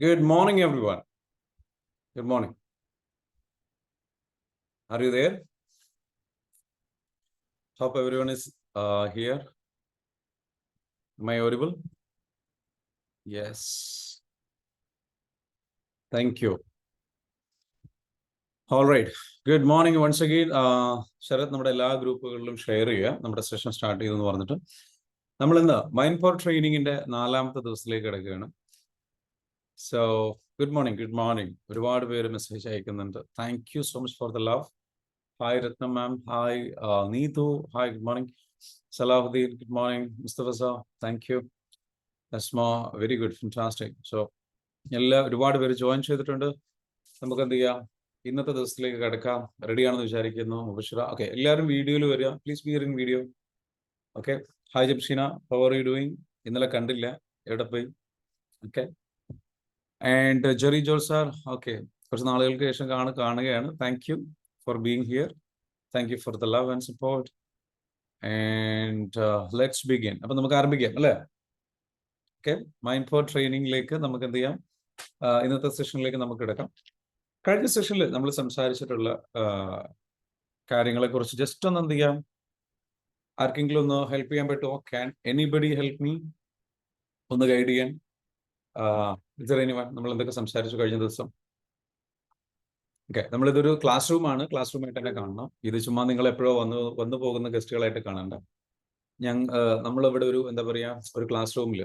Good morning, everyone. Good morning. Are you there? Hope everyone is here. Am I audible? Yes. Thank you. All right. Good morning once again. Sarath നമ്മുടെ എല്ലാ ഗ്രൂപ്പുകളിലും share ചെയ്യുക. നമ്മുടെ session start ചെയ്തെന്ന് പറഞ്ഞിട്ട് നമ്മൾ ഇന്ന് mind power ട്രെയിനിങ്ങിന്റെ 4ാമത്തെ ദിവസത്തിലേക്ക് കിടക്കുകയാണ്. So good morning. ഒരുപാട് പേര് മെസ്സേജ് അയക്കുന്നുണ്ട്. Thank you so much for the love. Hi, Ratnam ma'am. Hi, Neetu. Hi, good morning. Salahuddin, good morning. Mustafa sir, thank you. Asma, very good, fantastic. So, ഒരുപാട് പേര് join ചെയ്തിട്ടുണ്ട്. നമുക്ക് എന്ത് ചെയ്യാം, ഇന്നത്തെ ദിവസത്തിലേക്ക് കിടക്കാം. റെഡിയാണെന്ന് വിചാരിക്കുന്നു. മുബഷിറ, ഓക്കെ, എല്ലാവരും വീഡിയോയിൽ വരിക. Please be in video. Okay, hi Jamsheena, how are you doing? ഇന്നലെ കണ്ടില്ല, എവിടെ പോയി? Okay, and Jerry Jol sir, okay, കുറച്ച് നാളുകൾക്ക് ശേഷം കാണുകയാണ്. Thank you for being here. Thank you for the love and support. And let's begin. അപ്പോൾ നമുക്ക് ആരംഭിക്കാം അല്ലേ? ഓക്കെ, മൈൻഡ് പവർ ട്രെയിനിങ്ങിലേക്ക് നമുക്ക് എന്ത് ചെയ്യാം, ഇന്നത്തെ സെഷനിലേക്ക് നമുക്ക് കിടക്കാം. കഴിഞ്ഞ സെഷനിൽ നമ്മൾ സംസാരിച്ചിട്ടുള്ള കാര്യങ്ങളെ കുറിച്ച് ജസ്റ്റ് ഒന്ന് എന്ത് ചെയ്യാം, ആർക്കെങ്കിലും ഒന്ന് ഹെൽപ്പ് ചെയ്യാൻ പറ്റുമോ? Can anybody help me? ഒന്ന് ഗൈഡ് ചെയ്യാൻ. നമ്മൾ എന്തൊക്കെ സംസാരിച്ചു കഴിഞ്ഞ ദിവസം? ഓക്കെ, നമ്മളിതൊരു ക്ലാസ് റൂമാണ്. ക്ലാസ് റൂമായിട്ട് തന്നെ കാണണം. ഇത് ചുമ്മാ നിങ്ങൾ എപ്പോഴോ വന്നു പോകുന്ന ഗസ്റ്റുകളായിട്ട് കാണണ്ട. നമ്മളിവിടെ ഒരു എന്താ പറയുക, ഒരു ക്ലാസ് റൂമിൽ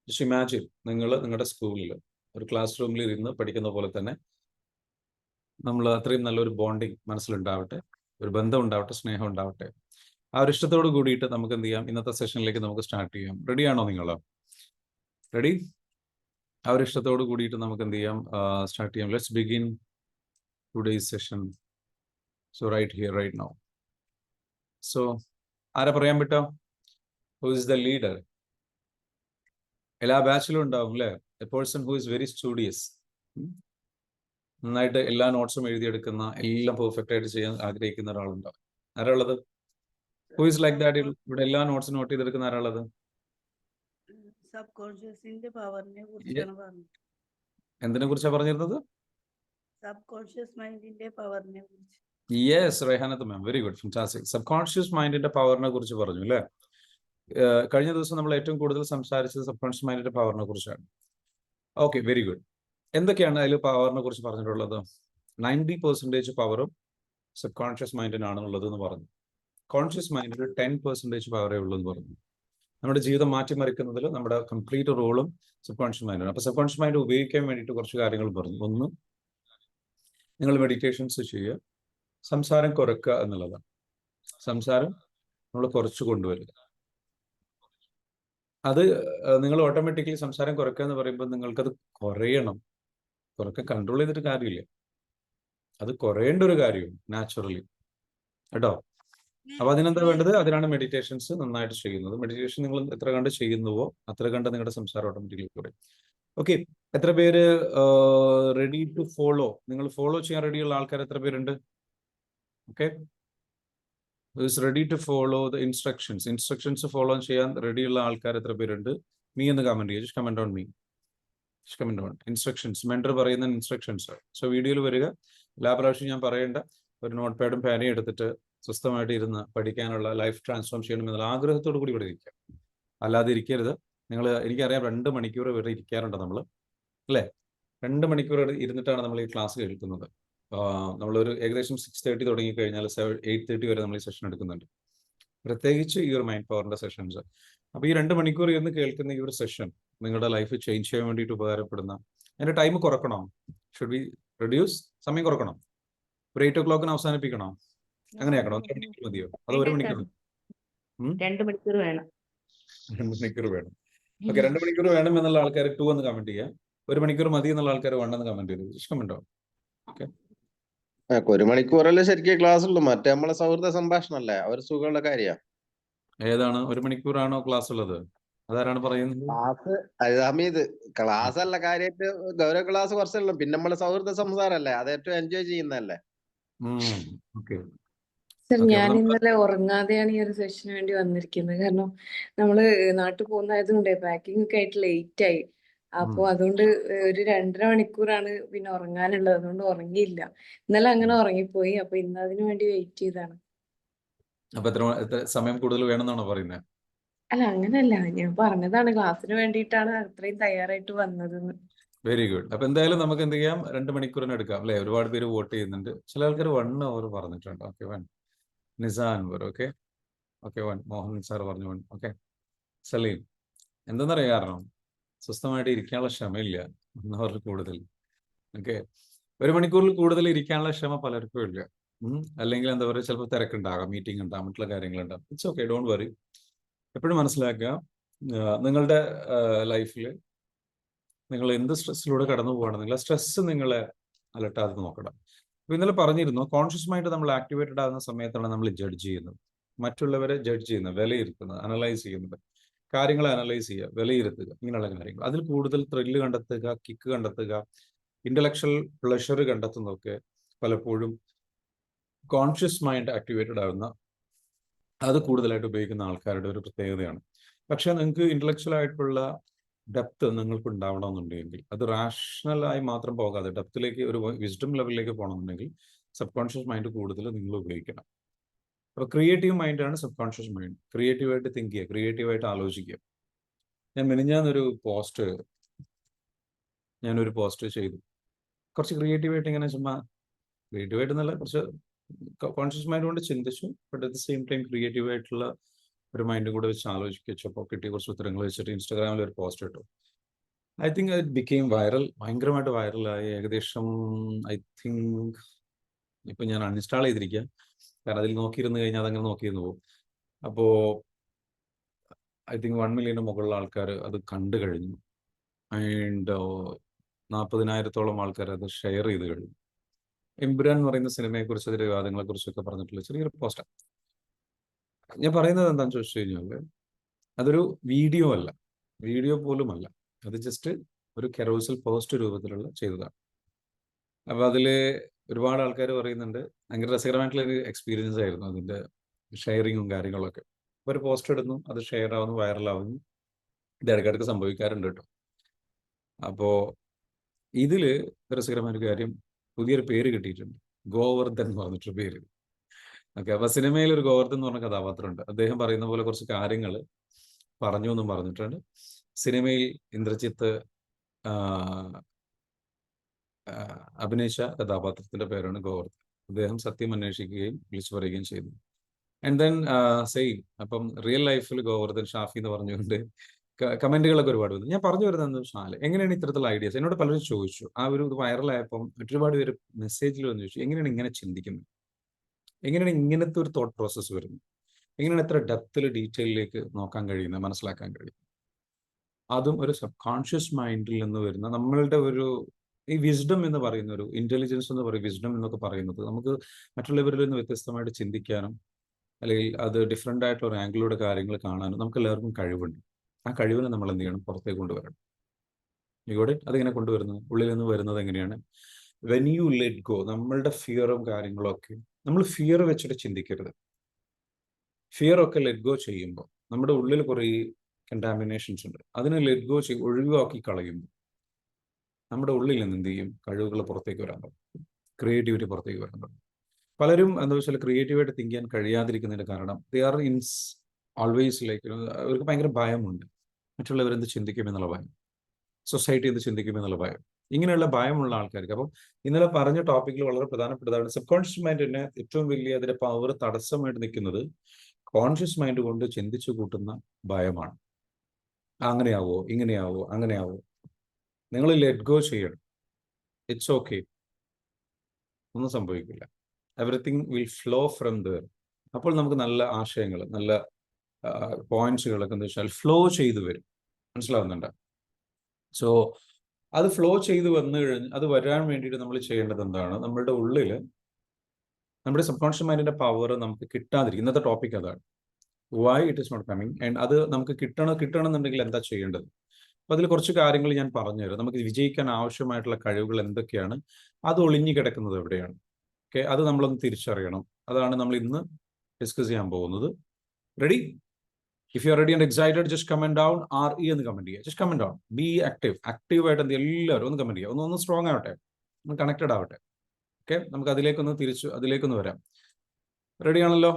ജസ്റ്റ് ഇമാജിൻ, നിങ്ങൾ നിങ്ങളുടെ സ്കൂളിൽ ഒരു ക്ലാസ് റൂമിൽ ഇരുന്ന് പഠിക്കുന്ന പോലെ തന്നെ നമ്മൾ അത്രയും നല്ലൊരു ബോണ്ടിങ് മനസ്സിലുണ്ടാവട്ടെ, ഒരു ബന്ധം ഉണ്ടാവട്ടെ, സ്നേഹം ഉണ്ടാവട്ടെ. ആ ഒരു ഇഷ്ടത്തോട് കൂടിയിട്ട് നമുക്ക് എന്ത് ചെയ്യാം, ഇന്നത്തെ സെഷനിലേക്ക് നമുക്ക് സ്റ്റാർട്ട് ചെയ്യാം. റെഡിയാണോ നിങ്ങൾ? റെഡി? ആ ഒരു ഇഷ്ടത്തോട് കൂടിയിട്ട് നമുക്ക് എന്ത് ചെയ്യാം, സ്റ്റാർട്ട് ചെയ്യാം. Let's begin today's session. So right here, right now. So ആരാ പറയാൻ പറ്റോ? Who is the leader? എല്ലാ ബാച്ചിലും ഉണ്ടാവും അല്ലേ? A person who is very studious. നന്നായിട്ട് എല്ലാ നോട്ട്സും എഴുതിയെടുക്കുന്ന, എല്ലാം പെർഫെക്റ്റ് ആയിട്ട് ചെയ്യാൻ ആഗ്രഹിക്കുന്ന ഒരാളുണ്ടാവും. ആരാ ഉള്ളത്? Who is like that? ഇവിടെ എല്ലാ നോട്ട്സും നോട്ട് ചെയ്തെടുക്കുന്ന ആരാ ഉള്ളത്? സബ്കോൺഷ്യസിന്റെ പവറിനെ കുറിച്ചാണ് പറഞ്ഞത്. എന്തിനെ കുറിച്ചാണ് പറഞ്ഞിരുന്നത്? സബ്കോൺഷ്യസ് മൈൻഡിന്റെ പവറിനെ കുറിച്ച്. യെസ്, റെഹാനത്ത് മാം, വെരി ഗുഡ്, ഫാന്റാസ്റ്റിക്. സബ്കോൺഷ്യസ് മൈൻഡിന്റെ പവറിനെ കുറിച്ച് പറഞ്ഞു അല്ലേ? കഴിഞ്ഞ ദിവസം നമ്മൾ ഏറ്റവും കൂടുതൽ സംസാരിച്ചത് സബ്കോൺഷ്യസ് മൈൻഡിന്റെ പവറിനെ കുറിച്ചാണ്. Okay, very good. എന്തൊക്കെയാണ് അതിൽ പവറിനെ കുറിച്ച് പറഞ്ഞിട്ടുള്ളത്? 90% പവറും സബ് കോൺഷ്യസ് മൈൻഡിനാണെന്നുള്ളത് എന്ന് പറഞ്ഞു. കോൺഷ്യസ് മൈൻഡിൽ 10% പവറേ ഉള്ളൂ എന്ന് പറഞ്ഞു. നമ്മുടെ ജീവിതം മാറ്റിമറിക്കുന്നതിൽ നമ്മുടെ കംപ്ലീറ്റ് റോളും സബ് കോൺഷ്യസ് മൈൻഡാണ്. അപ്പൊ സബ് കോൺഷ്യസ് മൈൻഡ് ഉപയോഗിക്കാൻ വേണ്ടിയിട്ട് കുറച്ച് കാര്യങ്ങൾ പറഞ്ഞു. ഒന്ന്, നിങ്ങൾ മെഡിറ്റേഷൻസ് ചെയ്യുക, സംസാരം കുറയ്ക്കുക എന്നുള്ളതാണ്. സംസാരം നമ്മൾ കുറച്ച് കൊണ്ടുവരിക. അത് നിങ്ങൾ ഓട്ടോമാറ്റിക്കലി സംസാരം കുറയ്ക്കുക എന്ന് പറയുമ്പോൾ നിങ്ങൾക്കത് കുറയണം. കുറയ്ക്കാൻ കൺട്രോൾ ചെയ്തിട്ട് കാര്യമില്ല, അത് കുറയേണ്ട ഒരു കാര്യവും നാച്ചുറലി കേട്ടോ. അപ്പൊ അതിനെന്താ വേണ്ടത്? അതിനാണ് മെഡിറ്റേഷൻസ് നന്നായിട്ട് ചെയ്യുന്നത്. മെഡിറ്റേഷൻ നിങ്ങൾ എത്ര കണ്ട് ചെയ്യുന്നുവോ അത്ര കണ്ട് നിങ്ങളുടെ സംസാരം ഓട്ടോമാറ്റിക്കലി കുറയും. ഓക്കെ, എത്ര പേര് റെഡി ടു ഫോളോ? നിങ്ങൾ ഫോളോ ചെയ്യാൻ റെഡിയുള്ള ആൾക്കാർ എത്ര പേരുണ്ട്? Okay, ready to follow the instructions follow ചെയ്യാൻ റെഡിയുള്ള ആൾക്കാർ എത്ര പേരുണ്ട്? മീ എന്ന് കമന്റ് ചെയ്യുക. Just comment on me, just comment on instructions. Mentor പറയുന്ന ഇൻസ്ട്രക്ഷൻസ്. സോ വീഡിയോയിൽ വരിക. എല്ലാ പ്രാവശ്യവും ഞാൻ പറയേണ്ട, ഒരു നോട്ട് പാഡും പേനയും എടുത്തിട്ട് സ്വസ്ഥമായിട്ട് ഇരുന്ന് പഠിക്കാനുള്ള, ലൈഫ് ട്രാൻസ്ഫോം ചെയ്യണമെന്നുള്ള ആഗ്രഹത്തോടു കൂടി ഇവിടെ ഇരിക്കാം. അല്ലാതെ ഇരിക്കരുത്. എനിക്കറിയാം 2 മണിക്കൂർ ഇവിടെ ഇരിക്കാറുണ്ട് നമ്മൾ അല്ലേ? 2 മണിക്കൂർ ഇരുന്നിട്ടാണ് നമ്മൾ ഈ ക്ലാസ് കേൾക്കുന്നത്. നമ്മളൊരു ഏകദേശം 6:30 തുടങ്ങി കഴിഞ്ഞാൽ 8:30 വരെ നമ്മൾ ഈ സെഷൻ എടുക്കുന്നുണ്ട്. പ്രത്യേകിച്ച് ഈ ഒരു മൈൻഡ് പവറിന്റെ സെഷൻസ്. അപ്പൊ ഈ 2 മണിക്കൂർ ഇരുന്ന് കേൾക്കുന്ന ഈ ഒരു സെഷൻ നിങ്ങളുടെ ലൈഫ് ചേഞ്ച് ചെയ്യാൻ വേണ്ടിയിട്ട് ഉപകാരപ്പെടുന്ന. അതിന്റെ ടൈം കുറക്കണം. Should be reduce. സമയം കുറക്കണം. ഒരു 8 o'clock അവസാനിപ്പിക്കണോ? അങ്ങനെയാക്കണോ? 2 മണിക്കൂർ മതിയോ? അത് 1 മണിക്കൂർ? 2 മണിക്കൂർ വേണം. 2 മണിക്കൂർ വേണം. ഓക്കെ, 2 മണിക്കൂർ വേണം എന്നുള്ള ആൾക്കാർ 2 എന്ന് കമന്റ് ചെയ്യാം. 1 മണിക്കൂർ മതി എന്നുള്ള ആൾക്കാർ 1 എന്ന് കമന്റ് ചെയ്തു. ഇഷ്ടമുണ്ടോ? ഓക്കെ, 1 മണിക്കൂറല്ലേ ശരിക്കും ക്ലാസ് ഉള്ളൂ. മറ്റേ നമ്മളെ സൗഹൃദ സംഭാഷണല്ലേ, അവർ സുഖമുള്ള കാര്യ. ഏതാണ് 1 മണിക്കൂറാണോ ക്ലാസ് ഉള്ളത്? അതാരാണ് പറയുന്നത്? ക്ലാസ് അല്ല കാര്യമായിട്ട്. ഗൗരവ ക്ലാസ് കുറച്ചുള്ളൂ. പിന്നെ നമ്മള് സൗഹൃദ സംസാരല്ലേ, അത് ഏറ്റവും എൻജോയ് ചെയ്യുന്നല്ലേ. സർ, ഞാൻ ഇന്നലെ ഉറങ്ങാതെയാണ് ഈ ഒരു സെഷന് വേണ്ടി വന്നിരിക്കുന്നത്. കാരണം നമ്മള് നാട്ടിൽ പോകുന്നതായതുകൊണ്ടേ പാക്കിംഗ് ഒക്കെ ആയിട്ട് ലേറ്റ് ആയി. അപ്പൊ അതുകൊണ്ട് ഒരു 2.5 മണിക്കൂറാണ് പിന്നെ ഉറങ്ങാനുള്ളത്. അതുകൊണ്ട് ഉറങ്ങിയില്ല. ഇന്നലെ അങ്ങനെ ഉറങ്ങിപ്പോയി. അപ്പൊ ഇന്ന് അതിനു വേണ്ടി വെയിറ്റ് ചെയ്താണ്. അപ്പൊ എത്ര സമയം കൂടുതൽ വേണമെന്നാണോ പറയുന്നത്? അല്ല, അങ്ങനല്ല. ഞാൻ പറഞ്ഞതാണ് ക്ലാസ്സിന് വേണ്ടിയിട്ടാണ് അത്രയും തയ്യാറായിട്ട് വന്നതെന്ന്. Very good. അപ്പൊ എന്തായാലും നമുക്ക് എന്ത് ചെയ്യാം, 2 മണിക്കൂറിന് എടുക്കാം അല്ലെ? ഒരുപാട് പേര് വോട്ട് ചെയ്യുന്നുണ്ട്. ചില ആൾക്കാർ 1 അവർ പറഞ്ഞിട്ടുണ്ട്. Okay, 1. Nisa Anwar, okay okay, 1. Mohan sir പറഞ്ഞു 1. ഓക്കെ. സലീം, എന്തെന്നറിയാം കാരണം സ്വസ്ഥമായിട്ട് ഇരിക്കാനുള്ള ക്ഷമയില്ല 1 അവറിൽ കൂടുതൽ. ഓക്കെ, 1 മണിക്കൂറിൽ കൂടുതൽ ഇരിക്കാനുള്ള ക്ഷമ പലർക്കും ഇല്ല. അല്ലെങ്കിൽ എന്താ പറയുക, ചിലപ്പോൾ തിരക്കുണ്ടാകാം, മീറ്റിംഗ് ഉണ്ടാകും, മറ്റുള്ള കാര്യങ്ങളുണ്ടാകും. It's okay, don't worry. എപ്പോഴും മനസ്സിലാക്കുക, നിങ്ങളുടെ ലൈഫിൽ നിങ്ങൾ എന്ത് സ്ട്രെസ്സിലൂടെ കടന്നു പോകണമെന്നില്ല, സ്ട്രെസ് നിങ്ങളെ അലട്ടാതെ നോക്കണം. അപ്പൊ ഇന്നലെ പറഞ്ഞിരുന്നു, കോൺഷ്യസ് മൈൻഡ് നമ്മൾ ആക്ടിവേറ്റഡ് ആകുന്ന സമയത്താണ് നമ്മൾ ജഡ്ജ് ചെയ്യുന്നത്, മറ്റുള്ളവരെ ജഡ്ജ് ചെയ്യുന്നത്, വിലയിരുത്തുന്നത്, അനലൈസ് ചെയ്യുന്നത്, കാര്യങ്ങളെ അനലൈസ് ചെയ്യുക, വിലയിരുത്തുക, ഇങ്ങനെയുള്ള കാര്യങ്ങൾ. അതിൽ കൂടുതൽ ത്രില്ല് കണ്ടെത്തുക, കിക്ക് കണ്ടെത്തുക, ഇന്റലക്ച്വൽ പ്ലഷർ കണ്ടെത്തുന്നതൊക്കെ പലപ്പോഴും കോൺഷ്യസ് മൈൻഡ് ആക്ടിവേറ്റഡ് ആകുന്ന, അത് കൂടുതലായിട്ട് ഉപയോഗിക്കുന്ന ആൾക്കാരുടെ ഒരു പ്രത്യേകതയാണ്. പക്ഷെ നിങ്ങൾക്ക് ഇന്റലക്ച്വൽ ആയിട്ടുള്ള ഡെപ്ത് നിങ്ങൾക്ക് ഉണ്ടാവണമെന്നുണ്ടെങ്കിൽ, അത് റാഷണലായി മാത്രം പോകാതെ ഡെപ്തിലേക്ക്, ഒരു വിസ്ഡം ലെവലിലേക്ക് പോകണമെന്നുണ്ടെങ്കിൽ സബ് കോൺഷ്യസ് മൈൻഡ് കൂടുതൽ നിങ്ങൾ ഉപയോഗിക്കണം. അപ്പോൾ ക്രിയേറ്റീവ് മൈൻഡാണ് സബ് കോൺഷ്യസ് മൈൻഡ്. ക്രിയേറ്റീവായിട്ട് തിങ്ക് ചെയ്യുക, ക്രിയേറ്റീവായിട്ട് ആലോചിക്കുക. ഞാനൊരു പോസ്റ്റ് ചെയ്തു. കുറച്ച് ക്രിയേറ്റീവായിട്ട് ഇങ്ങനെ ചുമ്മാ, ക്രിയേറ്റീവായിട്ട് നല്ല കുറച്ച് കോൺഷ്യസ് മൈൻഡ് കൊണ്ട് ചിന്തിച്ചു, but at the same time ക്രിയേറ്റീവായിട്ടുള്ള ഒരു മൈൻഡും കൂടെ വെച്ച് ആലോചിച്ചപ്പോൾ കിട്ടിയ കുറച്ച് ഉത്തരങ്ങൾ വെച്ചിട്ട് ഇൻസ്റ്റാഗ്രാമിൽ ഒരു പോസ്റ്റ് ഇട്ടു. I think it became viral, ഭയങ്കരമായിട്ട് വൈറലായി. ഏകദേശം ഐ തിങ്ക് ഇപ്പൊ ഞാൻ അൺഇൻസ്റ്റാൾ ചെയ്തിരിക്കുക, കാരണം അതിൽ നോക്കിയിരുന്നു കഴിഞ്ഞാൽ അതങ്ങനെ നോക്കിയിരുന്നു പോകും. അപ്പോൾ ഐ തിങ്ക് 1 മില്യന് മുകളിലുള്ള ആൾക്കാർ അത് കണ്ടു കഴിഞ്ഞു. ആൻഡ് 40,000-ഓളം ആൾക്കാർ അത് ഷെയർ ചെയ്ത് കഴിഞ്ഞു. എമ്പുരാൻ എന്ന് പറയുന്ന സിനിമയെക്കുറിച്ച്, അതിന്റെ വിവാദങ്ങളെ കുറിച്ചൊക്കെ പറഞ്ഞിട്ടുള്ള ചെറിയൊരു പോസ്റ്റാണ്. ഞാൻ പറയുന്നത് എന്താണെന്ന് ചോദിച്ചു കഴിഞ്ഞാൽ, അതൊരു വീഡിയോ അല്ല, വീഡിയോ പോലും അല്ല, അത് ജസ്റ്റ് ഒരു കെറോസൽ പോസ്റ്റ് രൂപത്തിലുള്ള ചെയ്തതാണ്. അപ്പൊ അതില് ഒരുപാട് ആൾക്കാർ പറയുന്നുണ്ട്, ഭയങ്കര രസകരമായിട്ടുള്ള ഒരു എക്സ്പീരിയൻസ് ആയിരുന്നു അതിന്റെ ഷെയറിങ്ങും കാര്യങ്ങളൊക്കെ. ഒരു പോസ്റ്റ് ഇടുന്നു, അത് ഷെയർ ആവുന്നു, വൈറലാവുന്നു. ഇത് ഇടയ്ക്കിടയ്ക്ക് സംഭവിക്കാറുണ്ട് കേട്ടോ. അപ്പോ ഇതില് രസകരമായൊരു കാര്യം, പുതിയൊരു പേര് കിട്ടിയിട്ടുണ്ട്, ഗോവർദ്ധൻ എന്ന് പറഞ്ഞിട്ടൊരു പേര്. ഓക്കെ, അപ്പൊ സിനിമയിൽ ഒരു ഗോവർദ്ധൻ എന്ന് പറഞ്ഞ കഥാപാത്രമുണ്ട്. അദ്ദേഹം പറയുന്ന പോലെ കുറച്ച് കാര്യങ്ങൾ പറഞ്ഞു എന്നും പറഞ്ഞിട്ടുണ്ട്. സിനിമയിൽ ഇന്ദ്രജിത്ത് അഭിനയിച്ച കഥാപാത്രത്തിന്റെ പേരാണ് ഗോവർദ്ധൻ. അദ്ദേഹം സത്യം അന്വേഷിക്കുകയും വിളിച്ചു പറയുകയും ചെയ്തു. ആൻഡ് ദെൻ സെയിം, അപ്പം റിയൽ ലൈഫിൽ ഗോവർദ്ധൻ ഷാഫി എന്ന് പറഞ്ഞുകൊണ്ട് കമന്റുകളൊക്കെ ഒരുപാട് വന്നു. ഞാൻ പറഞ്ഞു വരുന്നത് ഷാല്, എങ്ങനെയാണ് ഇത്തരത്തിലുള്ള ഐഡിയാസ്? എന്നോട് പലരും ചോദിച്ചു, ആ ഒരു ഇത് വൈറലായപ്പം ഒരുപാട് പേര് മെസ്സേജിൽ വന്ന് ചോദിച്ചു, എങ്ങനെയാണ് ഇങ്ങനെ ചിന്തിക്കുന്നത്, എങ്ങനെയാണ് ഇങ്ങനത്തെ ഒരു തോട്ട് പ്രോസസ്സ് വരുന്നത്, എങ്ങനെയാണ് എത്ര ഡെപ്തിൽ ഡീറ്റെയിലേക്ക് നോക്കാൻ കഴിയുന്നത്, മനസ്സിലാക്കാൻ കഴിയുന്നത്? അതും ഒരു സബ് കോൺഷ്യസ് മൈൻഡിൽ നിന്ന് വരുന്ന നമ്മളുടെ ഒരു ഈ വിസ്ഡം എന്ന് പറയുന്ന ഒരു ഇന്റലിജൻസ് എന്ന് പറയും, വിസ്ഡം എന്നൊക്കെ പറയുന്നത് നമുക്ക് മറ്റുള്ളവരിൽ നിന്ന് വ്യത്യസ്തമായിട്ട് ചിന്തിക്കാനും, അല്ലെങ്കിൽ അത് ഡിഫറെൻ്റ് ആയിട്ടുള്ള ഒരു ആംഗിളിലൂടെ കാര്യങ്ങൾ കാണാനും നമുക്ക് എല്ലാവർക്കും കഴിവുണ്ട്. ആ കഴിവിനെ നമ്മൾ എന്ത് ചെയ്യണം? പുറത്തേക്ക് കൊണ്ടുവരണം. ഇവിടെ അതെങ്ങനെ കൊണ്ടുവരുന്നത്? ഉള്ളിൽ നിന്ന് വരുന്നത് എങ്ങനെയാണ്? വെൻ യു ലെറ്റ് ഗോ, നമ്മളുടെ ഫിയറും കാര്യങ്ങളും ഒക്കെ, നമ്മൾ ഫിയർ വെച്ചിട്ട് ചിന്തിക്കരുത്. ഫിയർ ഒക്കെ ലെറ്റ് ഗോ ചെയ്യുമ്പോൾ നമ്മുടെ ഉള്ളിൽ കുറേ കണ്ടാമിനേഷൻസ് ഉണ്ട്. അതിനെ ലെറ്റ് ഗോ ഒഴിവാക്കി കളയുമ്പോൾ നമ്മുടെ ഉള്ളിൽ നിന്ന് എന്ത് ചെയ്യും? കഴിവുകൾ പുറത്തേക്ക് വരാൻ തുടങ്ങും, ക്രിയേറ്റിവിറ്റി പുറത്തേക്ക് വരാൻ തുടങ്ങും. പലരും എന്താ വെച്ചാൽ ക്രിയേറ്റീവായിട്ട് തിങ്ക് ചെയ്യാൻ കഴിയാതിരിക്കുന്നതിന്റെ കാരണം ദേ ആർ ഓൾവേസ് ലൈക്ക്, അവർക്ക് ഭയങ്കര ഭയമുണ്ട്. മറ്റുള്ളവരെന്ത് ചിന്തിക്കുമെന്നുള്ള ഭയം, സൊസൈറ്റി എന്ത് ചിന്തിക്കുമെന്നുള്ള ഭയം, ഇങ്ങനെയുള്ള ഭയമുള്ള ആൾക്കാർക്ക്. അപ്പം ഇന്നലെ പറഞ്ഞ ടോപ്പിക്കിൽ വളരെ പ്രധാനപ്പെട്ടതാണ് സബ് കോൺഷ്യസ് മൈൻഡിന് ഏറ്റവും വലിയ അതിന്റെ പവർ തടസ്സമായിട്ട് നിൽക്കുന്നത് കോൺഷ്യസ് മൈൻഡ് കൊണ്ട് ചിന്തിച്ചു കൂട്ടുന്ന ഭയമാണ്. അങ്ങനെയാവോ, ഇങ്ങനെയാവോ, അങ്ങനെയാവോ? നിങ്ങൾ ലെറ്റ് ഗോ ചെയ്യണം. ഇറ്റ്സ് ഓക്കെ, ഒന്നും സംഭവിക്കില്ല. Everything will flow from there. അപ്പോൾ നമുക്ക് നല്ല ആശയങ്ങൾ, നല്ല പോയിന്റ്സുകളൊക്കെ എന്താ വെച്ചാൽ ഫ്ലോ ചെയ്തു വരും. മനസ്സിലാവുന്നുണ്ട്? സോ അത് ഫ്ലോ ചെയ്ത് വന്നു കഴിഞ്ഞ് അത് വരാൻ വേണ്ടിയിട്ട് നമ്മൾ ചെയ്യേണ്ടത് എന്താണ്? നമ്മളുടെ ഉള്ളിൽ നമ്മുടെ സബ് കോൺഷ്യസ് മൈൻഡിന്റെ പവർ നമുക്ക് കിട്ടാതിരിക്കും. ഇന്നത്തെ ടോപ്പിക് അതാണ്, why it is not coming. And അത് നമുക്ക് കിട്ടണമെന്നുണ്ടെങ്കിൽ എന്താ ചെയ്യേണ്ടത്? അപ്പൊ അതിൽ കുറച്ച് കാര്യങ്ങൾ ഞാൻ പറഞ്ഞുതരാം. നമുക്ക് വിജയിക്കാൻ ആവശ്യമായിട്ടുള്ള കഴിവുകൾ എന്തൊക്കെയാണ്, അത് ഒളിഞ്ഞു കിടക്കുന്നത് എവിടെയാണ്? ഓക്കെ, അത് നമ്മളൊന്ന് തിരിച്ചറിയണം. അതാണ് നമ്മൾ ഇന്ന് ഡിസ്കസ് ചെയ്യാൻ പോകുന്നത്. Ready? If you are ready and excited just comment down RE എന്ന് കമന്റ് ചെയ്യുക. Just comment down. ബി ആക്റ്റീവായിട്ട് എന്ത് എല്ലാവരും ഒന്ന് കമന്റ് ചെയ്യുക. ഒന്ന് സ്ട്രോങ് ആവട്ടെ, ഒന്ന് കണക്റ്റഡ് ആവട്ടെ. ഓക്കെ, നമുക്ക് അതിലേക്കൊന്ന് വരാം. റെഡി ആണല്ലോ?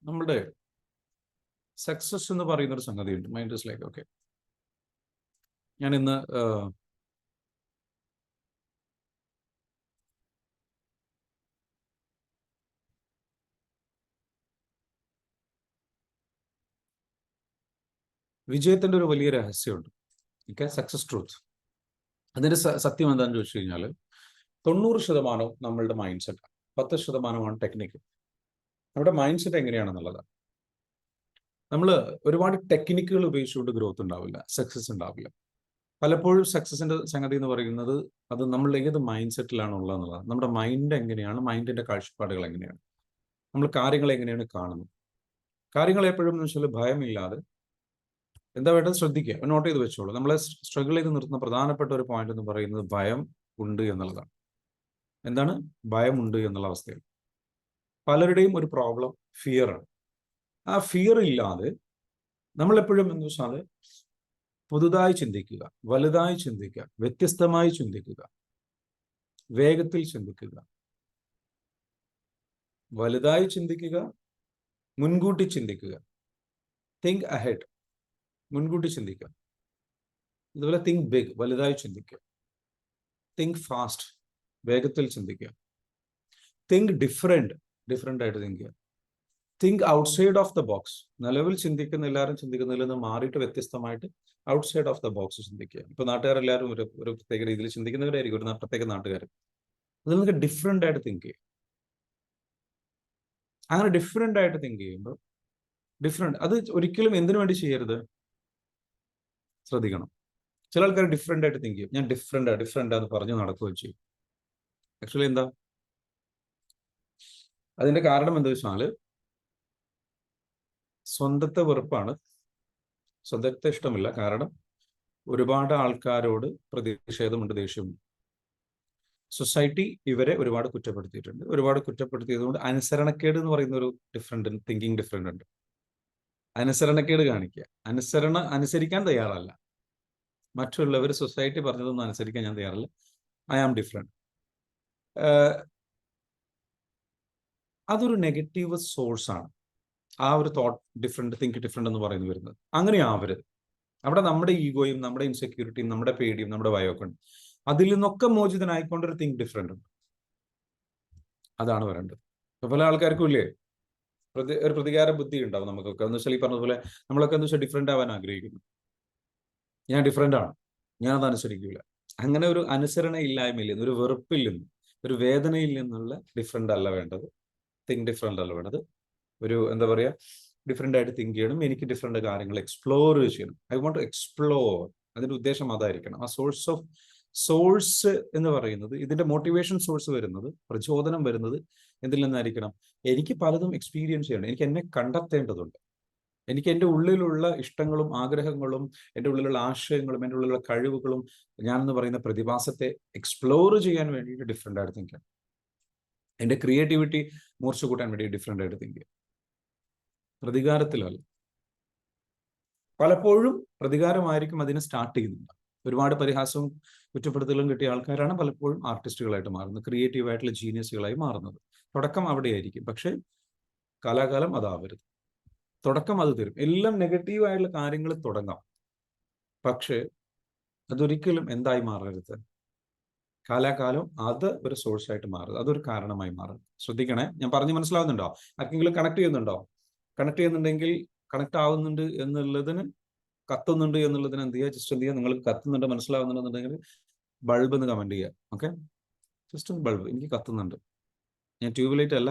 നമ്മുടെ സക്സസ് എന്ന് പറയുന്ന ഒരു സംഗതിയുണ്ട്. മൈൻഡ് ഇസ് ലൈക്ക് ഓക്കെ, ഞാൻ ഇന്ന് വിജയത്തിന്റെ ഒരു വലിയ രഹസ്യമുണ്ട്. Okay, success truth. അതിന്റെ സത്യം എന്താണെന്ന് ചോദിച്ചു കഴിഞ്ഞാൽ 90% നമ്മളുടെ മൈൻഡ് സെറ്റ്, 10% ടെക്നിക്ക്. നമ്മുടെ മൈൻഡ് സെറ്റ് എങ്ങനെയാണെന്നുള്ളതാണ്. നമ്മൾ ഒരുപാട് ടെക്നിക്കുകൾ ഉപയോഗിച്ചുകൊണ്ട് ഗ്രോത്ത് ഉണ്ടാവില്ല, സക്സസ് ഉണ്ടാവില്ല. പലപ്പോഴും സക്സസിന്റെ സംഗതി എന്ന് പറയുന്നത് അത് നമ്മൾ ഏത് മൈൻഡ് സെറ്റിലാണ് ഉള്ളതെന്നുള്ളതാണ്. നമ്മുടെ മൈൻഡ് എങ്ങനെയാണ്, മൈൻഡിന്റെ കാഴ്ചപ്പാടുകൾ എങ്ങനെയാണ്, നമ്മൾ കാര്യങ്ങൾ എങ്ങനെയാണ് കാണുന്നത്. കാര്യങ്ങൾ എപ്പോഴും എന്ന് വെച്ചാൽ ഭയമില്ലാതെ എന്താ വേണ്ടത് ശ്രദ്ധിക്കുക, നോട്ട് ചെയ്ത് വെച്ചോളൂ. നമ്മളെ സ്ട്രഗിൾ ചെയ്ത് നിർത്തുന്ന പ്രധാനപ്പെട്ട ഒരു പോയിന്റ് എന്ന് പറയുന്നത് ഭയം ഉണ്ട് എന്നുള്ളതാണ്. എന്താണ് ഭയമുണ്ട് എന്നുള്ള അവസ്ഥയിൽ പലരുടെയും ഒരു പ്രോബ്ലം ഫിയറാണ്. ആ ഫിയർ ഇല്ലാതെ നമ്മളെപ്പോഴും എന്ന് വെച്ചാൽ പുതുതായി ചിന്തിക്കുക, വലുതായി ചിന്തിക്കുക, വ്യത്യസ്തമായി ചിന്തിക്കുക, വേഗത്തിൽ ചിന്തിക്കുക, വലുതായി ചിന്തിക്കുക, മുൻകൂട്ടി ചിന്തിക്കുക. തിങ്ക് അഹെഡ്, മുൻകൂട്ടി ചിന്തിക്കുക. അതുപോലെ തിങ്ക് ബിഗ്, വലുതായി ചിന്തിക്കുക. തിങ്ക് ഫാസ്റ്റ്, വേഗത്തിൽ ചിന്തിക്കുക. തിങ്ക് ഡിഫറെന്റ് ആയിട്ട് ചിന്തിക്കുക. Think outside of the box, നിലവിൽ ചിന്തിക്കുന്ന എല്ലാവരും ചിന്തിക്കുന്നതിൽ നിന്ന് മാറിയിട്ട് വ്യത്യസ്തമായിട്ട് ഔട്ട്സൈഡ് ഓഫ് ദ ബോക്സ് ചിന്തിക്കുക. ഇപ്പൊ നാട്ടുകാരെല്ലാവരും ഒരു പ്രത്യേക രീതിയിൽ ചിന്തിക്കുന്നവരായിരിക്കും, ഒരു പ്രത്യേക നാട്ടുകാർ. അതിൽ നിങ്ങൾക്ക് ഡിഫറെന്റ് ആയിട്ട് തിങ്ക് ചെയ്യും. അങ്ങനെ ഡിഫറെന്റ് ആയിട്ട് തിങ്ക് ചെയ്യുമ്പോൾ അത് ഒരിക്കലും എന്തിനു വേണ്ടി ചെയ്യരുത്, ശ്രദ്ധിക്കണം. ചില ആൾക്കാർ ഡിഫറെന്റ് ആയിട്ട് തിങ്ക് ചെയ്യും. ഞാൻ ഡിഫറെന്റ് എന്ന് പറഞ്ഞ് നടക്കുകയും ചെയ്യും. ആക്ച്വലി എന്താ അതിന്റെ കാരണം എന്താ വെച്ചാൽ സ്വന്തത്തെ വെറുപ്പാണ്, സ്വന്തത്തെ ഇഷ്ടമില്ല. കാരണം ഒരുപാട് ആൾക്കാരോട് പ്രതിഷേധമുണ്ട്, ദേഷ്യമുണ്ട്. സൊസൈറ്റി ഇവരെ ഒരുപാട് കുറ്റപ്പെടുത്തിയിട്ടുണ്ട്. ഒരുപാട് കുറ്റപ്പെടുത്തിയതുകൊണ്ട് അനുസരണക്കേട് എന്ന് പറയുന്ന ഒരു തിങ്കിങ് ഡിഫറെന്റ് ഉണ്ട്. അനുസരണക്കേട് കാണിക്കുക, അനുസരിക്കാൻ തയ്യാറല്ല. മറ്റുള്ളവർ സൊസൈറ്റി പറഞ്ഞതൊന്നും അനുസരിക്കാൻ ഞാൻ തയ്യാറല്ല. I am different. അതൊരു നെഗറ്റീവ് സോഴ്സ് ആണ്. ആ ഒരു തോട്ട് തിങ്ക് ഡിഫറെന്റ് എന്ന് പറയുന്നത് വരുന്നത്. അങ്ങനെ ആവരുത്. അവിടെ നമ്മുടെ ഈഗോയും നമ്മുടെ ഇൻസെക്യൂരിറ്റിയും നമ്മുടെ പേടിയും നമ്മുടെ ഭയമൊക്കെ ഉണ്ട്. അതിൽ നിന്നൊക്കെ മോചിതനായിക്കൊണ്ടൊരു തിങ്ക് ഡിഫറെന്റ് ഉണ്ട്. അതാണ് വരേണ്ടത്. ഇപ്പൊ പല ആൾക്കാർക്കും ഇല്ലേ ഒരു പ്രതികാര ബുദ്ധി ഉണ്ടാവും നമുക്കൊക്കെ. എന്ന് വെച്ചാൽ ഈ പറഞ്ഞതുപോലെ നമ്മളൊക്കെ എന്ന് വെച്ചാൽ ഡിഫറെന്റ് ആവാൻ ആഗ്രഹിക്കുന്നു. ഞാൻ ഡിഫറെന്റ് ആണ്, ഞാനത് അനുസരിക്കില്ല. അങ്ങനെ ഒരു അനുസരണ ഇല്ലായ്മയിൽ നിന്ന്, ഒരു വെറുപ്പിൽ നിന്ന്, ഒരു വേദനയിൽ നിന്നുള്ള ഡിഫറെന്റ് അല്ല വേണ്ടത്. തിങ്ക് ഡിഫറെന്റ് അല്ല വേണ്ടത്. ഒരു എന്താ പറയുക, ഡിഫറെന്റ് ആയിട്ട് തിങ്ക് ചെയ്യണം. എനിക്ക് ഡിഫറെന്റ് കാര്യങ്ങൾ എക്സ്പ്ലോർ ചെയ്യണം. I want to explore. അതിന്റെ ഉദ്ദേശം അതായിരിക്കണം. ആ സോഴ്സ് എന്ന് പറയുന്നത്, ഇതിന്റെ മോട്ടിവേഷൻ സോഴ്സ് വരുന്നത്, പ്രചോദനം വരുന്നത് എന്തിൽ നിന്നായിരിക്കണം? എനിക്ക് പലതും എക്സ്പീരിയൻസ് ചെയ്യണം. എനിക്ക് എന്നെ കണ്ടെത്തേണ്ടതുണ്ട്. എനിക്ക് എൻ്റെ ഉള്ളിലുള്ള ഇഷ്ടങ്ങളും ആഗ്രഹങ്ങളും എൻ്റെ ഉള്ളിലുള്ള ആശയങ്ങളും എൻ്റെ ഉള്ളിലുള്ള കഴിവുകളും ഞാനെന്ന് പറയുന്ന പ്രതിഭാസത്തെ എക്സ്പ്ലോർ ചെയ്യാൻ വേണ്ടിയിട്ട് ഡിഫറെന്റ് ആയിട്ട് തിങ്ക് ചെയ്യണം. എൻ്റെ ക്രിയേറ്റിവിറ്റി മൂർച്ച കൂട്ടാൻ വേണ്ടി ഡിഫറെന്റ് ആയിട്ട് തിങ്ക് ചെയ്യണം. പ്രതികാരത്തിലല്ല. പലപ്പോഴും പ്രതികാരമായിരിക്കും അതിനെ സ്റ്റാർട്ട് ചെയ്യുന്നത്. ഒരുപാട് പരിഹാസവും കുറ്റപ്പെടുത്തലും കിട്ടിയ ആൾക്കാരാണ് പലപ്പോഴും ആർട്ടിസ്റ്റുകളായിട്ട് മാറുന്നത്, ക്രിയേറ്റീവായിട്ടുള്ള ജീനിയസുകളായി മാറുന്നത്. തുടക്കം അവിടെയായിരിക്കും. പക്ഷെ കാലാകാലം അതാവരുത്. തുടക്കം അത് തരും. എല്ലാം നെഗറ്റീവായിട്ടുള്ള കാര്യങ്ങൾ തുടങ്ങാം, പക്ഷെ അതൊരിക്കലും എന്തായി മാറരുത്, കാലാകാലം അത് ഒരു സോഴ്സ് ആയിട്ട് മാറുന്നത്, അതൊരു കാരണമായി മാറും. ശ്രദ്ധിക്കണേ, ഞാൻ പറഞ്ഞു മനസ്സിലാവുന്നുണ്ടോ? ആർക്കെങ്കിലും കണക്ട് ചെയ്യുന്നുണ്ടെങ്കിൽ കണക്ട് ആവുന്നുണ്ട് എന്നുള്ളതിന്, കത്തുന്നുണ്ട് എന്നുള്ളതിന് എന്ത് ചെയ്യുക, ജസ്റ്റ് എന്ത് ചെയ്യുക, നിങ്ങൾക്ക് കത്തുന്നുണ്ട് മനസ്സിലാവുന്നുണ്ടെന്നുണ്ടെങ്കിൽ ബൾബ് എന്ന് കമന്റ് ചെയ്യുക. ഓക്കെ, ജസ്റ്റ് ബൾബ്, എനിക്ക് കത്തുന്നുണ്ട്, ഞാൻ ട്യൂബ്ലൈറ്റ് അല്ല,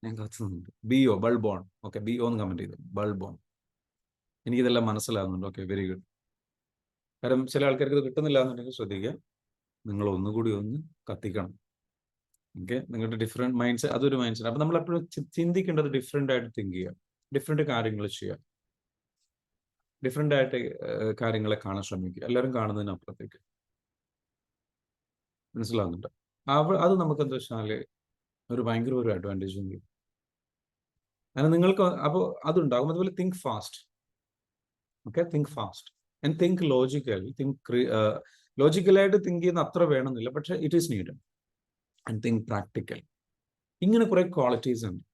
ഞാൻ കത്തുന്നുണ്ട്. BO, bulb on. Okay, BO എന്ന് കമന്റ് ചെയ്തു, ബൾബ് ഓൺ. എനിക്കിതെല്ലാം മനസ്സിലാവുന്നുണ്ട്. Okay, very good. കാരണം ചില ആൾക്കാർക്ക് ഇത് കിട്ടുന്നില്ല എന്നുണ്ടെങ്കിൽ ശ്രദ്ധിക്കുക, നിങ്ങൾ ഒന്നുകൂടി ഒന്ന് കത്തിക്കണം. ഓക്കെ, നിങ്ങളുടെ ഡിഫറെന്റ് മൈൻഡ്സ്, അതൊരു മൈൻഡ് സെറ്റ്. അപ്പൊ നമ്മൾ എപ്പോഴും ചിന്തിക്കേണ്ടത് ഡിഫറെന്റ് ആയിട്ട് തിങ്ക് ചെയ്യുക, ഡിഫറെന്റ് കാര്യങ്ങൾ ചെയ്യുക. ഡിഫറെൻ്റ് ആയിട്ട് കാര്യങ്ങളെ കാണാൻ ശ്രമിക്കുക. എല്ലാവരും കാണുന്നതിനപ്പുറത്തേക്ക്. മനസ്സിലാവുന്നുണ്ട്? അത് നമുക്ക് എന്താ വെച്ചാൽ ഒരു ഭയങ്കര ഒരു അഡ്വാൻറ്റേജ് ഉണ്ട്. അങ്ങനെ നിങ്ങൾക്ക് അപ്പോൾ അതുണ്ടാകും. അതുപോലെ think fast. Okay, think fast and think logical. ലോജിക്കലായിട്ട് തിങ്ക് ചെയ്യുന്ന അത്ര വേണമെന്നില്ല, പക്ഷേ it is needed. And think practical. ഇങ്ങനെ കുറെ ക്വാളിറ്റീസ് ഉണ്ട്.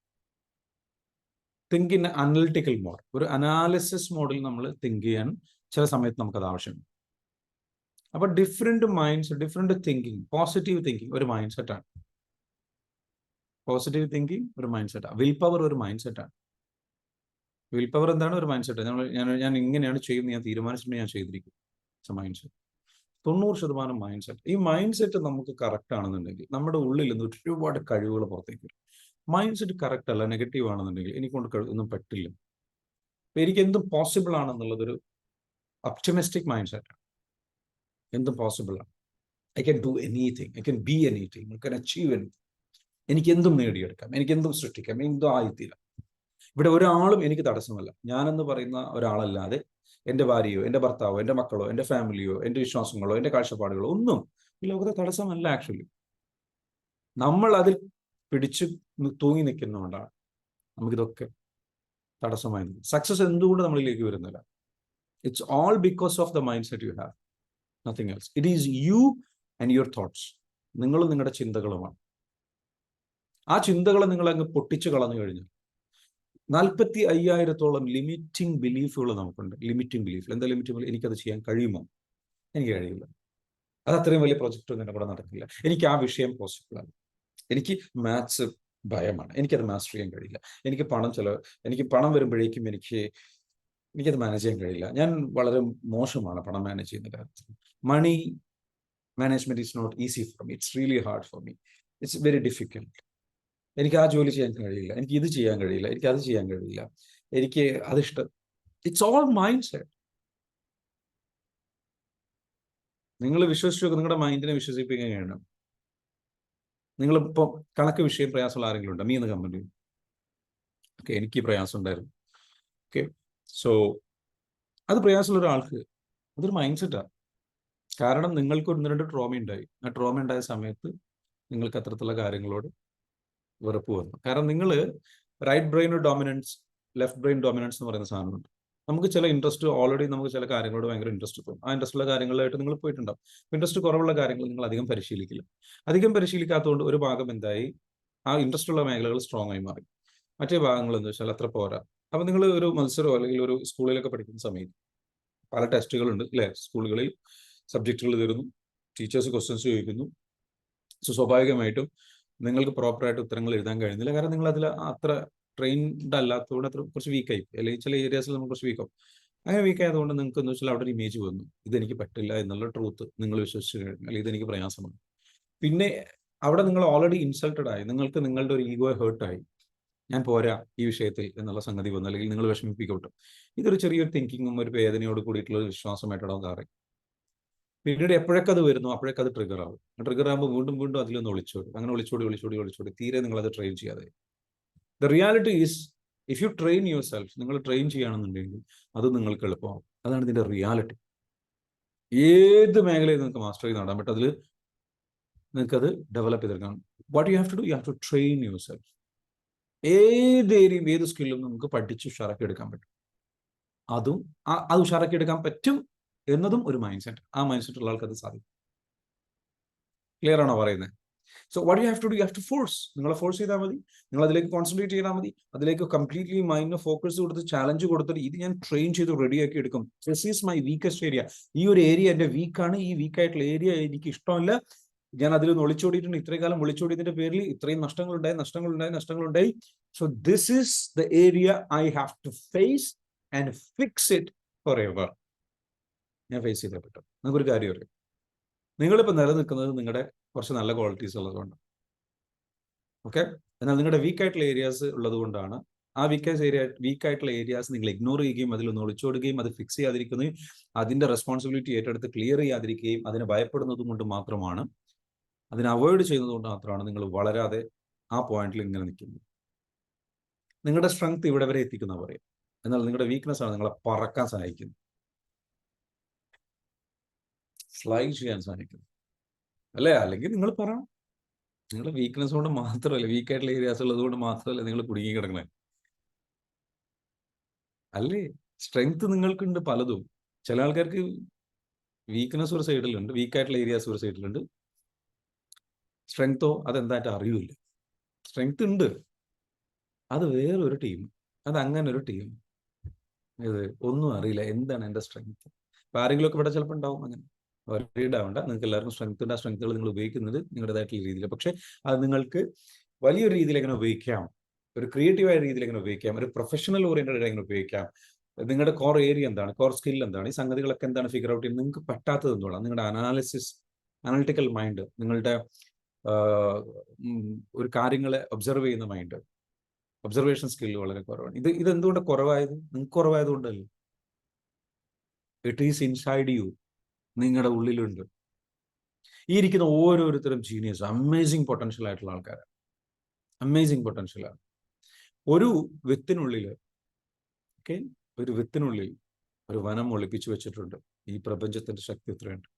തിങ്ക് ഇൻ അനലിറ്റിക്കൽ മോഡ്, ഒരു അനാലിസിസ് മോഡിൽ നമ്മൾ തിങ്ക് ചെയ്യാൻ ചില സമയത്ത് നമുക്കത് ആവശ്യമുണ്ട്. അപ്പോൾ different minds, different thinking. Positive thinking ഒരു മൈൻഡ് സെറ്റാണ്. പോസിറ്റീവ് തിങ്കിങ് ഒരു മൈൻഡ് സെറ്റാണ്. വിൽ പവർ ഒരു മൈൻഡ് സെറ്റാണ്. വിൽ പവർ എന്താണ്? ഒരു മൈൻഡ് സെറ്റ്. ഞാൻ ഇങ്ങനെയാണ് ചെയ്യുന്നത്, ഞാൻ തീരുമാനിച്ചിട്ട് ഞാൻ ചെയ്തിരിക്കും. Mind set 90% mind set. ഈ മൈൻഡ് സെറ്റ് നമുക്ക് കറക്റ്റ് ആണെന്നുണ്ടെങ്കിൽ നമ്മുടെ ഉള്ളിൽ നിന്ന് ഒരുപാട് കഴിവുകൾ പുറത്തേക്ക് വരും. മൈൻഡ് സെറ്റ് കറക്റ്റ് അല്ല, നെഗറ്റീവ് ആണെന്നുണ്ടെങ്കിൽ എനിക്കൊണ്ട് ഒന്നും പറ്റില്ല. അപ്പം എനിക്ക് എന്തും പോസിബിൾ ആണെന്നുള്ളതൊരു ഒപ്റ്റിമിസ്റ്റിക് മൈൻഡ് സെറ്റാണ്. എന്തും പോസിബിൾ ആണ്. I can do anything, I can be anything, I can achieve anything. എനിക്ക് എന്തും നേടിയെടുക്കാം, എനിക്ക് എന്തും സൃഷ്ടിക്കാം, എന്തും ആയിത്തീരാം. ഇവിടെ ഒരാളും എനിക്ക് തടസ്സമല്ല. ഞാനെന്ന് പറയുന്ന ഒരാളല്ലാതെ എൻ്റെ ഭാര്യയോ എൻ്റെ ഭർത്താവോ എൻ്റെ മക്കളോ എൻ്റെ ഫാമിലിയോ എൻ്റെ വിശ്വാസങ്ങളോ എൻ്റെ കാഴ്ചപ്പാടുകളോ ഒന്നും ഈ ലോകത്തെ തടസ്സമല്ല. ആക്ച്വലി നമ്മൾ അതിൽ പിടിച്ച് തൂങ്ങി നിൽക്കുന്നതുകൊണ്ടാണ് നമുക്കിതൊക്കെ തടസ്സമായി. സക്സസ് എന്തുകൊണ്ട് നമ്മളിലേക്ക് വരുന്നില്ല? It's all because of the mind set you have, nothing else. It is you and your thoughts. നിങ്ങളും നിങ്ങളുടെ ചിന്തകളുമാണ്. ആ ചിന്തകളെ നിങ്ങൾ അങ്ങ് പൊട്ടിച്ചു കളഞ്ഞു കഴിഞ്ഞാൽ 45,000-ഓളം ലിമിറ്റിംഗ് ബിലീഫുകൾ നമുക്കുണ്ട്. Limiting belief. എന്താ ലിമിറ്റിംഗ് ബിലീഫ്? എനിക്കത് ചെയ്യാൻ കഴിയുമോ? എനിക്ക് കഴിയില്ല. അത് അത്രയും വലിയ പ്രൊജക്റ്റ് ഒന്നും കൂടെ നടക്കില്ല. എനിക്ക് ആ വിഷയം പോസിബിളാണ്. എനിക്ക് മാത്സ് ഭയമാണ്, എനിക്കത് മാസ്റ്റർ ചെയ്യാൻ കഴിയില്ല. എനിക്ക് പണം വരുമ്പോഴേക്കും എനിക്കത് മാനേജ് ചെയ്യാൻ കഴിയില്ല. ഞാൻ വളരെ മോശമാണ് പണം മാനേജ് ചെയ്യുന്ന കാര്യത്തിൽ. Money management is not easy for me. It's really hard for me. It's very difficult. എനിക്ക് ആ ജോലി ചെയ്യാൻ കഴിയില്ല, എനിക്ക് ഇത് ചെയ്യാൻ കഴിയില്ല, എനിക്ക് അത് ചെയ്യാൻ കഴിയില്ല, എനിക്ക് അതിഷ്ടം. It's all mind set. നിങ്ങൾ വിശ്വസിച്ചു നോക്കുക, നിങ്ങളുടെ മൈൻഡിനെ വിശ്വസിപ്പിക്കാൻ കഴിയണം. നിങ്ങളിപ്പോൾ കണക്ക് വിഷയം പ്രയാസമുള്ള ആരെങ്കിലും ഉണ്ടോ? മീന്ന് കമ്പനി. ഓക്കെ, എനിക്ക് പ്രയാസം ഉണ്ടായിരുന്നു. ഓക്കെ, സോ അത് പ്രയാസമുള്ള ഒരാൾക്ക് അതൊരു മൈൻഡ് സെറ്റാണ്. കാരണം നിങ്ങൾക്ക് 1-2 ട്രോമ ഉണ്ടായി. ആ ട്രോമ ഉണ്ടായ സമയത്ത് നിങ്ങൾക്ക് അത്തരത്തിലുള്ള കാര്യങ്ങളോട് വെറുപ്പ് വന്നു. കാരണം നിങ്ങൾ right brain dominance, left brain dominance എന്ന് പറയുന്ന സാധനമുണ്ട്. നമുക്ക് ചില ഇൻട്രസ്റ്റ് ഓൾറെഡി നമുക്ക് ചില കാര്യങ്ങളോട് ഭയങ്കര ഇൻട്രസ്റ്റ് തോന്നും. ആ ഇൻട്രസ്റ്റുള്ള കാര്യങ്ങളായിട്ട് നിങ്ങൾ പോയിട്ടുണ്ടാവും. ഇൻട്രസ്റ്റ് കുറവുള്ള കാര്യങ്ങൾ നിങ്ങൾ അധികം പരിശീലിക്കില്ല. അധികം പരിശീലിക്കാത്തതുകൊണ്ട് ഒരു ഭാഗം എന്തായി, ആ ഇൻട്രസ്റ്റ് ഉള്ള മേഖലകൾ സ്ട്രോങ് ആയി മാറി. മറ്റേ ഭാഗങ്ങൾ എന്താ വെച്ചാൽ അത്ര പോരാ. അപ്പം നിങ്ങൾ ഒരു മത്സരമോ അല്ലെങ്കിൽ ഒരു സ്കൂളിലൊക്കെ പഠിക്കുന്ന സമയത്ത് പല ടെസ്റ്റുകളുണ്ട് അല്ലേ? സ്കൂളുകളിൽ സബ്ജക്റ്റുകൾ തരുന്നു, ടീച്ചേഴ്സ് ക്വസ്റ്റ്യൻസ് ചോദിക്കുന്നു. സോ സ്വാഭാവികമായിട്ടും നിങ്ങൾക്ക് പ്രോപ്പറായിട്ട് ഉത്തരങ്ങൾ എഴുതാൻ കഴിയുന്നില്ല. കാരണം നിങ്ങൾ അതിൽ അത്ര ട്രെയിൻഡ് അല്ലാത്തതുകൊണ്ട് അത്ര കുറച്ച് വീക്കായി, അല്ലെങ്കിൽ ചില ഏരിയാസിൽ നമ്മൾ കുറച്ച് വീക്കാവും. അങ്ങനെ വീക്ക് ആയതുകൊണ്ട് നിങ്ങൾക്ക് എന്ന് വെച്ചാൽ അവിടെ ഒരു ഇമേജ് വന്നു, ഇതെനിക്ക് പറ്റില്ല എന്നുള്ള ട്രൂത്ത് നിങ്ങൾ വിശ്വസിച്ച് കഴിഞ്ഞാൽ ഇതെനിക്ക് പ്രയാസമാണ്. പിന്നെ അവിടെ നിങ്ങൾ ഓൾറെഡി ഇൻസൾട്ടഡ് ആയി, നിങ്ങൾക്ക് നിങ്ങളുടെ ഒരു ഈഗോ ഹേർട്ടായി, ഞാൻ പോരാ ഈ വിഷയത്തിൽ എന്നുള്ള സംഗതി വന്നു, അല്ലെങ്കിൽ നിങ്ങൾ വിഷമിപ്പിക്കപ്പെട്ടു. ഇതൊരു ചെറിയൊരു തിങ്കിങ്ങും ഒരു വേദനയോട് കൂടിയിട്ടുള്ള ഒരു വിശ്വാസമായിട്ടാണ് മാറി. പിന്നീട് എപ്പോഴൊക്കെ അത് വരുന്നു അപ്പോഴൊക്കെ അത് ട്രിഗർ ആവും. ട്രിഗർ ആകുമ്പോൾ വീണ്ടും വീണ്ടും അതിലൊന്ന് ഒളിച്ചോടി, അങ്ങനെ ഒളിച്ചോടി തീരെ നിങ്ങളത് ട്രെയിൻ ചെയ്യാതെ. The reality is, if you train your self, നിങ്ങൾ ട്രെയിൻ ചെയ്യുകയാണെന്നുണ്ടെങ്കിൽ അത് നിങ്ങൾക്ക് എളുപ്പമാവും. അതാണ് ഇതിൻ്റെ റിയാലിറ്റി. ഏത് മേഖലയിൽ നിങ്ങൾക്ക് മാസ്റ്റർ ചെയ്ത് നേടാൻ പറ്റും, അതിൽ നിങ്ങൾക്കത് ഡെവലപ്പ് ചെയ്തെടുക്കാം. What you have to do, you have to train yourself. ഏത് ഏരിയയും ഏത് സ്കില്ലും നമുക്ക് പഠിച്ച് ഉഷാറാക്കി എടുക്കാൻ പറ്റും. അത് ഉഷാറാക്കി എടുക്കാൻ പറ്റും എന്നതും ഒരു മൈൻഡ് സെറ്റ്. ആ മൈൻഡ് സെറ്റ് ഉള്ള ആൾക്ക് അത് സാധിക്കും. ക്ലിയർ ആണോ പറയുന്നത്? So what you have to do, you have to force. നിങ്ങളെ ഫോഴ്സ് ചെയ്താൽ മതി, നിങ്ങൾ അതിലേക്ക് കോൺസെൻട്രേറ്റ് ചെയ്താൽ മതി, അതിലേക്ക് കംപ്ലീറ്റ്ലി മൈൻഡിന് ഫോക്കസ് കൊടുത്ത് ചാലഞ്ച് കൊടുത്തിട്ട് ഇത് ഞാൻ ട്രെയിൻ ചെയ്ത് റെഡിയാക്കി എടുക്കും. This is my weakest area. ഈ ഒരു ഏരിയ എൻ്റെ വീക്കാണ്, ഈ വീക്കായിട്ടുള്ള ഏരിയ എനിക്ക് ഇഷ്ടമല്ല, ഞാൻ അതിലൊന്ന് ഒളിച്ചോടിയിട്ടുണ്ട്, ഇത്രയും കാലം ഒളിച്ചോടിയതിന്റെ പേരിൽ ഇത്രയും നഷ്ടങ്ങളുണ്ടായി. So this is the area I have to face and fix it for ever. ഞാൻ ഫേസ് ചെയ്തേ പറ്റും. നിങ്ങൾക്കൊരു കാര്യം അറിയാം, നിങ്ങളിപ്പോൾ നിലനിൽക്കുന്നത് നിങ്ങളുടെ കുറച്ച് നല്ല ക്വാളിറ്റീസ് ഉള്ളതുകൊണ്ട്. ഓക്കെ, എന്നാൽ നിങ്ങളുടെ വീക്കായിട്ടുള്ള ഏരിയാസ് ഉള്ളത് കൊണ്ടാണ് ആ വീക്കായിട്ടുള്ള ഏരിയാസ് നിങ്ങൾ ഇഗ്നോർ ചെയ്യുകയും അതിലൊന്ന് ഒളിച്ചോടുകയും അത് ഫിക്സ് ചെയ്യാതിരിക്കുകയും അതിൻ്റെ റെസ്പോൺസിബിലിറ്റി ഏറ്റെടുത്ത് ക്ലിയർ ചെയ്യാതിരിക്കുകയും അതിനെ ഭയപ്പെടുന്നതും കൊണ്ട് മാത്രമാണ്, അതിനെ അവോയ്ഡ് ചെയ്യുന്നത് കൊണ്ട് മാത്രമാണ് നിങ്ങൾ വളരാതെ ആ പോയിന്റിൽ ഇങ്ങനെ നിൽക്കുന്നത്. നിങ്ങളുടെ സ്ട്രെങ്ത് ഇവിടെ വരെ എത്തിക്കുന്ന പറയാം, എന്നാൽ നിങ്ങളുടെ വീക്ക്നെസ് ആണ് നിങ്ങളെ പറക്കാൻ സഹായിക്കുന്നത്. ഫ്ലൈ ചെയ്യാൻ സാധിക്കുന്നത് അല്ലേ? അല്ലെങ്കിൽ നിങ്ങൾ പറയണം, നിങ്ങളുടെ വീക്ക്നെസ് കൊണ്ട് മാത്രമല്ല, വീക്കായിട്ടുള്ള ഏരിയാസ് ഉള്ളത് കൊണ്ട് മാത്രമല്ല നിങ്ങൾ കുടുങ്ങി കിടക്കണേ, അല്ലേ? സ്ട്രെങ്ത് നിങ്ങൾക്കുണ്ട് പലതും. ചില ആൾക്കാർക്ക് വീക്ക്നെസ് ഒരു സൈഡിലുണ്ട്, വീക്കായിട്ടുള്ള ഏരിയാസ് ഒരു സൈഡിലുണ്ട്, സ്ട്രെങ്തോ അതെന്തായിട്ട് അറിയില്ല. സ്ട്രെങ്ത് ഉണ്ട്, അത് വേറൊരു ടീം, അത് അങ്ങനെ ഒരു ടീം. ഇത് ഒന്നും അറിയില്ല എന്താണ് എൻ്റെ സ്ട്രെങ്ത്. അപ്പൊ ആരെങ്കിലും ഒക്കെ ഇവിടെ ചിലപ്പോൾ ഉണ്ടാവും അങ്ങനെ. വറീഡ് ആവണ്ട, നിങ്ങൾക്ക് എല്ലാവർക്കും സ്ട്രെങ്ത് ഉണ്ട്. ആ സ്ട്രെങ്ത്തുകൾ നിങ്ങൾ ഉപയോഗിക്കുന്നത് നിങ്ങളുടേതായിട്ടുള്ള രീതിയിൽ. പക്ഷെ അത് നിങ്ങൾക്ക് വലിയൊരു രീതിയിൽ എങ്ങനെ ഉപയോഗിക്കാം, ഒരു ക്രിയേറ്റീവായ രീതിയിൽ എങ്ങനെ ഉപയോഗിക്കാം, ഒരു പ്രൊഫഷണൽ ഓറിയന്റഡ് എങ്ങനെ ഉപയോഗിക്കാം, നിങ്ങളുടെ കോർ ഏരിയ എന്താണ്, കോർ സ്കിൽ എന്താണ്, ഈ സംഗതികളൊക്കെ എന്താണ് ഫിഗർ ഔട്ട് ചെയ്യുന്നത്. നിങ്ങൾക്ക് പറ്റാത്തത് എന്തുകൊണ്ടാണ്? നിങ്ങളുടെ അനാലിറ്റിക്കൽ മൈൻഡ്, നിങ്ങളുടെ ഒരു കാര്യങ്ങളെ ഒബ്സർവ് ചെയ്യുന്ന മൈൻഡ്, ഒബ്സർവേഷൻ സ്കിൽ വളരെ കുറവാണ്. ഇതെന്തുകൊണ്ട് കുറവായത്? നിങ്ങൾക്ക് കുറവായതുകൊണ്ടല്ലേ. ഇറ്റ് ഈസ് ഇൻസൈഡ് യു, നിങ്ങളുടെ ഉള്ളിലുണ്ട്. ഈ ഇരിക്കുന്ന ഓരോരുത്തരും ജീനിയസ്, അമേസിങ് പൊട്ടൻഷ്യൽ ആയിട്ടുള്ള ആൾക്കാരാണ്, അമേസിങ് പൊട്ടൻഷ്യലാണ്. ഒരു വിത്തിനുള്ളിൽ, ഓക്കെ, ഒരു വിത്തിനുള്ളിൽ ഒരു വനം ഒളിപ്പിച്ചു വെച്ചിട്ടുണ്ട്. ഈ പ്രപഞ്ചത്തിന്റെ ശക്തി എത്രയുണ്ട്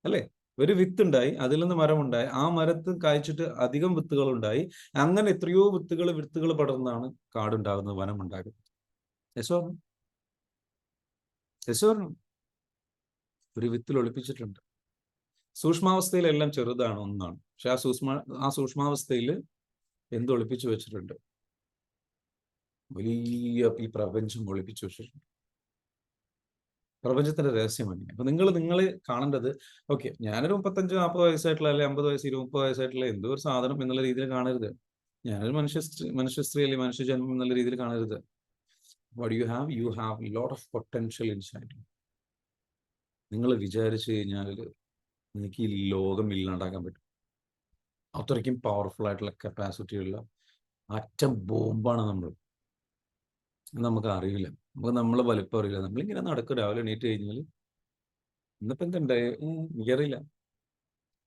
അല്ലേ? ഒരു വിത്തുണ്ടായി, അതിൽ നിന്ന് മരമുണ്ടായി, ആ മരത്ത് കായ്ച്ചിട്ട് അധികം വിത്തുകൾ ഉണ്ടായി, അങ്ങനെ എത്രയോ വിത്തുകൾ പടർന്നാണ് കാടുണ്ടാകുന്നത്, വനം ഉണ്ടാകുന്നത്. ഒരു വിത്തിൽ ഒളിപ്പിച്ചിട്ടുണ്ട്. സൂക്ഷ്മാവസ്ഥയിലെല്ലാം ചെറുതാണ്, ഒന്നാണ്. പക്ഷെ ആ സൂക്ഷ്മാവസ്ഥയിൽ എന്ത് ഒളിപ്പിച്ചു വെച്ചിട്ടുണ്ട്? വലിയ ഈ പ്രപഞ്ചം ഒളിപ്പിച്ചു വെച്ചിട്ടുണ്ട്. പ്രപഞ്ചത്തിന്റെ രഹസ്യമാണ്. അപ്പൊ നിങ്ങൾ കാണേണ്ടത്, ഓക്കെ, ഞാനൊരു 35-40 വയസ്സായിട്ടുള്ള, അല്ലെ 50 വയസ്സ് 20-30 വയസ്സായിട്ടുള്ള എന്തോ ഒരു സാധനം എന്നുള്ള രീതിയിൽ കാണരുത്. ഞാനൊരു മനുഷ്യ സ്ത്രീ അല്ലെങ്കിൽ മനുഷ്യ ജന്മം എന്നുള്ള രീതിയിൽ കാണരുത്. What you have lot of potential inside. നിങ്ങൾ വിചാരിച്ചു കഴിഞ്ഞാൽ എനിക്ക് ഈ ലോകം ഇല്ലാണ്ടാക്കാൻ പറ്റും. അത്രയ്ക്കും പവർഫുൾ ആയിട്ടുള്ള കപ്പാസിറ്റിയുള്ള അറ്റം ബോംബാണ് നമ്മൾ. നമുക്ക് അറിയില്ല, നമ്മളെ വലിപ്പം അറിയില്ല. നമ്മളിങ്ങനെ നടക്കും, രാവിലെ എണീറ്റ് കഴിഞ്ഞാൽ ഇന്നിപ്പോ എന്തുണ്ടായി എനിക്കറിയില്ല.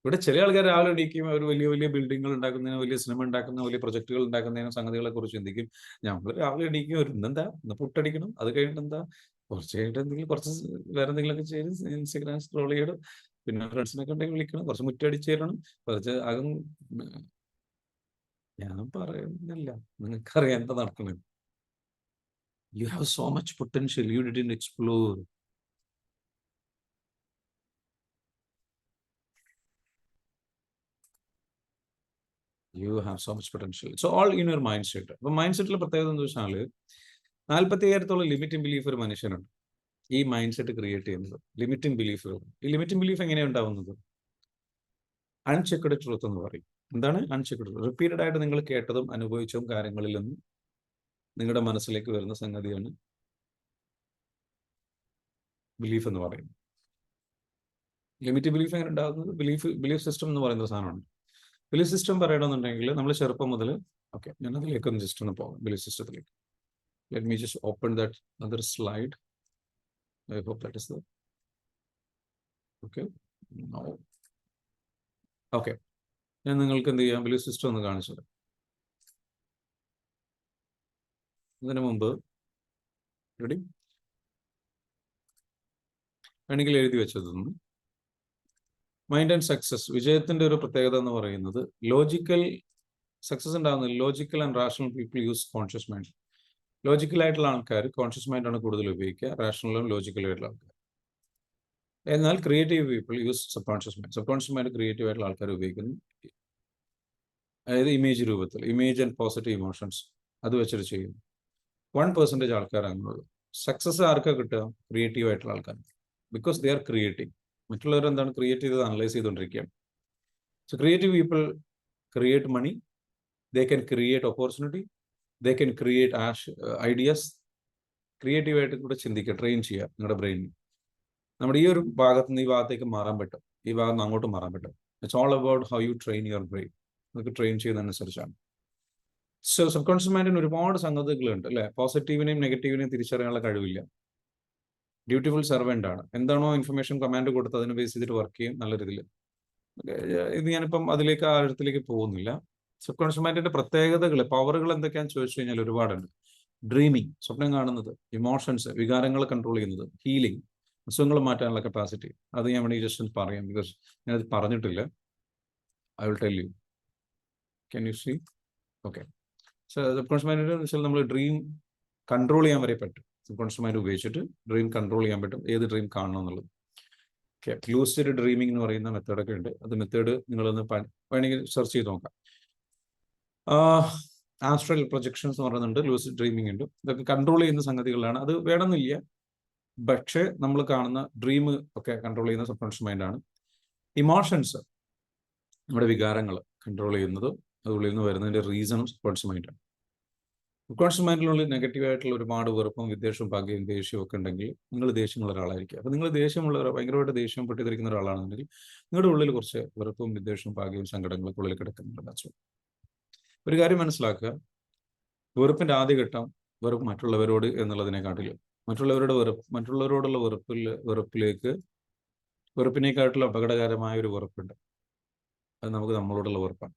ഇവിടെ ചില ആൾക്കാർ രാവിലെ എണീക്കും, അവർ വലിയ വലിയ ബിൽഡിങ്ങുകൾ ഉണ്ടാക്കുന്നതിന്, വലിയ സിനിമ ഉണ്ടാക്കുന്ന, വലിയ പ്രൊജക്ടുകൾ ഉണ്ടാക്കുന്നതിനും സംഗതികളെ കുറിച്ച് ചിന്തിക്കും. നമ്മൾ രാവിലെ എണീക്കും, ഇന്നെന്താ, ഇന്ന് പുട്ടടിക്കണം, അത് കഴിഞ്ഞിട്ട് എന്താ, കുറച്ച് കഴിഞ്ഞിട്ട് കുറച്ച് വേറെ എന്തെങ്കിലുമൊക്കെ ചെയ്ത് ഇൻസ്റ്റഗ്രാം സ്ക്രോൾ ചെയ്യണം, പിന്നെ ഫ്രണ്ട്സിനൊക്കെ ഉണ്ടെങ്കിൽ വിളിക്കണം, കുറച്ച് മുറ്റടിച്ച് തരണം, കുറച്ച് അകം. ഞാൻ പറയുന്നില്ല, നിങ്ങൾക്കറിയാം എന്താ നടക്കണത്. You have so much potential you didn't explore. You have so much potential. It's all in your mindset. അപ്പോൾ മൈൻഡ് സെറ്റിലെ പ്രത്യേകത എന്താ വെച്ചാൽ 45,000 ലിമിറ്റിംഗ് ബിലീഫ് ഒരു മനുഷ്യനുണ്ട്. ഈ മൈൻഡ് സെറ്റ് ക്രിയേറ്റ് ചെയ്യുന്നത് ലിമിറ്റിംഗ് ബിലീഫുകൾ. ഈ ലിമിറ്റിംഗ് ബിലീഫ് എങ്ങനെയാണ് ഉണ്ടാവുന്നത്? അൺചെക്ക്ഡ് ട്രൂത്ത് എന്ന് പറയും. എന്താണ് അൺചെക്ക്ഡ്? റിപ്പീറ്റഡ് ആയിട്ട് നിങ്ങൾ കേട്ടതും അനുഭവിച്ചതും കാര്യങ്ങളിൽ നിന്ന് നിങ്ങളുടെ മനസ്സിലേക്ക് വരുന്ന സംഗതിയാണ് ബിലീഫ് എന്ന് പറയുന്നത്. ലിമിറ്റ് ബിലീഫ് എങ്ങനെ ഉണ്ടാകുന്നത്? ബിലീഫ് സിസ്റ്റം എന്ന് പറയുന്ന സാധനമാണ്. ബിലീഫ് സിസ്റ്റം പറയണമെന്നുണ്ടെങ്കിൽ നമ്മൾ ചെറുപ്പം മുതൽ, ഓക്കെ, ഞാൻ അതിലേക്കൊന്ന് ജസ്റ്റ് ഒന്ന് പോകാം, ബിലീഫ് സിസ്റ്റത്തിലേക്ക്. Let me just open that other slide. I hope that is the okay. Okay, ഞാൻ നിങ്ങൾക്ക് എന്ത് ചെയ്യാം, ബിലീഫ് സിസ്റ്റം ഒന്ന് കാണിച്ചു തരാം. ഇതിനു മുമ്പ് റെഡി വേണമെങ്കിൽ എഴുതി വെച്ചതൊന്നും. മൈൻഡ് ആൻഡ് സക്സസ്, വിജയത്തിന്റെ ഒരു പ്രത്യേകത എന്ന് പറയുന്നത് ലോജിക്കൽ സക്സസ് ഉണ്ടാകുന്നത് logical and rational people use conscious mind. ലോജിക്കലായിട്ടുള്ള ആൾക്കാർ കോൺഷ്യസ് മൈൻഡാണ് കൂടുതൽ ഉപയോഗിക്കുക, റാഷണലും ലോജിക്കലായിട്ടുള്ള ആൾക്കാർ. എന്നാൽ creative people use sub conscious mind. Sub conscious mind creative ആയിട്ടുള്ള ആൾക്കാർ ഉപയോഗിക്കുന്നു. അതായത് ഇമേജ് രൂപത്തിൽ, ഇമേജ് ആൻഡ് പോസിറ്റീവ് ഇമോഷൻസ് അത് വെച്ചിട്ട് ചെയ്യുന്നു. 1% ആൾക്കാരാണ്. സക്സസ് ആർക്കാ കിട്ടുക? ക്രിയേറ്റീവ് ആയിട്ടുള്ള ആൾക്കാർ. Because they are creating. മറ്റുള്ളവർ എന്താണ് ക്രിയേറ്റ് ചെയ്തത്? അനലൈസ് ചെയ്തുകൊണ്ടിരിക്കുകയാണ്. So creative people create money, they can create opportunity, they can create ideas. ക്രിയേറ്റീവായിട്ട് കൂടെ ചിന്തിക്കുക, ട്രെയിൻ ചെയ്യുക നിങ്ങളുടെ ബ്രെയിനിൽ. നമ്മുടെ ഈ ഒരു ഭാഗത്ത് നിന്ന് ഈ ഭാഗത്തേക്ക് മാറാൻ പറ്റും, ഈ ഭാഗത്ത് നിന്ന് അങ്ങോട്ട് മാറാൻ പറ്റും. It's all about how you train your brain. നിങ്ങൾക്ക് ട്രെയിൻ ചെയ്യുന്നതനുസരിച്ചാണ്. സോ സബ് കോൺഷ്യസ് മൈൻഡിന് ഒരുപാട് സംഗതികളുണ്ട് അല്ലേ? പോസിറ്റീവിനെയും നെഗറ്റീവിനെയും തിരിച്ചറിയാനുള്ള കഴിവില്ല. ഡ്യൂട്ടിഫുൾ സെർവൻ്റ് ആണ്. എന്താണോ ഇൻഫർമേഷൻ കമാൻഡ് കൊടുത്ത് അതിനെ ബേസ് ചെയ്തിട്ട് വർക്ക് ചെയ്യും നല്ല രീതിയിൽ. ഇത് ഞാനിപ്പം അതിലേക്ക് ആഴത്തിലേക്ക് പോകുന്നില്ല. സബ് കോൺഷ്യസ് മൈൻഡിന്റെ പ്രത്യേകതകൾ, പവറുകൾ എന്തൊക്കെയാണെന്ന് ചോദിച്ചു കഴിഞ്ഞാൽ ഒരുപാടുണ്ട്. ഡ്രീമിങ്, സ്വപ്നം കാണുന്നത്, ഇമോഷൻസ്, വികാരങ്ങൾ കൺട്രോൾ ചെയ്യുന്നത്, ഹീലിംഗ്, അസുഖങ്ങൾ മാറ്റാനുള്ള കപ്പാസിറ്റി. അത് ഞാൻ വേണമെങ്കിൽ ജസ്റ്റ് ഒന്ന് പറയാം, ബിക്കോസ് ഞാനത് പറഞ്ഞിട്ടില്ല. I will tell you. Can you see? Okay. So subconscious മൈൻഡിൽ വെച്ചാൽ നമ്മൾ ഡ്രീം കൺട്രോൾ ചെയ്യാൻ വരെ പറ്റും. സബ് കോൺഷ്യസ് മൈൻഡ് ഉപയോഗിച്ചിട്ട് ഡ്രീം കൺട്രോൾ ചെയ്യാൻ പറ്റും, ഏത് ഡ്രീം കാണണം എന്നുള്ളത്. ഓക്കെ. ലൂസിഡ് ഡ്രീമിംഗ് എന്ന് പറയുന്ന മെത്തേഡൊക്കെ ഉണ്ട്. അത് മെത്തേഡ് നിങ്ങളൊന്ന് വേണമെങ്കിൽ സെർച്ച് ചെയ്ത് നോക്കാം. ആസ്ട്രൽ പ്രൊജക്ഷൻസ് എന്ന് പറയുന്നുണ്ട്, ലൂസിഡ് ഡ്രീമിംഗ് ഉണ്ട്. ഇതൊക്കെ കൺട്രോൾ ചെയ്യുന്ന സംഗതികളാണ്. അത് വേണമെന്നില്ല, പക്ഷേ നമ്മൾ കാണുന്ന ഡ്രീം ഒക്കെ കൺട്രോൾ ചെയ്യുന്ന സബ് കോൺഷ്യസ് മൈൻഡാണ്. ഇമോഷൻസ്, നമ്മുടെ വികാരങ്ങൾ കൺട്രോൾ ചെയ്യുന്നത്, അതുള്ളിൽ നിന്ന് വരുന്നതിൻ്റെ റീസണും സബ് കോൺഷ്യസ് മൈൻഡാണ്. സബ് കോൺഷ്യസ് മൈൻഡിനുള്ളിൽ നെഗറ്റീവായിട്ടുള്ള ഒരുപാട് വെറുപ്പും വിദ്വേഷവും പകയും ദേഷ്യവും ഒക്കെ ഉണ്ടെങ്കിൽ നിങ്ങൾ ദേഷ്യമുള്ള ഒരാളായിരിക്കും. അപ്പോൾ നിങ്ങൾ ഭയങ്കരമായിട്ട് ദേഷ്യം പൊട്ടിത്തെറിക്കുന്ന ഒരാളാണെന്നുണ്ടെങ്കിൽ നിങ്ങളുടെ ഉള്ളിൽ കുറച്ച് വെറുപ്പും വിദ്വേഷവും പകയും സങ്കടങ്ങളൊക്കെ ഉള്ളിൽ കിടക്കുന്നുണ്ട്. ഒരു കാര്യം മനസ്സിലാക്കുക, വെറുപ്പിൻ്റെ ആദ്യഘട്ടം വെറുപ്പ് മറ്റുള്ളവരോട് എന്നുള്ളതിനെക്കാട്ടിലും മറ്റുള്ളവരോടുള്ള വെറുപ്പിനേക്കാട്ടിലും അപകടകരമായ ഒരു വെറുപ്പുണ്ട്. അത് നമുക്ക് നമ്മളോടുള്ള വെറുപ്പാണ്.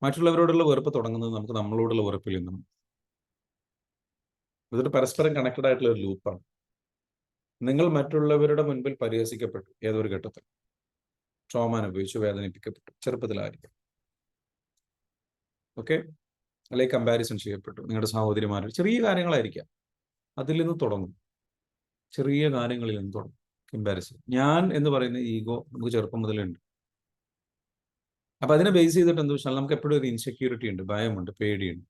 മറ്റുള്ളവരോടുള്ള വെറുപ്പ് തുടങ്ങുന്നത് നമുക്ക് നമ്മളോടുള്ള വെറുപ്പിൽ നിന്നും. ഇതൊരു പരസ്പരം കണക്റ്റഡ് ആയിട്ടുള്ള ഒരു ലൂപ്പാണ്. നിങ്ങൾ മറ്റുള്ളവരുടെ മുൻപിൽ പരിഹസിക്കപ്പെട്ടു, ഏതൊരു ഘട്ടത്തിൽ ട്രോമ അനുഭവിച്ചു, വേദനിപ്പിക്കപ്പെട്ടു, ചെറുപ്പത്തിലായിരിക്കും. ഓക്കെ. അല്ലെങ്കിൽ കമ്പാരിസൺ ചെയ്യപ്പെട്ടു, നിങ്ങളുടെ സഹോദരിമാരിൽ ചെറിയ കാര്യങ്ങളായിരിക്കാം. അതിൽ നിന്ന് തുടങ്ങും, ചെറിയ കാര്യങ്ങളിൽ നിന്ന് തുടങ്ങും കമ്പാരിസൺ. ഞാൻ എന്ന് പറയുന്ന ഈഗോ നമുക്ക് ചെറുപ്പം മുതലുണ്ട്. അപ്പൊ അതിനെ ബേസ് ചെയ്തിട്ട് എന്താ വെച്ചാൽ നമുക്ക് എപ്പോഴും ഒരു ഇൻസെക്യൂരിറ്റി ഉണ്ട്, ഭയമുണ്ട്, പേടിയുണ്ട്.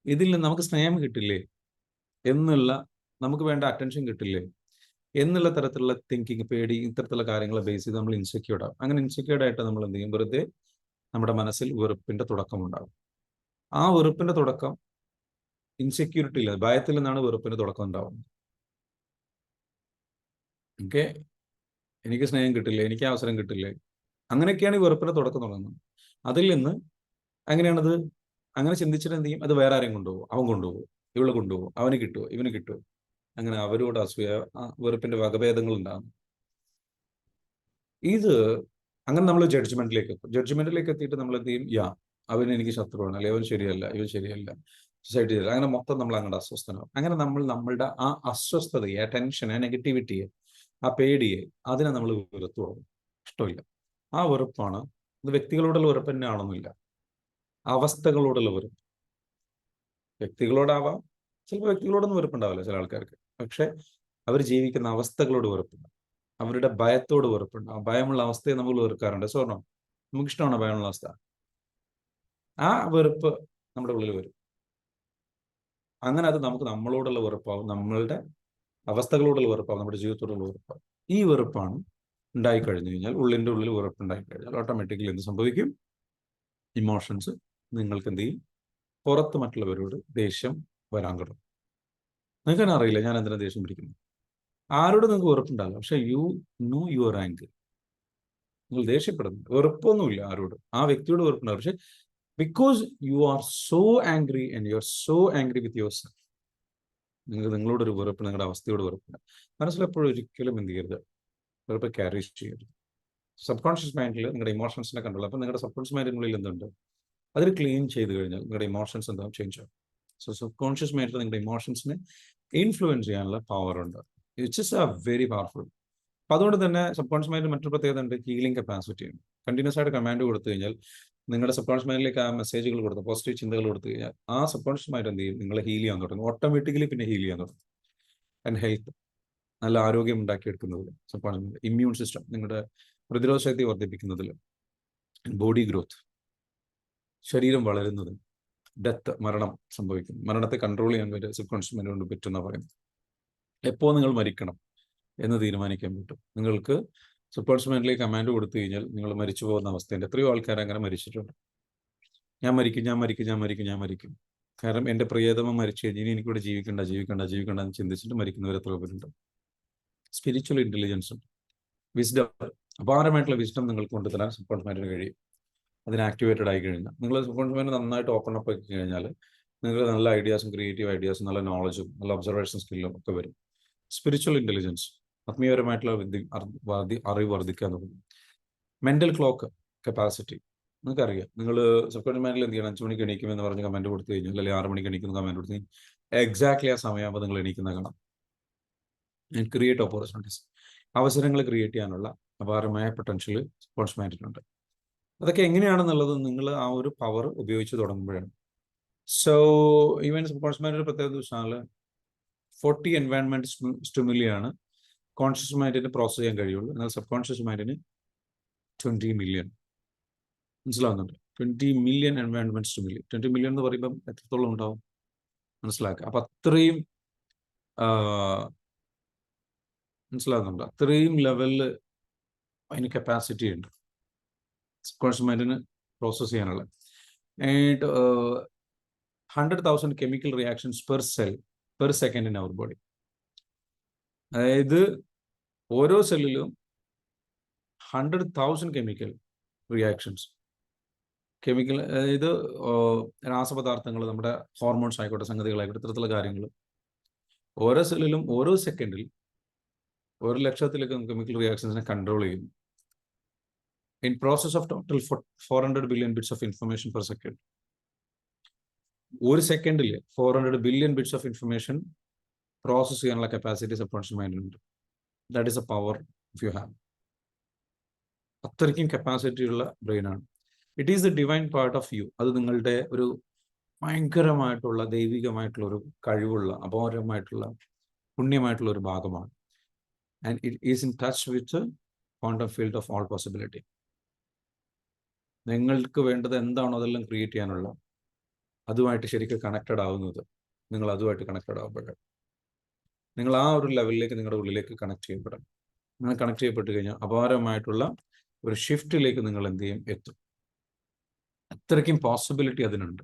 ഇതിൽ നിന്ന് നമുക്ക് സ്നേഹം കിട്ടില്ലേ എന്നുള്ള, നമുക്ക് വേണ്ട അറ്റൻഷൻ കിട്ടില്ലേ എന്നുള്ള തരത്തിലുള്ള തിങ്കിങ്, പേടി, ഇത്തരത്തിലുള്ള കാര്യങ്ങളെ ബേസ് ചെയ്ത് നമ്മൾ ഇൻസെക്യൂർഡ് ആവും. അങ്ങനെ ഇൻസെക്യൂർഡ് ആയിട്ട് നമ്മൾ എന്ത് ചെയ്യും? വെറുതെ നമ്മുടെ മനസ്സിൽ വെറുപ്പിന്റെ തുടക്കം ഉണ്ടാകും. ആ വെറുപ്പിന്റെ തുടക്കം ഇൻസെക്യൂരിറ്റി ഇല്ല, ഭയത്തിൽ നിന്നാണ് വെറുപ്പിന്റെ തുടക്കം ഉണ്ടാവുന്നത്. ഓക്കെ. എനിക്ക് സ്നേഹം കിട്ടില്ലേ, എനിക്ക് അവസരം കിട്ടില്ലേ, അങ്ങനെയൊക്കെയാണ് ഈ വെറുപ്പിന്റെ തുടക്കം തുടങ്ങുന്നത്. അതിൽ നിന്ന് അങ്ങനെയാണത്. അങ്ങനെ ചിന്തിച്ചിട്ട് എന്ത് ചെയ്യും? അത് വേറെ ആരെയും കൊണ്ടുപോകും, അവൻ കൊണ്ടുപോകും, ഇവള് കൊണ്ടുപോകും, അവന് കിട്ടുമോ, ഇവന് കിട്ടുമോ, അങ്ങനെ അവരോട് അസൂയ, വെറുപ്പിന്റെ വകഭേദങ്ങൾ ഉണ്ടാകും. ഇത് അങ്ങനെ നമ്മൾ ജഡ്ജ്മെന്റിലേക്ക് എത്തിയിട്ട് നമ്മൾ എന്ത് ചെയ്യും? അവൻ എനിക്ക് ശത്രുവാണ്, അല്ലെങ്കിൽ അവൻ ശരിയല്ല, ഇവൻ ശരിയല്ല, സൊസൈറ്റി ശരിയല്ല, അങ്ങനെ മൊത്തം നമ്മൾ അങ്ങോട്ട് അസ്വസ്ഥനാവും. അങ്ങനെ നമ്മളുടെ ആ അസ്വസ്ഥതയെ, ആ ടെൻഷനെ, ആ നെഗറ്റിവിറ്റിയെ, ആ പേടിയെ, അതിനെ നമ്മൾ വെറുത്തു തുടങ്ങും. ഇഷ്ടമില്ല. ആ വെറുപ്പാണ്. ഇത് വ്യക്തികളോടുള്ള വെറുപ്പ് തന്നെ ആണെന്നില്ല, അവസ്ഥകളോടുള്ള വെറുപ്പ്. വ്യക്തികളോടാവാം, ചിലപ്പോൾ വ്യക്തികളോടൊന്നും വെറുപ്പുണ്ടാവില്ല ചില ആൾക്കാർക്ക്, പക്ഷെ അവർ ജീവിക്കുന്ന അവസ്ഥകളോട് വെറുപ്പുണ്ട്, അവരുടെ ഭയത്തോട് വെറുപ്പുണ്ട്. ആ ഭയമുള്ള അവസ്ഥയെ നമ്മൾ വെറുക്കാറുണ്ട്. സ്വർണ്ണം നമുക്കിഷ്ടമാണ് ഭയമുള്ള അവസ്ഥ. ആ വെറുപ്പ് നമ്മുടെ ഉള്ളിൽ വരും. അങ്ങനെ അത് നമുക്ക് നമ്മളോടുള്ള വെറുപ്പാവും, നമ്മളുടെ അവസ്ഥകളോടുള്ള വെറുപ്പാവും, നമ്മുടെ ജീവിതത്തോടുള്ള വെറുപ്പാവും. ഈ വെറുപ്പാണ് ഉണ്ടായിക്കഴിഞ്ഞു കഴിഞ്ഞാൽ, ഉള്ളിൻ്റെ ഉള്ളിൽ വെറുപ്പ് ഉണ്ടായിക്കഴിഞ്ഞാൽ ഓട്ടോമാറ്റിക്കലി എന്ത് സംഭവിക്കും? ഇമോഷൻസ് നിങ്ങൾക്ക് എന്ത് ചെയ്യും? പുറത്ത് മറ്റുള്ളവരോട് ദേഷ്യം വരാൻ തുടങ്ങും. നിങ്ങൾക്ക് തന്നെ അറിയില്ല ഞാൻ എന്തിനാ ദേഷ്യം പിടിക്കുന്നു. ആരോട് നിങ്ങൾക്ക് വെറുപ്പുണ്ടാവില്ല, പക്ഷെ യു നോ യുവർ ആംഗിൾ. നിങ്ങൾ ദേഷ്യപ്പെടുന്നു, വെറുപ്പൊന്നുമില്ല ആരോട്, ആ വ്യക്തിയോട് വെറുപ്പുണ്ടാവും. പക്ഷെ because you are so angry and you are so angry with yourself, നിങ്ങളോടൊരു വെറുപ്പ്, നിങ്ങളുടെ അവസ്ഥയോട് വെറുപ്പുണ്ട്. മനസ്സിലെപ്പോഴും ഒരിക്കലും എന്ത് ചെയ്യരുത്? വെറുപ്പ് ക്യാരി ചെയ്യരുത്. സബ് കോൺഷ്യസ് മൈൻഡിൽ നിങ്ങളുടെ ഇമോഷൻസിനെ കണ്ടുള്ളൂ. അപ്പം നിങ്ങളുടെ സബ് കോൺഷ്യസ് മൈൻഡിനുള്ളിൽ എന്തുണ്ട്? അതിൽ ക്ലീൻ ചെയ്ത് കഴിഞ്ഞാൽ നിങ്ങളുടെ ഇമോഷൻസ് എന്താ ചേഞ്ച് ആവും. സോ സബ് കോൺഷ്യസ് മൈൻഡിൽ നിങ്ങളുടെ ഇമോഷൻസിനെ ഇൻഫ്ലുവൻസ് ചെയ്യാനുള്ള പവർ ഉണ്ട്. It's is very powerful. അപ്പം അതുകൊണ്ട് തന്നെ സബ് കോൺഷ്യസ് മൈൻഡിൽ മറ്റൊരു പ്രത്യേകത ഉണ്ട്, ഹീലിംഗ് കപ്പാസിറ്റി ഉണ്ട്. കണ്ടിന്യൂസ് ആയിട്ട് കമാൻഡ് കൊടുത്തു കഴിഞ്ഞാൽ, നിങ്ങളുടെ സബ് കോൺഷ്യസ് മൈൻഡിലേക്ക് ആ മെസ്സേജുകൾ കൊടുത്ത്, പോസിറ്റീവ് ചിന്തകൾ കൊടുത്തു കഴിഞ്ഞാൽ, ആ സബ് കോൺഷ്യസ് മൈൻഡ് എന്ത് ചെയ്യും? നിങ്ങളെ ഹീൽ ചെയ്യാൻ തുടങ്ങും. ഓട്ടോമാറ്റിക്കലി പിന്നെ ഹീൽ ചെയ്യാൻ തുടങ്ങും. ആൻഡ് ഹെൽത്ത്, നല്ല ആരോഗ്യം ഉണ്ടാക്കിയെടുക്കുന്നതിൽ sub conscious mind, immune system, നിങ്ങളുടെ പ്രതിരോധ ശക്തി വർദ്ധിപ്പിക്കുന്നതിൽ, ബോഡി ഗ്രോത്ത്, ശരീരം വളരുന്നത്, ഡെത്ത്, മരണം സംഭവിക്കുന്നു. മരണത്തെ കൺട്രോൾ ചെയ്യാൻ വേണ്ടി സബ് കോൺഷ്യസ് മൈൻഡ് കൊണ്ട് പറ്റുന്ന പറയുന്നത്. എപ്പോൾ നിങ്ങൾ മരിക്കണം എന്ന് തീരുമാനിക്കാൻ പറ്റും. നിങ്ങൾക്ക് സബ് കോൺഷ്യസ് മൈൻഡിലേക്ക് കമാൻഡ് കൊടുത്തു കഴിഞ്ഞാൽ നിങ്ങൾ മരിച്ചു പോകുന്ന അവസ്ഥയുണ്ട്. എത്രയോ ആൾക്കാർ അങ്ങനെ മരിച്ചിട്ടുണ്ട്. ഞാൻ മരിക്കും, കാരണം എൻ്റെ പ്രിയതമ മരിച്ചു കഴിഞ്ഞാൽ ഇനി എനിക്കിവിടെ ജീവിക്കണ്ട എന്ന് ചിന്തിച്ചിട്ട് മരിക്കുന്നവർ എത്രയോ പേരുണ്ട്. സ്പിരിച്വൽ ഇൻ്റലിജൻസ് ഉണ്ട്, വിസ്ഡം, അപാരമായിട്ടുള്ള വിസ്ഡം നിങ്ങൾക്ക് കൊണ്ടുതരാൻ സബ് കോൺഷ്യസ് മൈൻഡിന് കഴിയും. അതിന് ആക്ടിവേറ്റഡ് ആയി കഴിഞ്ഞാൽ, നിങ്ങൾ സബ് കോൺഷ്യസ് മൈൻഡ് നന്നായിട്ട് ഓപ്പൺ അപ്പ് ആക്കി കഴിഞ്ഞാൽ നിങ്ങൾക്ക് നല്ല ഐഡിയാസും, ക്രിയേറ്റീവ് ഐഡിയാസും, നല്ല നോളജും, നല്ല ഒബ്സർവേഷൻ സ്കില്ലും ഒക്കെ വരും. സ്പിരിച്വൽ ഇൻ്റലിജൻസ്, ആത്മീയപരമായിട്ടുള്ള അറിവ് വർദ്ധിക്കാൻ തുടങ്ങും. മെൻ്റൽ ക്ലോക്ക് കപ്പാസിറ്റി നിങ്ങൾക്കറിയാം. നിങ്ങൾ സബ് കോൺഷ്യസ് മൈൻഡിൽ എന്ത് ചെയ്യണം? 5 മണിക്ക് എണീക്കുമെന്ന് പറഞ്ഞ് കമൻറ്റ് കൊടുത്തു കഴിഞ്ഞാൽ, അല്ലെങ്കിൽ 6 മണിക്ക് എണീക്കുന്ന കമൻറ്റ് കൊടുത്തു കഴിഞ്ഞാൽ, എക്സാക്ട്ലി ആ സമയമാകുമ്പോൾ നിങ്ങൾ എണീക്കുന്ന കാണാം. And create opportunities. അവസരങ്ങൾ ക്രിയേറ്റ് ചെയ്യാനുള്ള അപാരമായ പൊട്ടൻഷ്യൽ സബ്കോൺഷ്യസ് മൈൻഡിലുണ്ട്. അതൊക്കെ എങ്ങനെയാണെന്നുള്ളത് നിങ്ങൾ ആ ഒരു പവർ ഉപയോഗിച്ച് തുടങ്ങുമ്പോഴാണ്. സോ ഈവൻ സബ്കോൺഷ്യസ് മൈൻഡിൻ്റെ പ്രത്യേകത വെച്ചാൽ 40 എൻവയൺമെൻറ്റ് സ്റ്റിമുലിയാണ് കോൺഷ്യസ് മൈൻഡിന് പ്രോസസ് ചെയ്യാൻ കഴിയുള്ളൂ. എന്നാൽ സബ് കോൺഷ്യസ് മൈൻഡിന് 20 മില്യൺ. മനസ്സിലാവുന്നുണ്ട്? 20 മില്യൺ എൻവയൺമെൻറ്റ് സ്റ്റിമുലി. 20 മില്യൺ എന്ന് പറയുമ്പം എത്രത്തോളം ഉണ്ടാവും മനസ്സിലാക്കുക. അപ്പം അത്രയും മനസ്സിലാകുന്നുണ്ട്, അത്രയും ലെവലിൽ അതിന് കപ്പാസിറ്റി ഉണ്ട് സബ് കോൺഷ്യസ് മൈൻഡിന് പ്രോസസ് ചെയ്യാനുള്ള. And 100,000 chemical reactions per cell per second in our body. അതായത് ഓരോ സെല്ലിലും 100,000 കെമിക്കൽ റിയാക്ഷൻസ്, കെമിക്കൽ, അതായത് രാസപദാർത്ഥങ്ങൾ, നമ്മുടെ ഹോർമോൺസ് ആയിക്കോട്ടെ, സംഗതികളായിക്കോട്ടെ, ഇത്തരത്തിലുള്ള കാര്യങ്ങൾ ഓരോ സെല്ലിലും ഓരോ സെക്കൻഡിൽ 100,000 കെമിക്കൽ റിയാക്ഷൻസിനെ കൺട്രോൾ ചെയ്യുന്നു. In process of total 400 billion bits of information per second. ഒരു സെക്കൻഡിൽ 400 billion bits of information process ചെയ്യാനുള്ള കപ്പാസിറ്റി സബ് കോൺഷ്യസ് മൈൻഡിനുണ്ട്. That is a power if you have. അത്രയ്ക്കും കപ്പാസിറ്റി ഉള്ള ബ്രെയിനാണ്. It is the divine part of you. അത് നിങ്ങളുടെ ഒരു ഭയങ്കരമായിട്ടുള്ള ദൈവികമായിട്ടുള്ള ഒരു കഴിവുള്ള, അപാരമായിട്ടുള്ള, പുണ്യമായിട്ടുള്ള ഒരു ഭാഗമാണ്. And it is in touch with quantum field of all possibility. നിങ്ങൾക്ക് വേണ്ടത് എന്താണോ അതെല്ലാം ക്രിയേറ്റ് ചെയ്യാനുള്ള, അതുമായിട്ട് ശരിക്കും കണക്റ്റഡ് ആവുന്നത് നിങ്ങൾ അതുമായിട്ട് കണക്റ്റഡ് ആകുമ്പോഴാണ്. നിങ്ങൾ ആ ഒരു ലെവലിലേക്ക്, നിങ്ങളുടെ ഉള്ളിലേക്ക് കണക്ട് ചെയ്യപ്പെടാം. നിങ്ങൾ കണക്ട് ചെയ്യപ്പെട്ട് കഴിഞ്ഞാൽ അപാരമായിട്ടുള്ള ഒരു ഷിഫ്റ്റിലേക്ക് നിങ്ങൾ എന്ത് ചെയ്യും, എത്തും. അത്രയ്ക്കും പോസിബിലിറ്റി അതിനുണ്ട്.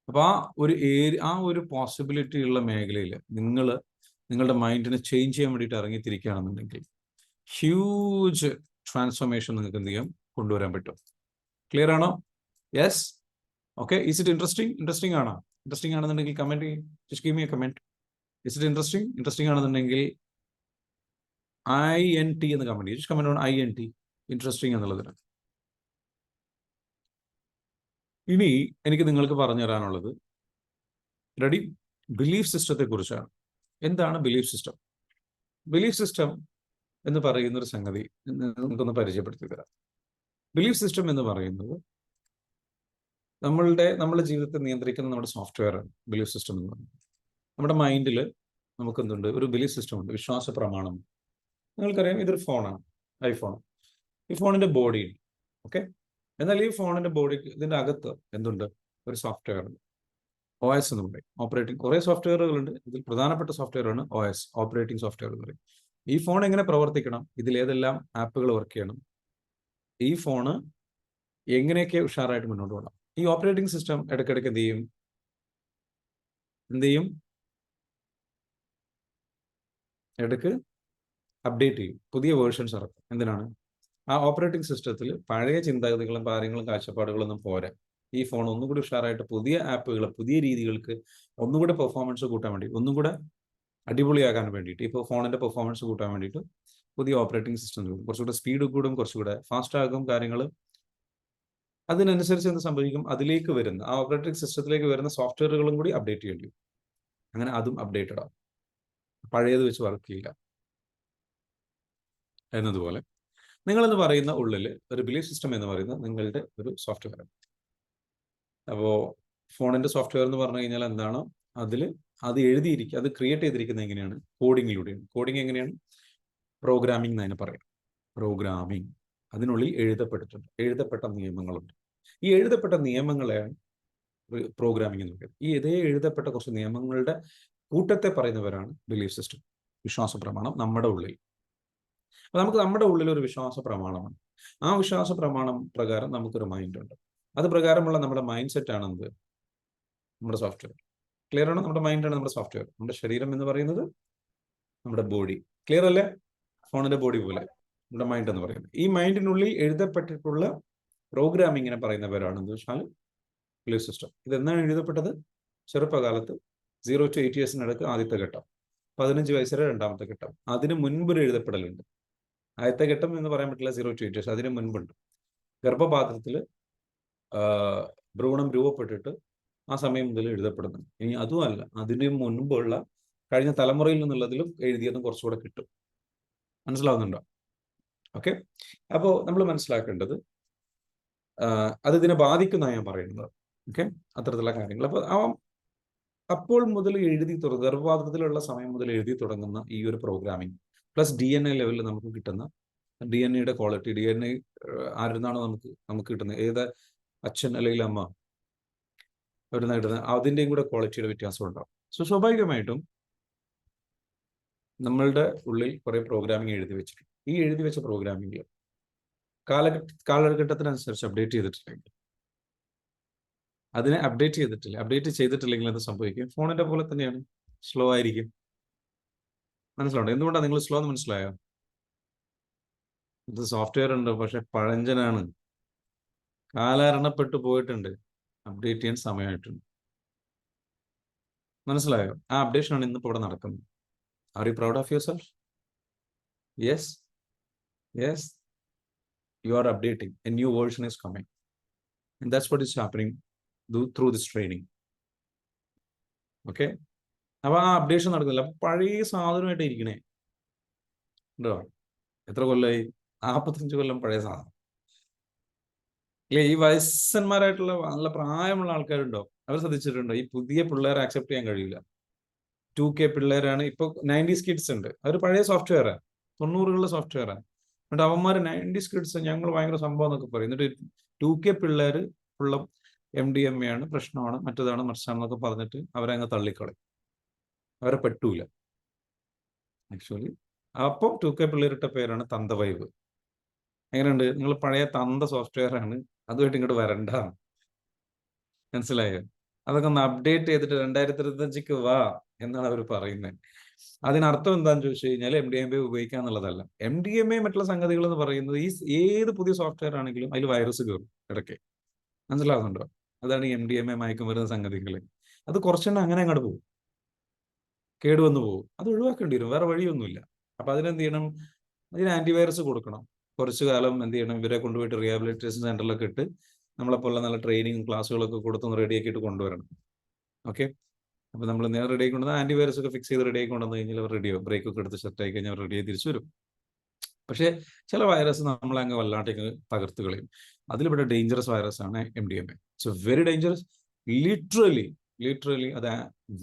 അപ്പോൾ ആ ഒരു പോസിബിലിറ്റി ഉള്ള മേഖലയിൽ നിങ്ങൾ നിങ്ങളുടെ മൈൻഡിനെ ചേഞ്ച് ചെയ്യാൻ വേണ്ടിയിട്ട് ഇറങ്ങിത്തിരിക്കുകയാണെന്നുണ്ടെങ്കിൽ ഹ്യൂജ് ട്രാൻസ്ഫോർമേഷൻ നിങ്ങൾക്ക് എന്ത് ചെയ്യാം, കൊണ്ടുവരാൻ പറ്റും. ക്ലിയർ ആണോ? Yes? Okay. Is it interesting ആണോ? ഇൻട്രസ്റ്റിംഗ് ആണെന്നുണ്ടെങ്കിൽ കമൻറ്റ് ചെയ്യും. Just give me A comment. Is it interesting ആണെന്നുണ്ടെങ്കിൽ INT എന്ന് കമൻറ്റ് ചെയ്യും. Just comment on INT, interesting എന്നുള്ളതിന്. ഇനി എനിക്ക് നിങ്ങൾക്ക് പറഞ്ഞു തരാനുള്ളത് റെഡി, ബിലീഫ് സിസ്റ്റത്തെ കുറിച്ചാണ്. എന്താണ് ബിലീഫ് സിസ്റ്റം? ബിലീഫ് സിസ്റ്റം എന്ന് പറയുന്നൊരു സംഗതി നമുക്കൊന്ന് പരിചയപ്പെടുത്തി തരാം. ബിലീഫ് സിസ്റ്റം എന്ന് പറയുന്നത് നമ്മുടെ ജീവിതത്തെ നിയന്ത്രിക്കുന്ന നമ്മുടെ സോഫ്റ്റ്വെയർ ആണ് ബിലീഫ് സിസ്റ്റം എന്ന് പറയുന്നത്. നമ്മുടെ മൈൻഡിൽ നമുക്കെന്തുണ്ട്, ഒരു ബിലീഫ് സിസ്റ്റം ഉണ്ട്, വിശ്വാസ പ്രമാണം. നിങ്ങൾക്കറിയാം, ഇതൊരു ഫോണാണ്, ഐഫോൺ. ഈ ഫോണിന്റെ ബോഡി ഉണ്ട്. ഓക്കെ. എന്നാൽ ഈ ഫോണിന്റെ ബോഡി, ഇതിന്റെ അകത്ത് എന്തുണ്ട്, ഒരു സോഫ്റ്റ്വെയർ ഉണ്ട്, OS എന്ന് പറയും. ഓപ്പറേറ്റിംഗ്, കുറേ സോഫ്റ്റ്വെയറുകളുണ്ട്. ഇതിൽ പ്രധാനപ്പെട്ട സോഫ്റ്റ്വെയർ ആണ് OS, ഓപ്പറേറ്റിംഗ് സോഫ്റ്റ്വെയർ എന്ന് പറയും. ഈ ഫോൺ എങ്ങനെ പ്രവർത്തിക്കണം, ഇതിലേതെല്ലാം ആപ്പുകൾ വർക്ക് ചെയ്യണം, ഈ ഫോണ് എങ്ങനെയൊക്കെ ഉഷാറായിട്ട് മുന്നോട്ട് പോകണം. ഈ ഓപ്പറേറ്റിംഗ് സിസ്റ്റം ഇടയ്ക്കിടയ്ക്ക് എന്ത് ചെയ്യും, ഇടയ്ക്ക് അപ്ഡേറ്റ് ചെയ്യും, പുതിയ വേർഷൻസ് ഇറക്കും. എന്തിനാണ്? ആ ഓപ്പറേറ്റിംഗ് സിസ്റ്റത്തിൽ പഴയ ചിന്താഗതികളും കാര്യങ്ങളും കാഴ്ചപ്പാടുകളൊന്നും പോരാ. ഈ ഫോൺ ഒന്നുകൂടി ഉഷാറായിട്ട് പുതിയ ആപ്പുകൾ, പുതിയ രീതികൾക്ക് ഒന്നുകൂടെ പെർഫോമൻസ് കൂട്ടാൻ വേണ്ടി, ഒന്നുകൂടെ അടിപൊളിയാകാൻ വേണ്ടിയിട്ട്, ഇപ്പോൾ ഫോണിന്റെ പെർഫോമൻസ് കൂട്ടാൻ വേണ്ടിയിട്ട് പുതിയ ഓപ്പറേറ്റിംഗ് സിസ്റ്റം കുറച്ചുകൂടെ സ്പീഡ് കൂടും, കുറച്ചുകൂടെ ഫാസ്റ്റ് ആകും കാര്യങ്ങൾ. അതിനനുസരിച്ച് എന്ത് സംഭവിക്കും, അതിലേക്ക് വരുന്ന, ആ ഓപ്പറേറ്റിംഗ് സിസ്റ്റത്തിലേക്ക് വരുന്ന സോഫ്റ്റ്വെയറുകളും കൂടി അപ്ഡേറ്റ് ചെയ്യേണ്ടി വരും. അങ്ങനെ അതും അപ്ഡേറ്റഡ് ആവും, പഴയത് വെച്ച് വർക്ക് ചെയ്യില്ല. എന്നതുപോലെ നിങ്ങളെന്ന് പറയുന്ന ഉള്ളിൽ ഒരു ബിലീഫ് സിസ്റ്റം എന്ന് പറയുന്ന നിങ്ങളുടെ ഒരു സോഫ്റ്റ്വെയർ. അപ്പോൾ ഫോണിന്റെ സോഫ്റ്റ്വെയർ എന്ന് പറഞ്ഞു കഴിഞ്ഞാൽ എന്താണ്, അത് എഴുതിയിരിക്കുക, അത് ക്രിയേറ്റ് ചെയ്തിരിക്കുന്നത് എങ്ങനെയാണ്, കോഡിങ്ങിലൂടെയാണ്. കോഡിങ് എങ്ങനെയാണ്? പ്രോഗ്രാമിംഗ് എന്ന് അതിനെ പറയാം. പ്രോഗ്രാമിംഗ്, അതിനുള്ളിൽ എഴുതപ്പെട്ട നിയമങ്ങളുണ്ട്. ഈ എഴുതപ്പെട്ട നിയമങ്ങളെയാണ് പ്രോഗ്രാമിംഗ് എന്ന് പറയുന്നത്. ഈ ഇതേ എഴുതപ്പെട്ട കുറച്ച് നിയമങ്ങളുടെ കൂട്ടത്തെ പറയുന്നവരാണ് ബിലീഫ് സിസ്റ്റം, വിശ്വാസ പ്രമാണം നമ്മുടെ ഉള്ളിൽ. അപ്പൊ നമുക്ക് നമ്മുടെ ഉള്ളിൽ ഒരു വിശ്വാസ പ്രമാണമാണ്. ആ വിശ്വാസ പ്രമാണം പ്രകാരം നമുക്കൊരു മൈൻഡ് ഉണ്ട്. അത് പ്രകാരമുള്ള നമ്മുടെ മൈൻഡ് സെറ്റ് ആണ് എന്ത്, നമ്മുടെ സോഫ്റ്റ്വെയർ. ക്ലിയർ ആണോ? നമ്മുടെ മൈൻഡാണ് നമ്മുടെ സോഫ്റ്റ്വെയർ. നമ്മുടെ ശരീരം എന്ന് പറയുന്നത് നമ്മുടെ ബോഡി. ക്ലിയർ അല്ലേ? ഫോണിന്റെ ബോഡി പോലെ നമ്മുടെ മൈൻഡ് എന്ന് പറയുന്നത്. ഈ മൈൻഡിനുള്ളിൽ എഴുതപ്പെട്ടിട്ടുള്ള പ്രോഗ്രാമിങ്ങിനെ പറയുന്നവരാണ് എന്ന് വെച്ചാൽ ബിലീഫ് സിസ്റ്റം. ഇതെന്നാണ് എഴുതപ്പെട്ടത്? ചെറുപ്പകാലത്ത് 0 to 8 years ആദ്യത്തെ ഘട്ടം, 15 വയസ്സ് വരെ രണ്ടാമത്തെ ഘട്ടം. അതിന് മുൻപൊരു എഴുതപ്പെടലുണ്ട്. ആദ്യത്തെ ഘട്ടം എന്ന് പറയാൻ പറ്റില്ല, 0 to 8 years, അതിന് മുൻപുണ്ട്. ഗർഭപാത്രത്തിൽ ഭ്രൂണം രൂപപ്പെട്ടിട്ട് ആ സമയം മുതൽ എഴുതപ്പെടുന്നു. ഇനി അതുമല്ല, അതിന് മുൻപുള്ള കഴിഞ്ഞ തലമുറയിൽ നിന്നുള്ളതിലും എഴുതിയതും കുറച്ചുകൂടെ കിട്ടും. മനസ്സിലാവുന്നുണ്ടോ? ഓക്കെ. അപ്പോൾ നമ്മൾ മനസ്സിലാക്കേണ്ടത് അത് ഇതിനെ ബാധിക്കുന്ന ഞാൻ പറയുന്നത്. ഓക്കെ, അത്തരത്തിലുള്ള കാര്യങ്ങൾ. അപ്പോൾ മുതൽ ഗർഭപാത്രത്തിലുള്ള സമയം മുതൽ എഴുതി തുടങ്ങുന്ന ഈ ഒരു പ്രോഗ്രാമിംഗ് പ്ലസ് DNA ലെവലിൽ നമുക്ക് കിട്ടുന്ന DNA ക്വാളിറ്റി, DNA ആരുന്നാണോ നമുക്ക് കിട്ടുന്നത്, ഏത് അച്ഛൻ അല്ലെങ്കിൽ അമ്മ അവരുന്ന കിട്ടുന്നത്, അതിൻ്റെയും കൂടെ ക്വാളിറ്റിയുടെ വ്യത്യാസം ഉണ്ടാവും. സോ സ്വാഭാവികമായിട്ടും നമ്മളുടെ ഉള്ളിൽ കുറെ പ്രോഗ്രാമിംഗ് എഴുതി വെച്ചിട്ടുണ്ട്. ഈ എഴുതി വെച്ച പ്രോഗ്രാമിംഗ് കാലഘട്ടത്തിനനുസരിച്ച് അപ്ഡേറ്റ് ചെയ്തിട്ടില്ലെങ്കിൽ, അതിനെ അപ്ഡേറ്റ് ചെയ്തിട്ടില്ലെങ്കിൽ എന്ത് സംഭവിക്കും? ഫോണിന്റെ പോലെ തന്നെയാണ്, സ്ലോ ആയിരിക്കും. മനസ്സിലാവുണ്ടോ? എന്തുകൊണ്ടാണ് നിങ്ങൾ സ്ലോ എന്ന് മനസ്സിലായോ? ഇത് സോഫ്റ്റ്വെയർ ഉണ്ട്, പക്ഷെ പഴഞ്ചനാണ്, കാലാരണപ്പെട്ടു പോയിട്ടുണ്ട്, അപ്ഡേറ്റ് ചെയ്യാൻ സമയമായിട്ടുണ്ട്. മനസ്സിലായോ? ആ അപ്ഡേഷൻ ആണ് ഇന്നിപ്പോൾ ഇവിടെ നടക്കുന്നത്. Are you proud of your self? Yes, yes, you are updating. A new version is coming, and that's what is happening through this training. Okay, അപ്പോൾ ആ അപ്ഡേഷൻ നടക്കുന്നില്ല. അപ്പൊ പഴയ സാധനമായിട്ട് ഇരിക്കണേ ഉണ്ടോ? എത്ര കൊല്ലമായി? 45 കൊല്ലം പഴയ സാധനം ഇല്ലേ? ഈ വയസ്സന്മാരായിട്ടുള്ള നല്ല പ്രായമുള്ള ആൾക്കാരുണ്ടോ? അവർ ശ്രദ്ധിച്ചിട്ടുണ്ടോ? ഈ പുതിയ പിള്ളേരെ അക്സെപ്റ്റ് ചെയ്യാൻ കഴിയില്ല. 2K പിള്ളേരാണ്. ഇപ്പൊ 90s കിഡ്സ് ഉണ്ട്, അവർ പഴയ സോഫ്റ്റ്വെയറാണ്, 90കളുടെ സോഫ്റ്റ്വെയറാണ്. എന്നിട്ട് അവന്മാർ 90s കിഡ്സ് ഞങ്ങൾ ഭയങ്കര സംഭവം എന്നൊക്കെ പറയും. എന്നിട്ട് 2K പിള്ളേർ ഉള്ള MDMA ആണ്, പ്രശ്നമാണ്, മറ്റേതാണ്, മറിച്ചാണെന്നൊക്കെ പറഞ്ഞിട്ട് അവരെ അങ്ങ് തള്ളിക്കളയും. അവരെ പെട്ടൂല ആക്ച്വലി. അപ്പം 2K പിള്ളേരിട്ട പേരാണ് തന്ത വൈബ്. എങ്ങനെയുണ്ട്? നിങ്ങൾ പഴയ തന്ത സോഫ്റ്റ്വെയർ ആണ്, അതുമായിട്ട് ഇങ്ങോട്ട് വരണ്ട. മനസ്സിലായോ? അതൊക്കെ ഒന്ന് അപ്ഡേറ്റ് ചെയ്തിട്ട് 2025 വാ എന്നാണ് അവർ പറയുന്നത്. അതിനർത്ഥം എന്താണെന്ന് ചോദിച്ചു കഴിഞ്ഞാൽ MDMA ഉപയോഗിക്കുക എന്നുള്ളതല്ല. MDMA മറ്റുള്ള സംഗതികൾ എന്ന് പറയുന്നത് ഈ ഏത് പുതിയ സോഫ്റ്റ്വെയർ ആണെങ്കിലും അതിൽ വൈറസ് കയറും ഇടയ്ക്ക്. മനസ്സിലാകുന്നുണ്ടോ? അതാണ് ഈ MDMA മയക്കുമരുന്ന് സംഗതികൾ. അത് കുറച്ചെണ്ണം അങ്ങനെ അങ്ങോട്ട് പോകും, കേടുവന്നു പോകും. അത് ഒഴിവാക്കേണ്ടി വരും, വേറെ വഴിയൊന്നുമില്ല. അപ്പൊ അതിനെന്ത് ചെയ്യണം? അതിന് ആന്റിവൈറസ് കൊടുക്കണം. കുറച്ചു കാലം എന്ത് ചെയ്യണം? ഇവരെ കൊണ്ടുപോയിട്ട് റീഹാബിലിറ്റേഷൻ സെന്ററിലൊക്കെ ഇട്ട് നമ്മളെപ്പോലുള്ള നല്ല ട്രെയിനിങ് ക്ലാസ്സുകളൊക്കെ കൊടുത്തൊന്ന് റെഡിയാക്കിയിട്ട് കൊണ്ടുവരണം. ഓക്കെ, അപ്പൊ നമ്മൾ നേരെ റെഡി ആയി കൊണ്ടുവന്ന് ആന്റിവൈറസ് ഒക്കെ ഫിക്സ് ചെയ്ത് റെഡി ആയി കൊണ്ടുവന്ന് കഴിഞ്ഞാൽ അവർ റെഡിയോ ബ്രേക്ക് ഒക്കെ എടുത്ത് സെറ്റ് ആയി കഴിഞ്ഞാൽ അവർ റെഡിയായി തിരിച്ചു വരും. പക്ഷേ ചില വൈറസ് നമ്മളെ അങ്ങ് വല്ലാണ്ടേക്ക് തകർത്ത് കളയും. അതിലിവിടെ ഡേഞ്ചറസ് വൈറസ് ആണ് MDMA. It's very dangerous. Literally അത്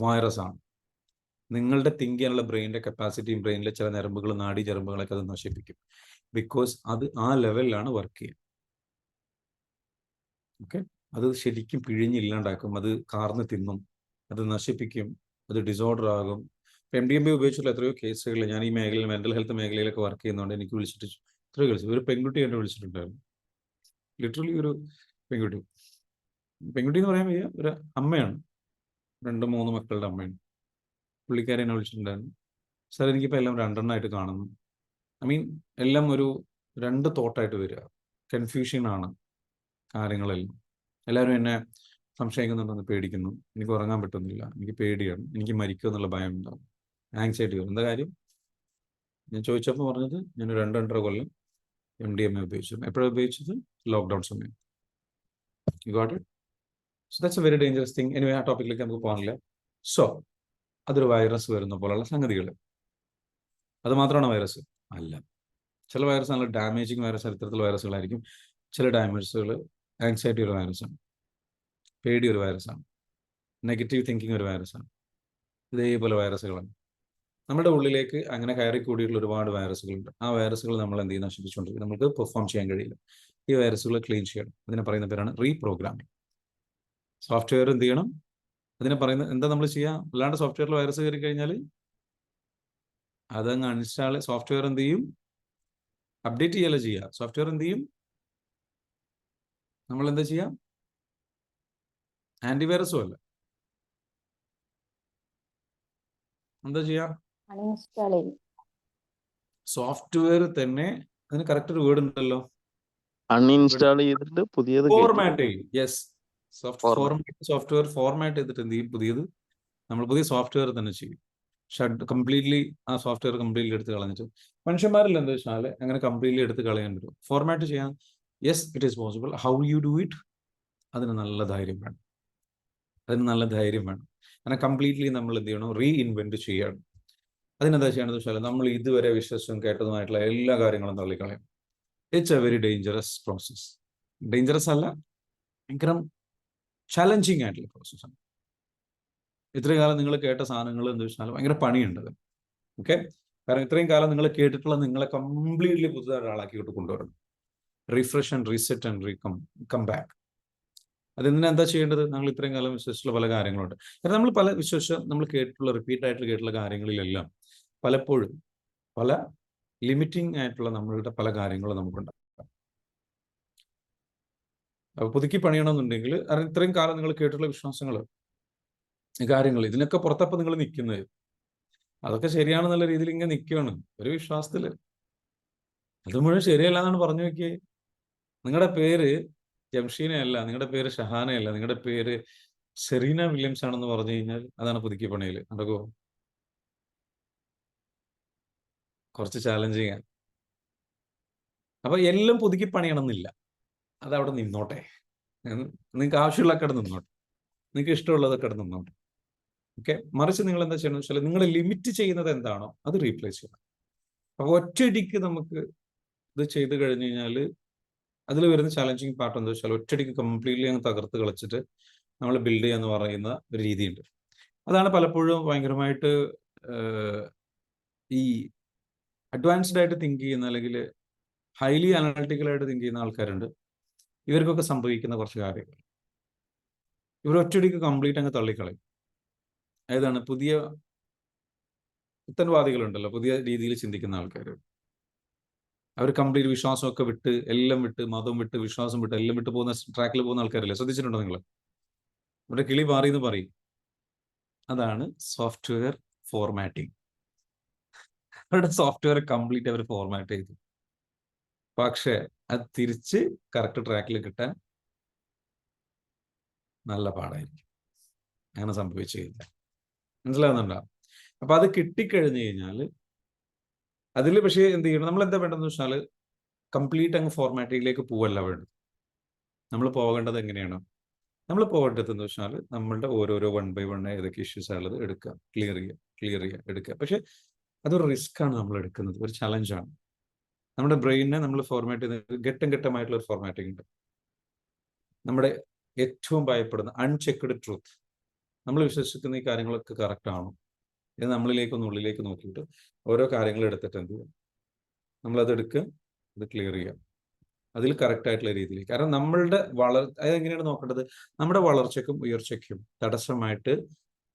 വൈറസ് ആണ്. നിങ്ങളുടെ തിങ്ക് ചെയ്യാനുള്ള ബ്രെയിനിന്റെ കപ്പാസിറ്റിയും ബ്രെയിനിലെ ചില ഞരമ്പുകൾ, നാഡി ഞരമ്പുകളൊക്കെ അത് നശിപ്പിക്കും. ബിക്കോസ് അത് ആ ലെവലിലാണ് വർക്ക് ചെയ്യുക. ഓക്കെ, അത് ശരിക്കും പിഴിഞ്ഞില്ലാണ്ടാക്കും, അത് കാർന്ന് തിന്നും, അത് നശിപ്പിക്കും, അത് ഡിസോർഡർ ആകും. MDMA ഉപയോഗിച്ചുള്ള എത്രയോ കേസുകൾ ഞാൻ ഈ മേഖലയിൽ, മെന്റൽ ഹെൽത്ത് മേഖലയിലൊക്കെ വർക്ക് ചെയ്യുന്നതുകൊണ്ട് എനിക്ക് വിളിച്ചിട്ട് എത്രയോ കേസ്. ഒരു പെൺകുട്ടി എന്നെ വിളിച്ചിട്ടുണ്ടായിരുന്നു, ലിറ്ററലി ഒരു പെൺകുട്ടി എന്ന് പറയാൻ വയ്യ, ഒരു അമ്മയാണ്, 2-3 മക്കളുടെ അമ്മയാണ്. പുള്ളിക്കാരി എന്നെ വിളിച്ചിട്ടുണ്ടായിരുന്നു. സാർ എനിക്കിപ്പോൾ എല്ലാം 2 കാണുന്നു. എല്ലാം ഒരു 2 തോട്ടായിട്ട് വരിക, കൺഫ്യൂഷനാണ് കാര്യങ്ങളെല്ലാം. എല്ലാവരും എന്നെ സംശയിക്കുന്നുണ്ടെന്ന് പേടിക്കുന്നു, എനിക്ക് ഉറങ്ങാൻ പറ്റുന്നില്ല, എനിക്ക് പേടിയാണ്, എനിക്ക് മരിക്കുക എന്നുള്ള ഭയം ഉണ്ടാവും, ആങ്സൈറ്റി വരും. എന്താ കാര്യം? ഞാൻ ചോദിച്ചപ്പോൾ പറഞ്ഞത് ഞാൻ 2-2.5 കൊല്ലം MDMA ഉപയോഗിച്ചു. എപ്പോഴാണ് ഉപയോഗിച്ചത്? ലോക്ക്ഡൗൺ സമയം. You got it? So that's A very dangerous thing. Anyway ആ ടോപ്പിക്കിലേക്ക് നമുക്ക് പോകാനില്ല. സോ അതൊരു വൈറസ് വരുന്ന പോലുള്ള സംഗതികൾ. അത് മാത്രമാണ് വൈറസ്? അല്ല. ചില വൈറസ് നല്ല ഡാമേജിങ് വൈറസ്, ഇത്തരത്തിലുള്ള വൈറസുകളായിരിക്കും. ചില ഡാമേജസുകൾ ആങ്സൈറ്റി ഒരു വൈറസാണ്, പേടി ഒരു വൈറസാണ്, നെഗറ്റീവ് തിങ്കിങ് ഒരു വൈറസാണ്. ഇതേപോലെ വൈറസുകളാണ് നമ്മുടെ ഉള്ളിലേക്ക് അങ്ങനെ കയറി കൂടിയിട്ടുള്ള ഒരുപാട് വൈറസുകളുണ്ട്. ആ വൈറസുകൾ നമ്മൾ എന്ത് ചെയ്യും? നശിപ്പിച്ചുകൊണ്ടിരിക്കും. നമുക്ക് പെർഫോം ചെയ്യാൻ കഴിയില്ല. ഈ വൈറസുകൾ ക്ലീൻ ചെയ്യണം. അതിനെ പറയുന്ന പേരാണ് റീപ്രോഗ്രാമിംഗ്. സോഫ്റ്റ്വെയർ എന്ത് ചെയ്യണം? അതിനെ പറയുന്നത് എന്താ നമ്മൾ ചെയ്യുക? അല്ലാണ്ട് സോഫ്റ്റ്വെയറിൽ വൈറസ് കയറി കഴിഞ്ഞാൽ അതങ്ങ് അൺഇൻസ്റ്റാൾ, സോഫ്റ്റ്വെയർ എന്ത് ചെയ്യും? അപ്ഡേറ്റ് ചെയ്യല്ല ചെയ്യുക. സോഫ്റ്റ്വെയർ എന്ത് ചെയ്യും? നമ്മൾ എന്താ ചെയ്യാം? ആന്റിവൈറസും അല്ല, എന്താ ചെയ്യാ? സോഫ്റ്റ്വെയർ തന്നെ അതിന് കറക്റ്റ് ഒരു വേർഡ് ഉണ്ടല്ലോ, അൺഇൻസ്റ്റാൾ ചെയ്തിട്ട് പുതിയത് ഫോർമാറ്റ് ചെയ്യും. യെസ്, സോഫ്റ്റ്വെയർ ഫോർമാറ്റ് ചെയ്തിട്ട് എന്ത് ചെയ്യും? പുതിയത് നമ്മൾ പുതിയ സോഫ്റ്റ്വെയർ തന്നെ ചെയ്യും. കംപ്ലീറ്റ്ലി ആ സോഫ്റ്റ്വെയർ കംപ്ലീറ്റ്ലി എടുത്ത് കളഞ്ഞിട്ട്. മനുഷ്യന്മാരിൽ എന്താ വെച്ചാൽ അങ്ങനെ കംപ്ലീറ്റ്ലി എടുത്ത് കളയാൻ പറ്റും, ഫോർമാറ്റ് ചെയ്യാൻ. Yes, it is possible. How you do it? അതിന് നല്ല ധൈര്യം വേണം. അങ്ങനെ കംപ്ലീറ്റ്ലി നമ്മൾ എന്ത് ചെയ്യണം, റീഇൻവെന്റ് ചെയ്യണം. അതിനെന്താ ചെയ്യണമെന്ന് വെച്ചാൽ നമ്മൾ ഇതുവരെ വിശ്വസിച്ചും കേട്ടതുമായിട്ടുള്ള എല്ലാ കാര്യങ്ങളും തള്ളിക്കളയും. It's a very dangerous process. Dangerous അല്ല, ഭയങ്കര ചലഞ്ചിങ് ആയിട്ടുള്ള പ്രോസസ്സാണ്. ഇത്രയും കാലം നിങ്ങൾ കേട്ട സാധനങ്ങൾ എന്താ വെച്ചാൽ ഭയങ്കര പണിയുണ്ട്. ഓക്കെ, കാരണം ഇത്രയും കാലം നിങ്ങൾ കേട്ടിട്ടുള്ള നിങ്ങളെ കംപ്ലീറ്റ്ലി പുതുതായ ഒരാളാക്കിയിട്ട് കൊണ്ടുവരണം. Refresh and reset and come back. അതെന്തിനാ എന്താ ചെയ്യേണ്ടത്? നമ്മൾ ഇത്രയും കാലം വിശ്വസിച്ചുള്ള പല കാര്യങ്ങളുണ്ട്. കാരണം നമ്മൾ പല നമ്മൾ കേട്ടിട്ടുള്ള റിപ്പീറ്റ് ആയിട്ട് കേട്ടിട്ടുള്ള കാര്യങ്ങളിലെല്ലാം പലപ്പോഴും പല ലിമിറ്റിംഗ് ആയിട്ടുള്ള നമ്മളുടെ പല കാര്യങ്ങളും നമുക്കുണ്ടാകും. അപ്പൊ പുതുക്കി പണിയണമെന്നുണ്ടെങ്കിൽ ഇത്രയും കാലം നിങ്ങൾ കേട്ടിട്ടുള്ള വിശ്വാസങ്ങൾ, കാര്യങ്ങൾ, ഇതിനൊക്കെ പുറത്തപ്പം നിങ്ങൾ നിൽക്കുന്നത്, അതൊക്കെ ശരിയാണെന്നുള്ള രീതിയിൽ ഇങ്ങനെ നിൽക്കുകയാണ് ഒരു വിശ്വാസത്തില്. അത് മുഴുവൻ ശരിയല്ല എന്നാണ് പറഞ്ഞു നോക്കിയേ. നിങ്ങളുടെ പേര് ജംഷീനയല്ല, നിങ്ങളുടെ പേര് ഷഹാനയല്ല, നിങ്ങളുടെ പേര് സെറീന വില്യംസ് ആണെന്ന് പറഞ്ഞു കഴിഞ്ഞാൽ അതാണ് പുതുക്കി പണിയിൽ നടക്കുമോ? കുറച്ച് ചാലഞ്ചിങ് ആണ്. അപ്പൊ എല്ലാം പുതുക്കി പണിയണമെന്നില്ല, അതവിടെ നിന്നോട്ടെ. നിങ്ങൾക്ക് ആവശ്യമുള്ളതൊക്കെ അവിടെ നിന്നോട്ടെ, നിങ്ങൾക്ക് ഇഷ്ടമുള്ളതൊക്കെ അവിടെ നിന്നോട്ടെ. ഓക്കെ, മറിച്ച് നിങ്ങൾ എന്താ ചെയ്യണമെന്ന് വെച്ചാൽ നിങ്ങൾ ലിമിറ്റ് ചെയ്യുന്നത് എന്താണോ അത് റീപ്ലേസ് ചെയ്യണം. അപ്പൊ ഒറ്റയടിക്ക് നമുക്ക് ഇത് ചെയ്ത് കഴിഞ്ഞു കഴിഞ്ഞാൽ അതിൽ വരുന്ന ചാലഞ്ചിങ് പാർട്ട് എന്താ വെച്ചാൽ ഒറ്റയടിക്ക് കംപ്ലീറ്റ്ലി അങ്ങ് തകർത്ത് കളിച്ചിട്ട് നമ്മൾ ബിൽഡ് ചെയ്യാന്ന് പറയുന്ന ഒരു രീതിയുണ്ട്. അതാണ് പലപ്പോഴും ഭയങ്കരമായിട്ട് ഈ അഡ്വാൻസ്ഡ് ആയിട്ട് തിങ്ക് ചെയ്യുന്ന അല്ലെങ്കിൽ ഹൈലി അനലിറ്റിക്കലായിട്ട് തിങ്ക് ചെയ്യുന്ന ആൾക്കാരുണ്ട്. ഇവർക്കൊക്കെ സംഭവിക്കുന്ന കുറച്ച് കാര്യങ്ങൾ ഇവർ ഒറ്റയടിക്ക് കംപ്ലീറ്റ് അങ്ങ് തള്ളിക്കളയും. ഏതാണ് പുതിയ പുത്തൻവാദികളുണ്ടല്ലോ, പുതിയ രീതിയിൽ ചിന്തിക്കുന്ന ആൾക്കാർ. അവർ കംപ്ലീറ്റ് വിശ്വാസമൊക്കെ വിട്ട്, എല്ലാം വിട്ട്, മതം വിട്ട്, വിശ്വാസം വിട്ട്, എല്ലാം വിട്ട് പോകുന്ന ട്രാക്കിൽ പോകുന്ന ആൾക്കാരല്ലേ? ശ്രദ്ധിച്ചിട്ടുണ്ടോ നിങ്ങൾ? അവരുടെ കിളി മാറി എന്ന് പറയും. അതാണ് സോഫ്റ്റ്വെയർ ഫോർമാറ്റിംഗ്. അവരുടെ സോഫ്റ്റ്വെയർ കംപ്ലീറ്റ് അവർ ഫോർമാറ്റ് ചെയ്തു. പക്ഷെ അത് തിരിച്ച് കറക്റ്റ് ട്രാക്കിൽ കിട്ടാൻ നല്ല പാടായിരിക്കും. അങ്ങനെ സംഭവിച്ചു കഴിഞ്ഞാൽ മനസ്സിലാവുന്നുണ്ടോ? അപ്പൊ അത് കിട്ടിക്കഴിഞ്ഞു കഴിഞ്ഞാൽ അതിൽ പക്ഷേ എന്ത് ചെയ്യണം, നമ്മൾ എന്താ വേണ്ടതെന്ന് വെച്ചാൽ കംപ്ലീറ്റ് അങ്ങ് ഫോർമാറ്റിങ്ങിലേക്ക് പോവല്ല വേണ്ടത്. നമ്മൾ പോകേണ്ടത് എങ്ങനെയാണ്? നമ്മൾ പോകേണ്ടത് എന്ന് വെച്ചാൽ നമ്മളുടെ ഓരോരോ 1 by 1 ഏതൊക്കെ ഇഷ്യൂസ് ഉള്ളത് എടുക്കുക, ക്ലിയർ ചെയ്യുക, എടുക്കുക. പക്ഷെ അതൊരു റിസ്ക് ആണ് നമ്മൾ എടുക്കുന്നത്, ഒരു ചലഞ്ചാണ്. നമ്മുടെ ബ്രെയിനിനെ നമ്മൾ ഫോർമാറ്റ് ചെയ്യുന്നത് ഘട്ടമായിട്ടുള്ള ഒരു ഫോർമാറ്റിംഗ് ഉണ്ട്. നമ്മുടെ ഏറ്റവും ഭയപ്പെടുന്ന അൺചെക്ക്ഡ് ട്രൂത്ത്, നമ്മൾ വിശ്വസിക്കുന്ന ഈ കാര്യങ്ങളൊക്കെ കറക്റ്റ് ആണോ ഇത് നമ്മളിലേക്കൊന്ന് ഉള്ളിലേക്ക് നോക്കിയിട്ട് ഓരോ കാര്യങ്ങൾ എടുത്തിട്ട് എന്ത് ചെയ്യുക, നമ്മളത് എടുക്കുക, അത് ക്ലിയർ ചെയ്യുക, അതിൽ കറക്റ്റ് ആയിട്ടുള്ള രീതിയിൽ. കാരണം നമ്മളുടെ അതെങ്ങനെയാണ് നോക്കേണ്ടത്? നമ്മുടെ വളർച്ചയ്ക്കും ഉയർച്ചയ്ക്കും തടസ്സമായിട്ട്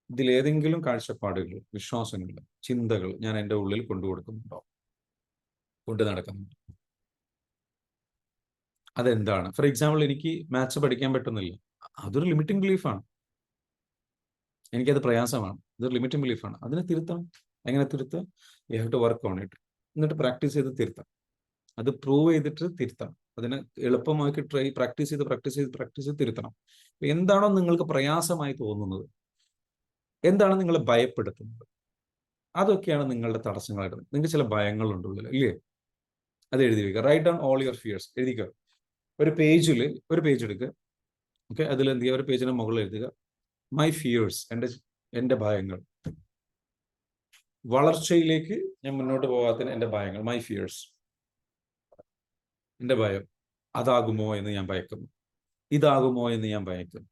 ഇതിലേതെങ്കിലും കാഴ്ചപ്പാടുകൾ, വിശ്വാസങ്ങൾ, ചിന്തകൾ ഞാൻ എൻ്റെ ഉള്ളിൽ കൊണ്ടുകൊടുക്കുന്നുണ്ടോ, കൊണ്ട് നടക്കുന്നുണ്ടോ? അതെന്താണ്? ഫോർ എക്സാമ്പിൾ, എനിക്ക് മാത്സ് പഠിക്കാൻ പറ്റുന്നില്ല, അതൊരു ലിമിറ്റിംഗ് ബിലീഫാണ്. എനിക്കത് പ്രയാസമാണ്, ഇതൊരു ലിമിറ്റിംഗ് ബിലീഫാണ്. അതിനെ തിരുത്താം. എങ്ങനെ തിരുത്താം? You have to work on it. എന്നിട്ട് പ്രാക്ടീസ് ചെയ്ത് തിരുത്താം. അത് പ്രൂവ് ചെയ്തിട്ട് തിരുത്താം. അതിനെ എളുപ്പമാക്കി പ്രാക്ടീസ് ചെയ്ത് തിരുത്തണം. എന്താണോ നിങ്ങൾക്ക് പ്രയാസമായി തോന്നുന്നത്, എന്താണ് നിങ്ങളെ ഭയപ്പെടുത്തുന്നത്, അതൊക്കെയാണ് നിങ്ങളുടെ തടസ്സങ്ങളായിട്ട്. നിങ്ങൾക്ക് ചില ഭയങ്ങളുണ്ട് ഉള്ളിൽ, ഇല്ലേ? അത് എഴുതി വെക്കുക. Write down all your fears. എഴുതിക്കുക. ഒരു പേജ് എടുക്കുക. ഓക്കെ, അതിൽ എന്ത് ചെയ്യുക, ഒരു പേജിന് മുകളിൽ എഴുതുക മൈ ഫിയേഴ്സ്, എൻ്റെ ഭയങ്ങൾ. വളർച്ചയിലേക്ക് ഞാൻ മുന്നോട്ട് പോകാത്തതിന് എൻ്റെ ഭയങ്ങൾ, മൈ ഫിയേഴ്സ്, എൻ്റെ ഭയം. അതാകുമോ എന്ന് ഞാൻ ഭയക്കുന്നു, ഇതാകുമോ എന്ന് ഞാൻ ഭയക്കുന്നു,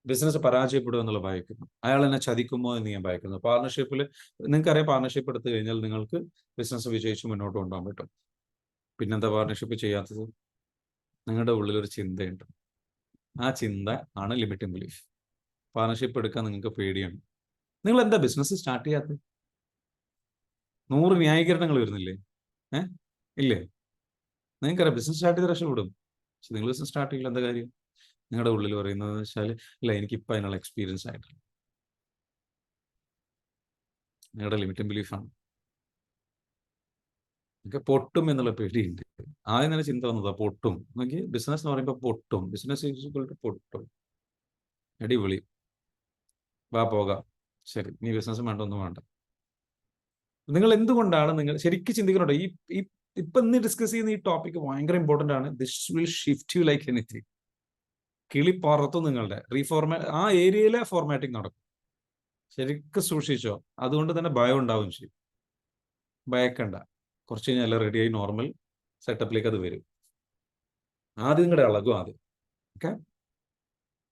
ബിസിനസ് പരാജയപ്പെടുമോ എന്നുള്ള ഭയക്കുന്നു, അയാൾ എന്നെ ചതിക്കുമോ എന്ന് ഞാൻ ഭയക്കുന്നു. പാർട്ണർഷിപ്പിൽ നിങ്ങൾക്കറിയാം, പാർട്ണർഷിപ്പ് എടുത്തു കഴിഞ്ഞാൽ നിങ്ങൾക്ക് ബിസിനസ് വിജയിച്ച് മുന്നോട്ട് കൊണ്ടുപോകാൻ പറ്റും. പിന്നെന്താ പാർട്ണർഷിപ്പ് ചെയ്യാത്തത്? നിങ്ങളുടെ ഉള്ളിലൊരു ചിന്തയുണ്ട്. ആ ചിന്ത ആണ് ലിമിറ്റിംഗ് ബിലീഫ്. പാർട്ണർഷിപ്പ് എടുക്കാൻ നിങ്ങൾക്ക് പേടിയാണ്. നിങ്ങൾ എന്താ ബിസിനസ് സ്റ്റാർട്ട് ചെയ്യാത്തത്? 100 ന്യായീകരണങ്ങൾ വരുന്നില്ലേ? ഇല്ലേ? നിങ്ങൾക്കറിയാം ബിസിനസ് സ്റ്റാർട്ട് ചെയ്ത് രക്ഷപ്പെടും. പക്ഷെ നിങ്ങൾ ബിസിനസ് സ്റ്റാർട്ട് ചെയ്യില്ല. എന്താ കാര്യം? നിങ്ങളുടെ ഉള്ളിൽ പറയുന്നത് വെച്ചാൽ ഇല്ല, എനിക്കിപ്പോൾ അതിനുള്ള എക്സ്പീരിയൻസ് ആയിട്ടില്ല. നിങ്ങളുടെ ലിമിറ്റിംഗ് ബിലീഫാണ്. നിങ്ങൾക്ക് പൊട്ടും എന്നുള്ള പേടിയുണ്ട്. ആദ്യം തന്നെ ചിന്ത വന്നതാ, പൊട്ടും. നോക്കി, ബിസിനസ് എന്ന് പറയുമ്പോൾ പൊട്ടും. ബിസിനസ് ഈക്വൽ ടു പൊട്ടും. അടിപൊളി, വാ പോകാം. ശരി, നീ ബിസിനസ് വേണ്ട, ഒന്നും വേണ്ട. നിങ്ങൾ എന്തുകൊണ്ടാണ് നിങ്ങൾ ശരിക്കും ചിന്തിക്കുന്നുണ്ടോ? ഈ ഇപ്പൊ ഇന്ന് ഡിസ്കസ് ചെയ്യുന്ന ഈ ടോപ്പിക് ഭയങ്കര ഇമ്പോർട്ടന്റ് ആണ്. This will shift you like anything. കിളി പറത്തും നിങ്ങളുടെ ആ ഏരിയയിലെ ഫോർമാറ്റിംഗ് നടക്കും. ശരിക്കും സൂക്ഷിച്ചോ. അതുകൊണ്ട് തന്നെ ഭയം ഉണ്ടാവും ചെയ്യും. ഭയക്കണ്ട, കുറച്ച് കഴിഞ്ഞാൽ എല്ലാം റെഡിയായി നോർമൽ സെറ്റപ്പിലേക്ക് അത് വരും. ആദ്യം നിങ്ങളുടെ ഇളകും. ആദ്യം ഓക്കെ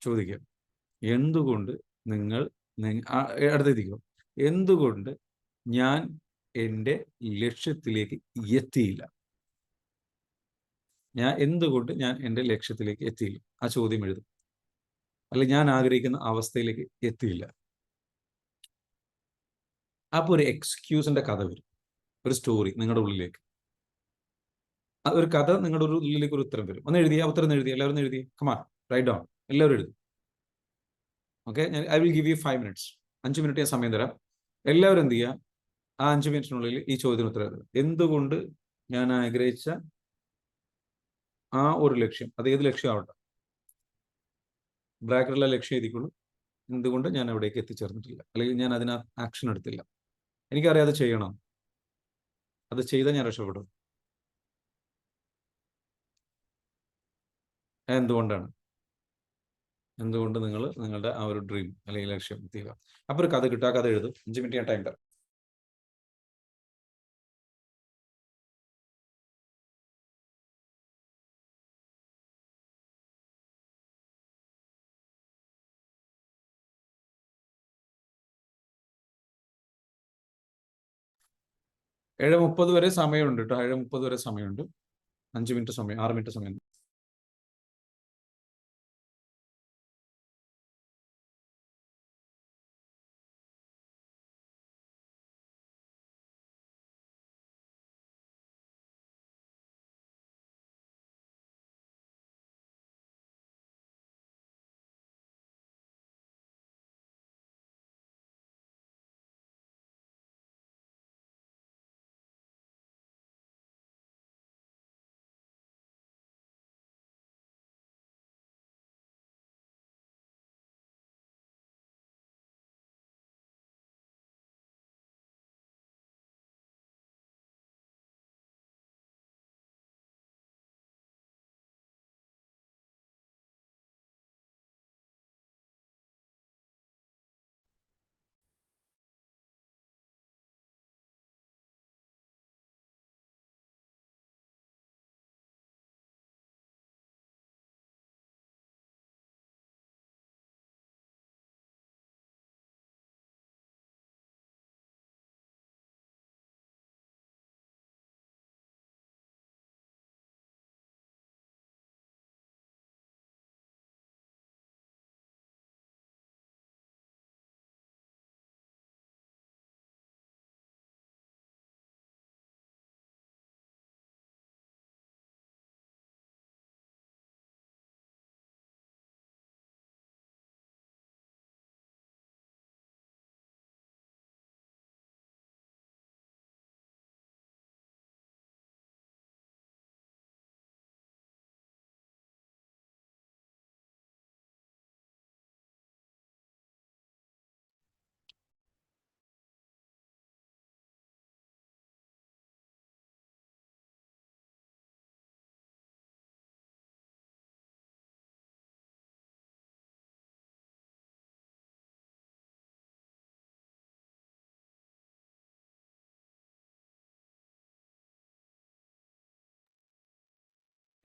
ചോദിക്കുക, എന്തുകൊണ്ട് നിങ്ങൾ അടുത്തെത്തിക്കും, എന്തുകൊണ്ട് ഞാൻ എൻ്റെ ലക്ഷ്യത്തിലേക്ക് എത്തിയില്ല? എന്തുകൊണ്ട് ഞാൻ എൻ്റെ ലക്ഷ്യത്തിലേക്ക് എത്തിയില്ല? ആ ചോദ്യം എഴുതും. അല്ലെങ്കിൽ ഞാൻ ആഗ്രഹിക്കുന്ന അവസ്ഥയിലേക്ക് എത്തിയില്ല. അപ്പോൾ ഒരു എക്സ്ക്യൂസിന്റെ കഥ വരും, ഒരു സ്റ്റോറി നിങ്ങളുടെ ഉള്ളിലേക്ക്. ഒരു കഥ നിങ്ങളുടെ ഉള്ളിലേക്ക് ഒരു ഉത്തരം വരും. ഒന്ന് എഴുതി, ആ ഉത്തരം എഴുതി, എല്ലാവരും എഴുതി. കമാ റൈറ്റ് ഡൗൺ, എല്ലാവരും എഴുതും. Okay, I will give you 5 minutes. 5 minute ഞാൻ സമയം തരാം. എല്ലാവരും എന്ത് ചെയ്യുക, ആ 5 മിനിറ്റിനുള്ളിൽ ഈ ചോദ്യത്തിന് ഉത്തരം എഴുതുക. എന്തുകൊണ്ട് ഞാൻ ആഗ്രഹിച്ച ആ ഒരു ലക്ഷ്യം, അത് ഏത് ലക്ഷ്യം ആവട്ടെ, ബ്രാക്കറ്റിലെ ലക്ഷ്യം എഴുതിക്കുള്ളൂ. എന്തുകൊണ്ട് ഞാൻ അവിടേക്ക് എത്തിച്ചേർന്നിട്ടില്ല, അല്ലെങ്കിൽ ഞാൻ അതിന് ആക്ഷൻ എടുത്തില്ല? എനിക്കറിയാം അത് ചെയ്യണം, അത് ചെയ്താൽ ഞാൻ രക്ഷപ്പെടും. എന്തുകൊണ്ടാണ്? എന്തുകൊണ്ട് നിങ്ങൾ നിങ്ങളുടെ ആ ഒരു ഡ്രീം അല്ലെങ്കിൽ ലക്ഷ്യം എത്തിക്കുക? അപ്പൊ ഒരു കഥ കിട്ടുക, കഥ എഴുതും. 5 മിനിറ്റ് ഞാൻ ടൈം തരാം. ഏഴ് 30 വരെ സമയമുണ്ട് കേട്ടോ. 7:30 വരെ സമയമുണ്ട്. 5 മിനിറ്റ് സമയം, 6 മിനിറ്റ് സമയം.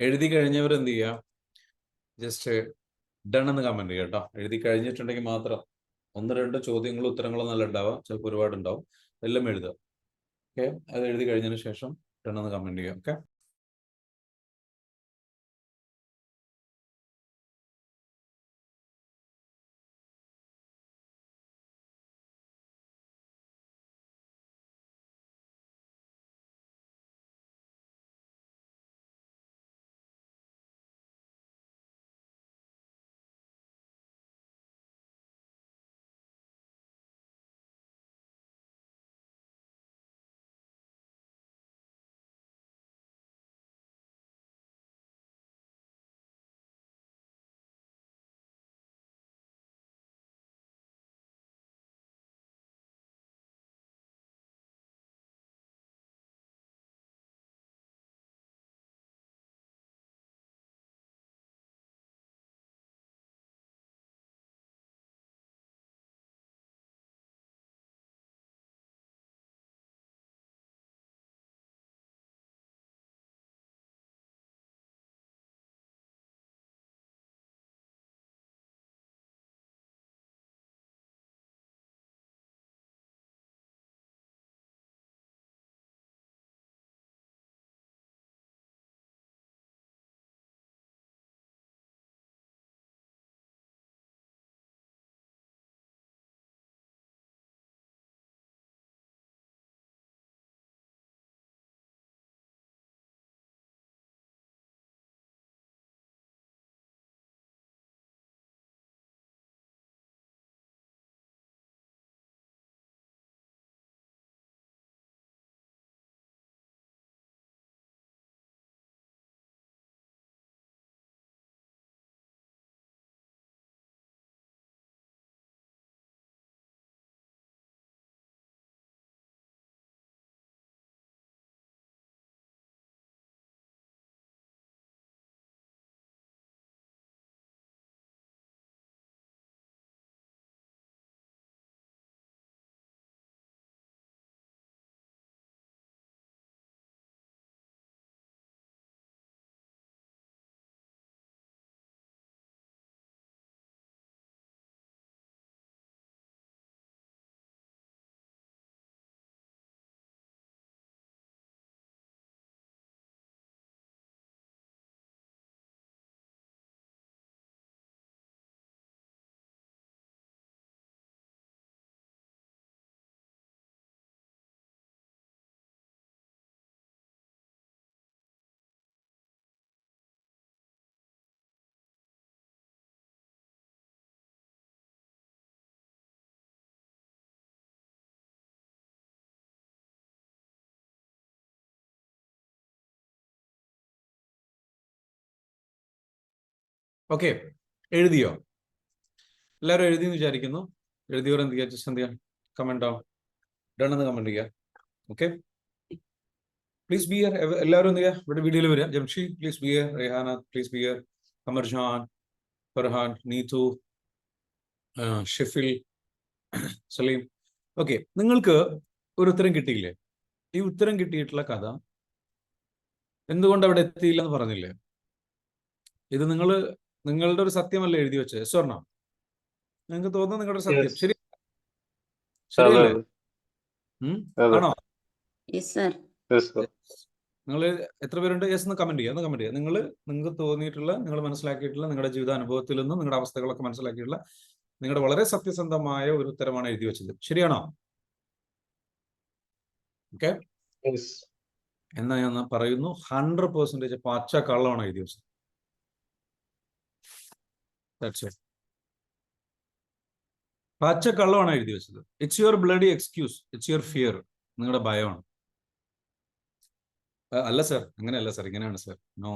എഴുതി കഴിഞ്ഞവർ എന്ത് ചെയ്യുക, ജസ്റ്റ് ഡൺ എന്ന് കമന്റ് ചെയ്യുക കേട്ടോ. എഴുതി കഴിഞ്ഞിട്ടുണ്ടെങ്കിൽ മാത്രം. 1-2 ചോദ്യങ്ങളും ഉത്തരങ്ങളും നല്ല ഉണ്ടാവാം, ചിലപ്പോൾ ഒരുപാട് ഉണ്ടാവും. എല്ലാം എഴുതുക. ഓക്കെ, അത് എഴുതി കഴിഞ്ഞതിന് ശേഷം ഡൺ എന്ന് കമന്റ് ചെയ്യുക. ഓക്കെ. ഓക്കെ, എഴുതിയോ? എല്ലാവരും എഴുതിയെന്ന് വിചാരിക്കുന്നു. എഴുതിയവർ എന്ത് ചെയ്യുക? ജസ്റ്റ് എന്ത് ചെയ്യുക? കമന്റ് ഡൗൺ, ഡൺ കമന്റ് ചെയ്യുക. Okay, please be here. എല്ലാവരും എന്ത് ചെയ്യുക? ഇവിടെ വീഡിയോയിൽ വരിക. Jamshi please be here, Rehana please be here, Amarjan, Farhan, Neethu, Shefil, Saleem. Okay, നിങ്ങൾക്ക് ഒരു ഉത്തരം കിട്ടിയില്ലേ? ഈ ഉത്തരം കിട്ടിയിട്ടുള്ള കഥ എന്തുകൊണ്ട് അവിടെ എത്തിയില്ല എന്ന് പറഞ്ഞില്ലേ? ഇത് നിങ്ങളുടെ ഒരു സത്യമല്ല എഴുതി വെച്ചത്. സ്വർണ്ണ, നിങ്ങൾക്ക് തോന്നുന്നു നിങ്ങളുടെ സത്യം ശരി ശരിയല്ലേ? ആണോ? നിങ്ങൾ എത്ര പേരുണ്ട്? യെസ് എന്ന് കമന്റ് ചെയ്യുക, കമന്റ് ചെയ്യുക. നിങ്ങൾക്ക് തോന്നിയിട്ടുള്ള, നിങ്ങൾ മനസ്സിലാക്കിയിട്ടുള്ള, നിങ്ങളുടെ ജീവിത അനുഭവത്തിൽ നിന്നും നിങ്ങളുടെ അവസ്ഥകളൊക്കെ മനസ്സിലാക്കിയിട്ടുള്ള നിങ്ങളുടെ വളരെ സത്യസന്ധമായ ഒരു ഉത്തരമാണ് എഴുതി വെച്ചത്. ശരിയാണോ? ഓക്കെ, എന്നാ ഞാൻ പറയുന്നു 100% പച്ച കള്ളമാണ് എഴുതി വെച്ചത്. പച്ച കള്ളമാണ് എഴുതി വെച്ചത്. It's your bloody excuse, it's your fear. നിങ്ങളുടെ ഭയമാണ്. അല്ല സർ, അങ്ങനെയല്ല സർ, ഇങ്ങനെയാണ് സർ. നോ,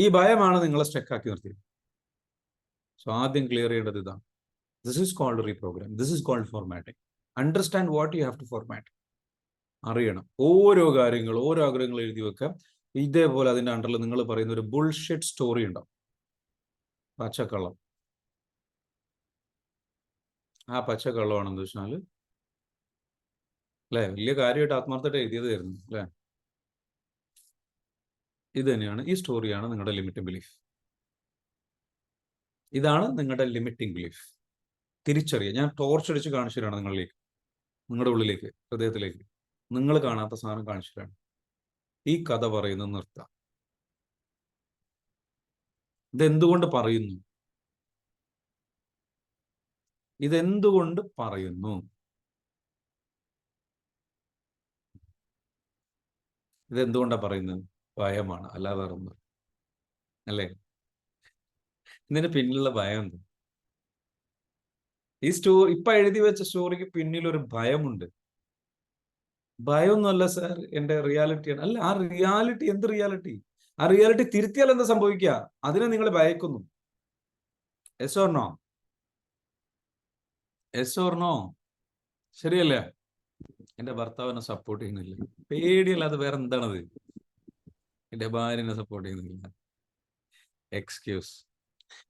ഈ ഭയമാണ് നിങ്ങളെ സ്റ്റക്കാക്കി നിർത്തിയത്. സോ ആദ്യം ക്ലിയർ ചെയ്യേണ്ടത് ഇതാണ്. This is called reprogram, this is called formatting. Understand what you have to format. അറിയണം ഓരോ കാര്യങ്ങൾ, ഓരോ ആഗ്രഹങ്ങൾ എഴുതി വെക്കാം. ഇതേപോലെ അതിൻ്റെ അണ്ടറിൽ നിങ്ങൾ പറയുന്ന ഒരു ബുൾഷിറ്റ് സ്റ്റോറി ഉണ്ടാവും, പച്ചക്കള്ളം. ആ പച്ചക്കള്ളമാണെന്ന് വെച്ചാൽ അല്ലേ, വലിയ കാര്യമായിട്ട് ആത്മാർത്ഥമായിട്ട് എഴുതിയതായിരുന്നു അല്ലേ? ഇത് തന്നെയാണ്, ഈ സ്റ്റോറിയാണ് നിങ്ങളുടെ ലിമിറ്റിംഗ് ബിലീഫ്. ഇതാണ് നിങ്ങളുടെ ലിമിറ്റിംഗ് ബിലീഫ്. തിരിച്ചറിയുക. ഞാൻ ടോർച്ച് അടിച്ച് കാണിച്ചു തരാണ് നിങ്ങളിലേക്ക്, നിങ്ങളുടെ ഉള്ളിലേക്ക്, ഹൃദയത്തിലേക്ക്. നിങ്ങൾ കാണാത്ത സാധനം കാണിച്ചു തരാണ്. ഈ കഥ പറയുന്നത് നിർത്താം. ഇതെന്തുകൊണ്ട് പറയുന്നു? ഇതെന്തുകൊണ്ട് പറയുന്നു? ഇതെന്തുകൊണ്ടാണ് പറയുന്നത്? ഭയമാണ്, അല്ലാതെ വേറൊന്നും അല്ലേ? ഇതിന് പിന്നിലുള്ള ഭയം എന്ത്? ഈ സ്റ്റോറി ഇപ്പൊ എഴുതി വെച്ച സ്റ്റോറിക്ക് പിന്നിൽ ഒരു ഭയമുണ്ട്. ഭയമൊന്നുമല്ല സാർ, എന്റെ റിയാലിറ്റിയാണ്. അല്ല, ആ റിയാലിറ്റി എന്ത് റിയാലിറ്റി? ആ റിയാലിറ്റി തിരുത്തിയാൽ എന്താ സംഭവിക്കുക? അതിനെ നിങ്ങൾ ഭയക്കുന്നു. Yes or no? Yes or no? ശരിയല്ലേ? എന്റെ ഭർത്താവിനെ സപ്പോർട്ട് ചെയ്യുന്നില്ല, പേടിയല്ലാതെ വേറെ എന്താണത്? എന്റെ ഭാര്യനെ സപ്പോർട്ട് ചെയ്യുന്നില്ല, എക്സ്ക്യൂസ്.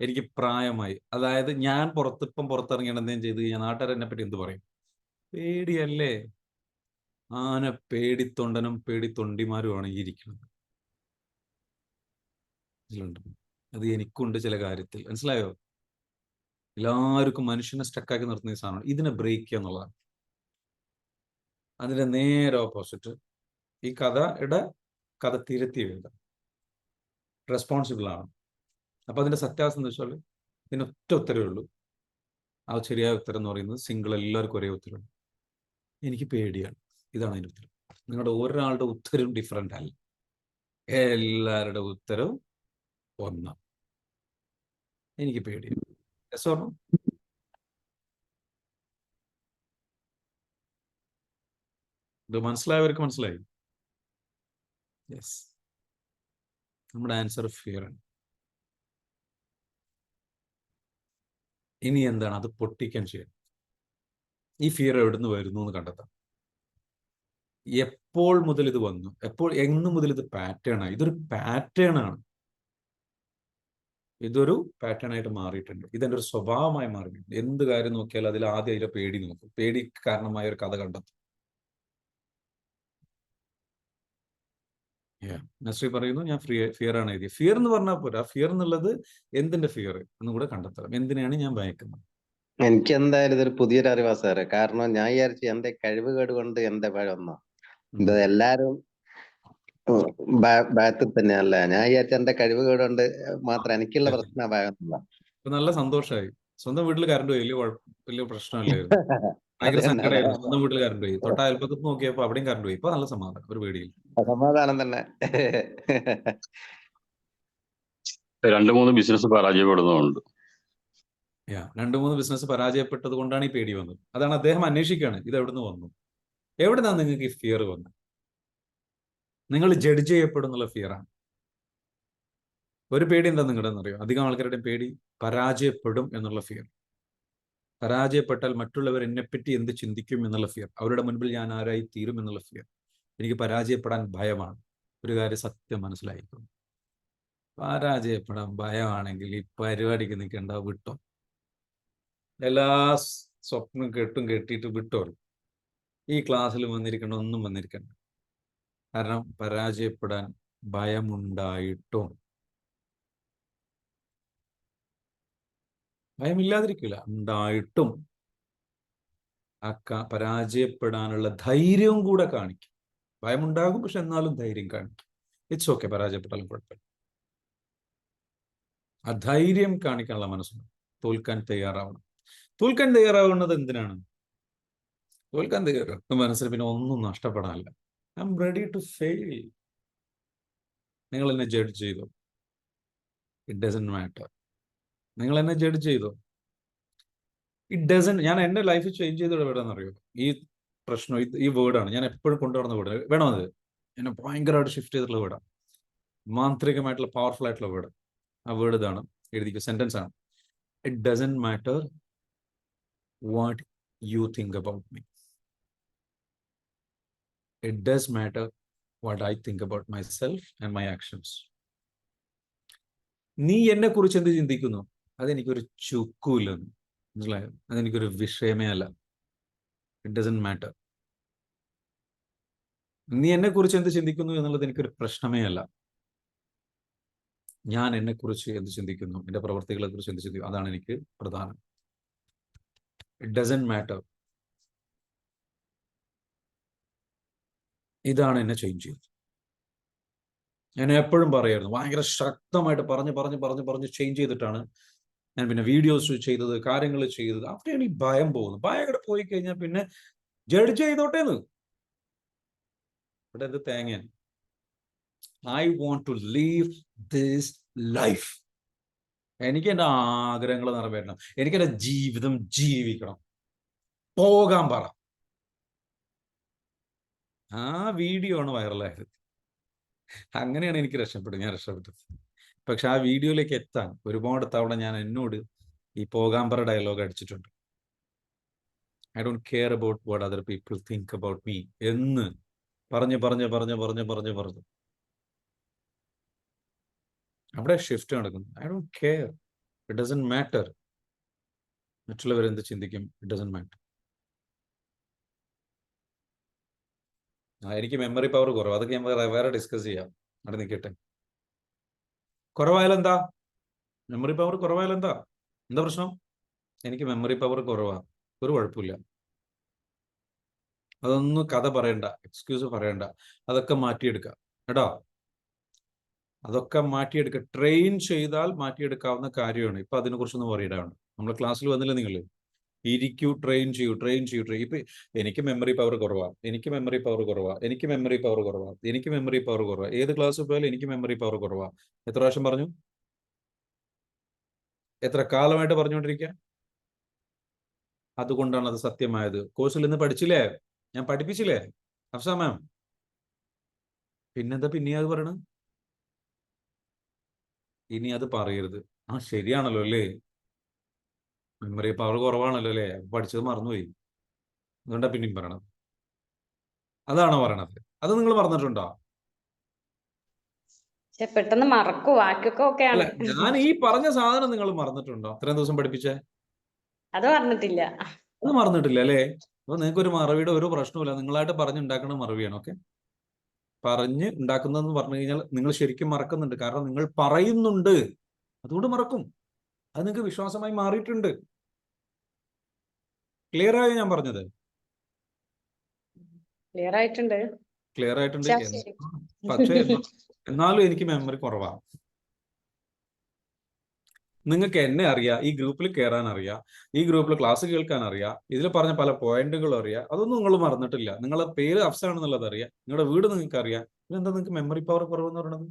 എനിക്ക് പ്രായമായി, അതായത് ഞാൻ ഇപ്പം പുറത്തിറങ്ങിയാണ് എന്തെങ്കിലും ചെയ്ത് കഴിഞ്ഞാൽ നാട്ടുകാർ എന്നെ പറ്റി എന്ത് പറയും? പേടിയല്ലേ? ആന പേടിത്തൊണ്ടനും പേടിത്തൊണ്ടിമാരുമാണ് ഈ ഇരിക്കുന്നത്. അത് എനിക്കുണ്ട് ചില കാര്യത്തിൽ, മനസ്സിലായോ? എല്ലാവർക്കും മനുഷ്യനെ സ്റ്റക്കാക്കി നിർത്തുന്ന ഈ സാധനം. ഇതിനെ ബ്രേക്ക് ചെയ്യുക എന്നുള്ളതാണ്. അതിന്റെ നേരെ ഓപ്പോസിറ്റ് ഈ കഥ തിരുത്തി എഴുതാം. റെസ്പോൺസിബിൾ ആണ്. അപ്പൊ അതിന്റെ സത്യാവസ്ഥ എന്ന് വെച്ചാൽ ഇതിന് ഒറ്റ ഉത്തരവേ ഉള്ളൂ. ആ ശരിയായ ഉത്തരം എന്ന് പറയുന്നത് സിംഗിൾ, എല്ലാവർക്കും ഒരേ ഉത്തരവുണ്ട്. എനിക്ക് പേടിയാണ്. ഇതാണ് അതിന്റെ ഉത്തരം. നിങ്ങളുടെ ഒരാളുടെ ഉത്തരവും ഡിഫറെന്റ് അല്ല, എല്ലാവരുടെ ഉത്തരവും ഒന്നാണ്. എനിക്ക് പേടിയാണ്. Yes or no? ഇത് മനസ്സിലായവർക്ക് മനസ്സിലായി? യെസ്. നമ്മുടെ ആൻസർ ഫിയർ ആണ്. ഇനി എന്താണ്? അത് പൊട്ടിക്കാൻ ചെയ്യാം. ഈ ഫിയർ എവിടുന്ന് വരുന്നു എന്ന് കണ്ടെത്താം. എപ്പോൾ മുതൽ ഇത് വന്നു? എന്ന് മുതൽ ഇത് പാറ്റേൺ ആണ്? ഇതൊരു പാറ്റേൺ ആണ്. ഇതൊരു പാറ്റേൺ ആയിട്ട് മാറിയിട്ടുണ്ട്. ഇതെന്റെ ഒരു സ്വഭാവമായി മാറിയിട്ടുണ്ട്. എന്ത് കാര്യം നോക്കിയാൽ അതിൽ ആദ്യം അതിലെ പേടി നോക്കും. പേടി കാരണമായ ഒരു കഥ കണ്ടെത്തും. നസ്രി പറയുന്നു ഞാൻ ഫിയർ ആണ് എഴുതിയത്. ഫിയർ എന്ന് പറഞ്ഞാൽ പോരാ, ഫിയർ എന്നുള്ളത് എന്തിന്റെ ഫിയർ എന്ന് കൂടെ കണ്ടെത്തണം. എന്തിനാണ് ഞാൻ ഭയക്കുന്നത്? എനിക്ക് എന്തായാലും ഇതൊരു പുതിയൊരു അറിവാ സാറേ. കാരണം ഞാൻ വിചാരിച്ചു എന്റെ കഴിവുകേട് കൊണ്ട് എന്റെ ഭയമൊന്നോ, ഇത് എല്ലാരും ഭയത്തിൽ തന്നെയല്ല. ഞാൻ വിചാരിച്ച എന്റെ കഴിവുകേട് കൊണ്ട് മാത്രം എനിക്കുള്ള പ്രശ്നം ഭയമൊന്നുമില്ല. ഇപ്പൊ നല്ല സന്തോഷമായി. സ്വന്തം വീട്ടിൽ കറണ്ട് പോയി, വലിയ പ്രശ്നമല്ലായിരുന്നു. ഭയങ്കര സങ്കടമായിരുന്നു. സ്വന്തം വീട്ടിൽ കറണ്ട് പോയി. തൊട്ട അയൽപ്പക്കത്ത് നോക്കിയപ്പോ അവിടെയും കറണ്ട് പോയി. ഇപ്പൊ നല്ല സമാധാനം, ഒരു പേടിയില്ല. സമാധാനം തന്നെ. 2-3 ബിസിനസ് പരാജയപ്പെടുന്നുണ്ട്. 2-3 ബിസിനസ് പരാജയപ്പെട്ടത് കൊണ്ടാണ് ഈ പേടി വന്നത്. അതാണ് അദ്ദേഹം അന്വേഷിക്കുകയാണ്, ഇത് എവിടുന്ന് വന്നു, എവിടുന്നാണ് നിങ്ങൾക്ക് ഈ ഫിയർ വന്നത്? നിങ്ങൾ ജഡ്ജ് ചെയ്യപ്പെടുന്നുള്ള ഫിയറാണ്. ഒരു പേടി എന്താ നിങ്ങളുടെ അറിയോ? അധികം ആൾക്കാരുടെയും പേടി പരാജയപ്പെടും എന്നുള്ള ഫിയർ. പരാജയപ്പെട്ടാൽ മറ്റുള്ളവർ എന്നെപ്പറ്റി എന്ത് ചിന്തിക്കും എന്നുള്ള ഫിയർ. അവരുടെ മുൻപിൽ ഞാൻ ആരായി തീരും എന്നുള്ള ഫിയർ. എനിക്ക് പരാജയപ്പെടാൻ ഭയമാണ്. ഒരു കാര്യം സത്യം മനസ്സിലായിക്കും, പരാജയപ്പെടാൻ ഭയമാണെങ്കിൽ ഈ പരിപാടിക്ക് നിൽക്കേണ്ട, വിട്ടോ. എല്ലാ സ്വപ്നം കെട്ടിയിട്ട് വിട്ടോ. ഈ ക്ലാസ്സിൽ വന്നിരിക്കേണ്ട ഒന്നും വന്നിരിക്കണ്ട. കാരണം പരാജയപ്പെടാൻ ഭയമുണ്ടായിട്ടും, ഭയമില്ലാതിരിക്കില്ല, ഉണ്ടായിട്ടും പരാജയപ്പെടാനുള്ള ധൈര്യവും കൂടെ കാണിക്കും. ഭയമുണ്ടാകും, പക്ഷെ എന്നാലും ധൈര്യം കാണിക്കും. ഇറ്റ്സ് ഓക്കെ, പരാജയപ്പെട്ടാലും കുഴപ്പമില്ല. ആ ധൈര്യം കാണിക്കാനുള്ള മനസ്സുണ്ട്. തോൽക്കാൻ തയ്യാറാവണം. തോൽക്കാൻ തയ്യാറാവുന്നത് എന്തിനാണ്? തോൽക്കാൻ തയ്യാറാവുന്ന മനസ്സിന് പിന്നെ ഒന്നും നഷ്ടപ്പെടാനില്ല. I am ready to fail. നിങ്ങൾ എന്നെ ജഡ്ജ് ചെയ്തു, ഇറ്റ് ഡസന്റ് മാറ്റർ. നിങ്ങൾ എന്നെ ജഡ്ജ് ചെയ്തു, ഇറ്റ് ഡസന്റ്. ഞാൻ എൻ്റെ ലൈഫ് ചേഞ്ച് ചെയ്തത് എവിടെയെന്നറിയോ? ഈ പ്രശ്നം, ഈ വേർഡാണ് ഞാൻ എപ്പോഴും കൊണ്ടുവരുന്ന വേർഡ്. വേണോ അത്? എന്നെ ഭയങ്കരമായിട്ട് ഷിഫ്റ്റ് ചെയ്തിട്ടുള്ള വേർഡാണ്. മാന്ത്രികമായിട്ടുള്ള പവർഫുൾ ആയിട്ടുള്ള വേർഡ്. ആ വേർഡ് ഇതാണ്, എഴുതിക്കുക, സെന്റൻസ് ആണ്. It doesn't matter what you think about me. It does matter what I think about my self and my actions. നീ എന്നെ കുറിച്ച് എന്ത് ചിന്തിക്കുന്നു അതെനിക്കൊരു ചുക്കുമില്ലെന്ന്, മനസ്സിലായോ? അതെനിക്കൊരു വിഷയമേ അല്ല. It doesn't matter. നീ എന്നെ കുറിച്ച് എന്ത് ചിന്തിക്കുന്നു എന്നുള്ളത് എനിക്കൊരു പ്രശ്നമേ അല്ല. ഞാൻ എന്നെ കുറിച്ച് എന്ത് ചിന്തിക്കുന്നു, എൻ്റെ പ്രവർത്തികളെ കുറിച്ച് എന്ത് ചിന്തിക്കുന്നു, അതാണ് എനിക്ക് പ്രധാനം. It doesn't matter. ഇതാണ് എന്നെ ചേഞ്ച് ചെയ്തത്. ഞാൻ എപ്പോഴും പറയായിരുന്നു, ഭയങ്കര ശക്തമായിട്ട് പറഞ്ഞ് ചേഞ്ച് ചെയ്തിട്ടാണ് ഞാൻ പിന്നെ വീഡിയോസ് ചെയ്തത്, കാര്യങ്ങൾ ചെയ്തത്. അവിടെയാണ് ഈ ഭയം പോകുന്നത്. ഭയം കൂടെ പോയി കഴിഞ്ഞാൽ പിന്നെ ജഡ്ജ് ചെയ്തോട്ടേന്ന്. ഇവിടെ എന്ത് തേങ്ങ. I want to leave this life. എനിക്ക് എൻ്റെ ആഗ്രഹങ്ങൾ നിറവേറ്റണം. എനിക്ക് എൻ്റെ ജീവിതം ജീവിക്കണം. പോകാൻ പറ. ആ വീഡിയോ ആണ് വൈറലായത്. അങ്ങനെയാണ് എനിക്ക് ഞാൻ രക്ഷപ്പെട്ടത്. പക്ഷെ ആ വീഡിയോയിലേക്ക് എത്താൻ ഒരുപാട് തവണ ഞാൻ എന്നോട് ഈ പോകാൻ പറ ഡയലോഗ് അടിച്ചിട്ടുണ്ട്. I don't care about what other people think about me എന്ന് പറഞ്ഞു. അവിടെ ഷിഫ്റ്റ് നടക്കുന്നു. I don't care, it doesn't matter. മറ്റുള്ളവർ എന്ത് ചിന്തിക്കും, ഇറ്റ് ഡസന്റ് മാറ്റർ. എനിക്ക് മെമ്മറി പവർ കുറവ്, അതൊക്കെ ഞാൻ വേറെ ഡിസ്കസ് ചെയ്യാം. അവിടെ നിൽക്കട്ടെ. കുറവായാലെന്താ? മെമ്മറി പവർ കുറവായാലെന്താ? എന്താ പ്രശ്നം? എനിക്ക് മെമ്മറി പവർ കുറവാണ്, ഒരു കുഴപ്പമില്ല. അതൊന്നും കഥ പറയണ്ട, എക്സ്ക്യൂസ് പറയണ്ട. അതൊക്കെ മാറ്റിയെടുക്കാം കേട്ടോ. അതൊക്കെ മാറ്റിയെടുക്കുക. ട്രെയിൻ ചെയ്താൽ മാറ്റിയെടുക്കാവുന്ന കാര്യമാണ്. ഇപ്പൊ അതിനെക്കുറിച്ചൊന്നും പറയിടാണ്. നമ്മളെ ക്ലാസ്സിൽ വന്നില്ല നിങ്ങൾ? ഇരിക്കൂ, ട്രെയിൻ ചെയ്യൂ. ഇപ്പൊ എനിക്ക് മെമ്മറി പവർ കുറവാണ്, ഏത് ക്ലാസ്സിൽ പോയാലും എനിക്ക് മെമ്മറി പവർ കുറവാണ്. എത്ര പ്രാവശ്യം പറഞ്ഞു? എത്ര കാലമായിട്ട് പറഞ്ഞുകൊണ്ടിരിക്കുക? അതുകൊണ്ടാണ് അത് സത്യമായത്. കോഴ്സിൽ നിന്ന് പഠിച്ചില്ലേ? ഞാൻ പഠിപ്പിച്ചില്ലേ അഫ്സ മാം? പിന്നെന്താ പിന്നെ അത് പറയണത്? ഇനി അത് പറയരുത്. ആ ശരിയാണല്ലോ അല്ലേ, മെമ്മറി പവർ കുറവാണല്ലോ അല്ലേ, പഠിച്ചത് മറന്നുപോയി, അതുകൊണ്ടാ പിന്നെയും പറയണത്. അതാണോ പറയണത്? അത് നിങ്ങൾ മറന്നിട്ടുണ്ടോ? പെട്ടെന്ന് മറക്കൂ, വാക്കൊക്കെ അല്ല, ആണ്. ഞാൻ ഈ പറഞ്ഞ സാധനം നിങ്ങൾ മറന്നിട്ടുണ്ടോ? ഇത്രയും ദിവസം പഠിപ്പിച്ചേ അത് പറഞ്ഞിട്ടില്ല. അത് മറന്നിട്ടില്ല അല്ലേ? അപ്പൊ നിങ്ങൾക്ക് ഒരു മറവിയുടെ ഒരു പ്രശ്നമില്ല. നിങ്ങളായിട്ട് പറഞ്ഞുണ്ടാക്കുന്ന മറവിയാണ്. ഓക്കെ, പറഞ്ഞ് ഉണ്ടാക്കുന്നതെന്ന് പറഞ്ഞു കഴിഞ്ഞാൽ നിങ്ങൾ ശരിക്കും മറക്കുന്നുണ്ട്. കാരണം നിങ്ങൾ പറയുന്നുണ്ട്, അതുകൊണ്ട് മറക്കും. അത് നിങ്ങൾക്ക് വിശ്വാസമായി മാറിയിട്ടുണ്ട്. ക്ലിയർ ആയോ ഞാൻ പറഞ്ഞത്? ക്ലിയർ ആയിട്ടുണ്ട്. ക്ലിയർ ആയിട്ടുണ്ട്. ശരി. പക്ഷേ എന്നാലും എനിക്ക് മെമ്മറി കുറവാണ്. നിങ്ങൾക്ക് എന്നെ അറിയാം, ഈ ഗ്രൂപ്പിൽ കയറാൻ അറിയാം, ഈ ഗ്രൂപ്പിൽ ക്ലാസ് കേൾക്കാൻ അറിയാം, ഇതിൽ പറഞ്ഞ പല പോയിന്റുകളും അറിയാം. അതൊന്നും നിങ്ങൾ മറന്നിട്ടില്ല. നിങ്ങളുടെ പേര് അഫ്സ ആണെന്നുള്ളത് അറിയാം, നിങ്ങളുടെ വീട് നിങ്ങൾക്ക് അറിയാം. ഇതെന്താ നിങ്ങൾക്ക് മെമ്മറി പവർ കുറവെന്ന് പറയുന്നത്?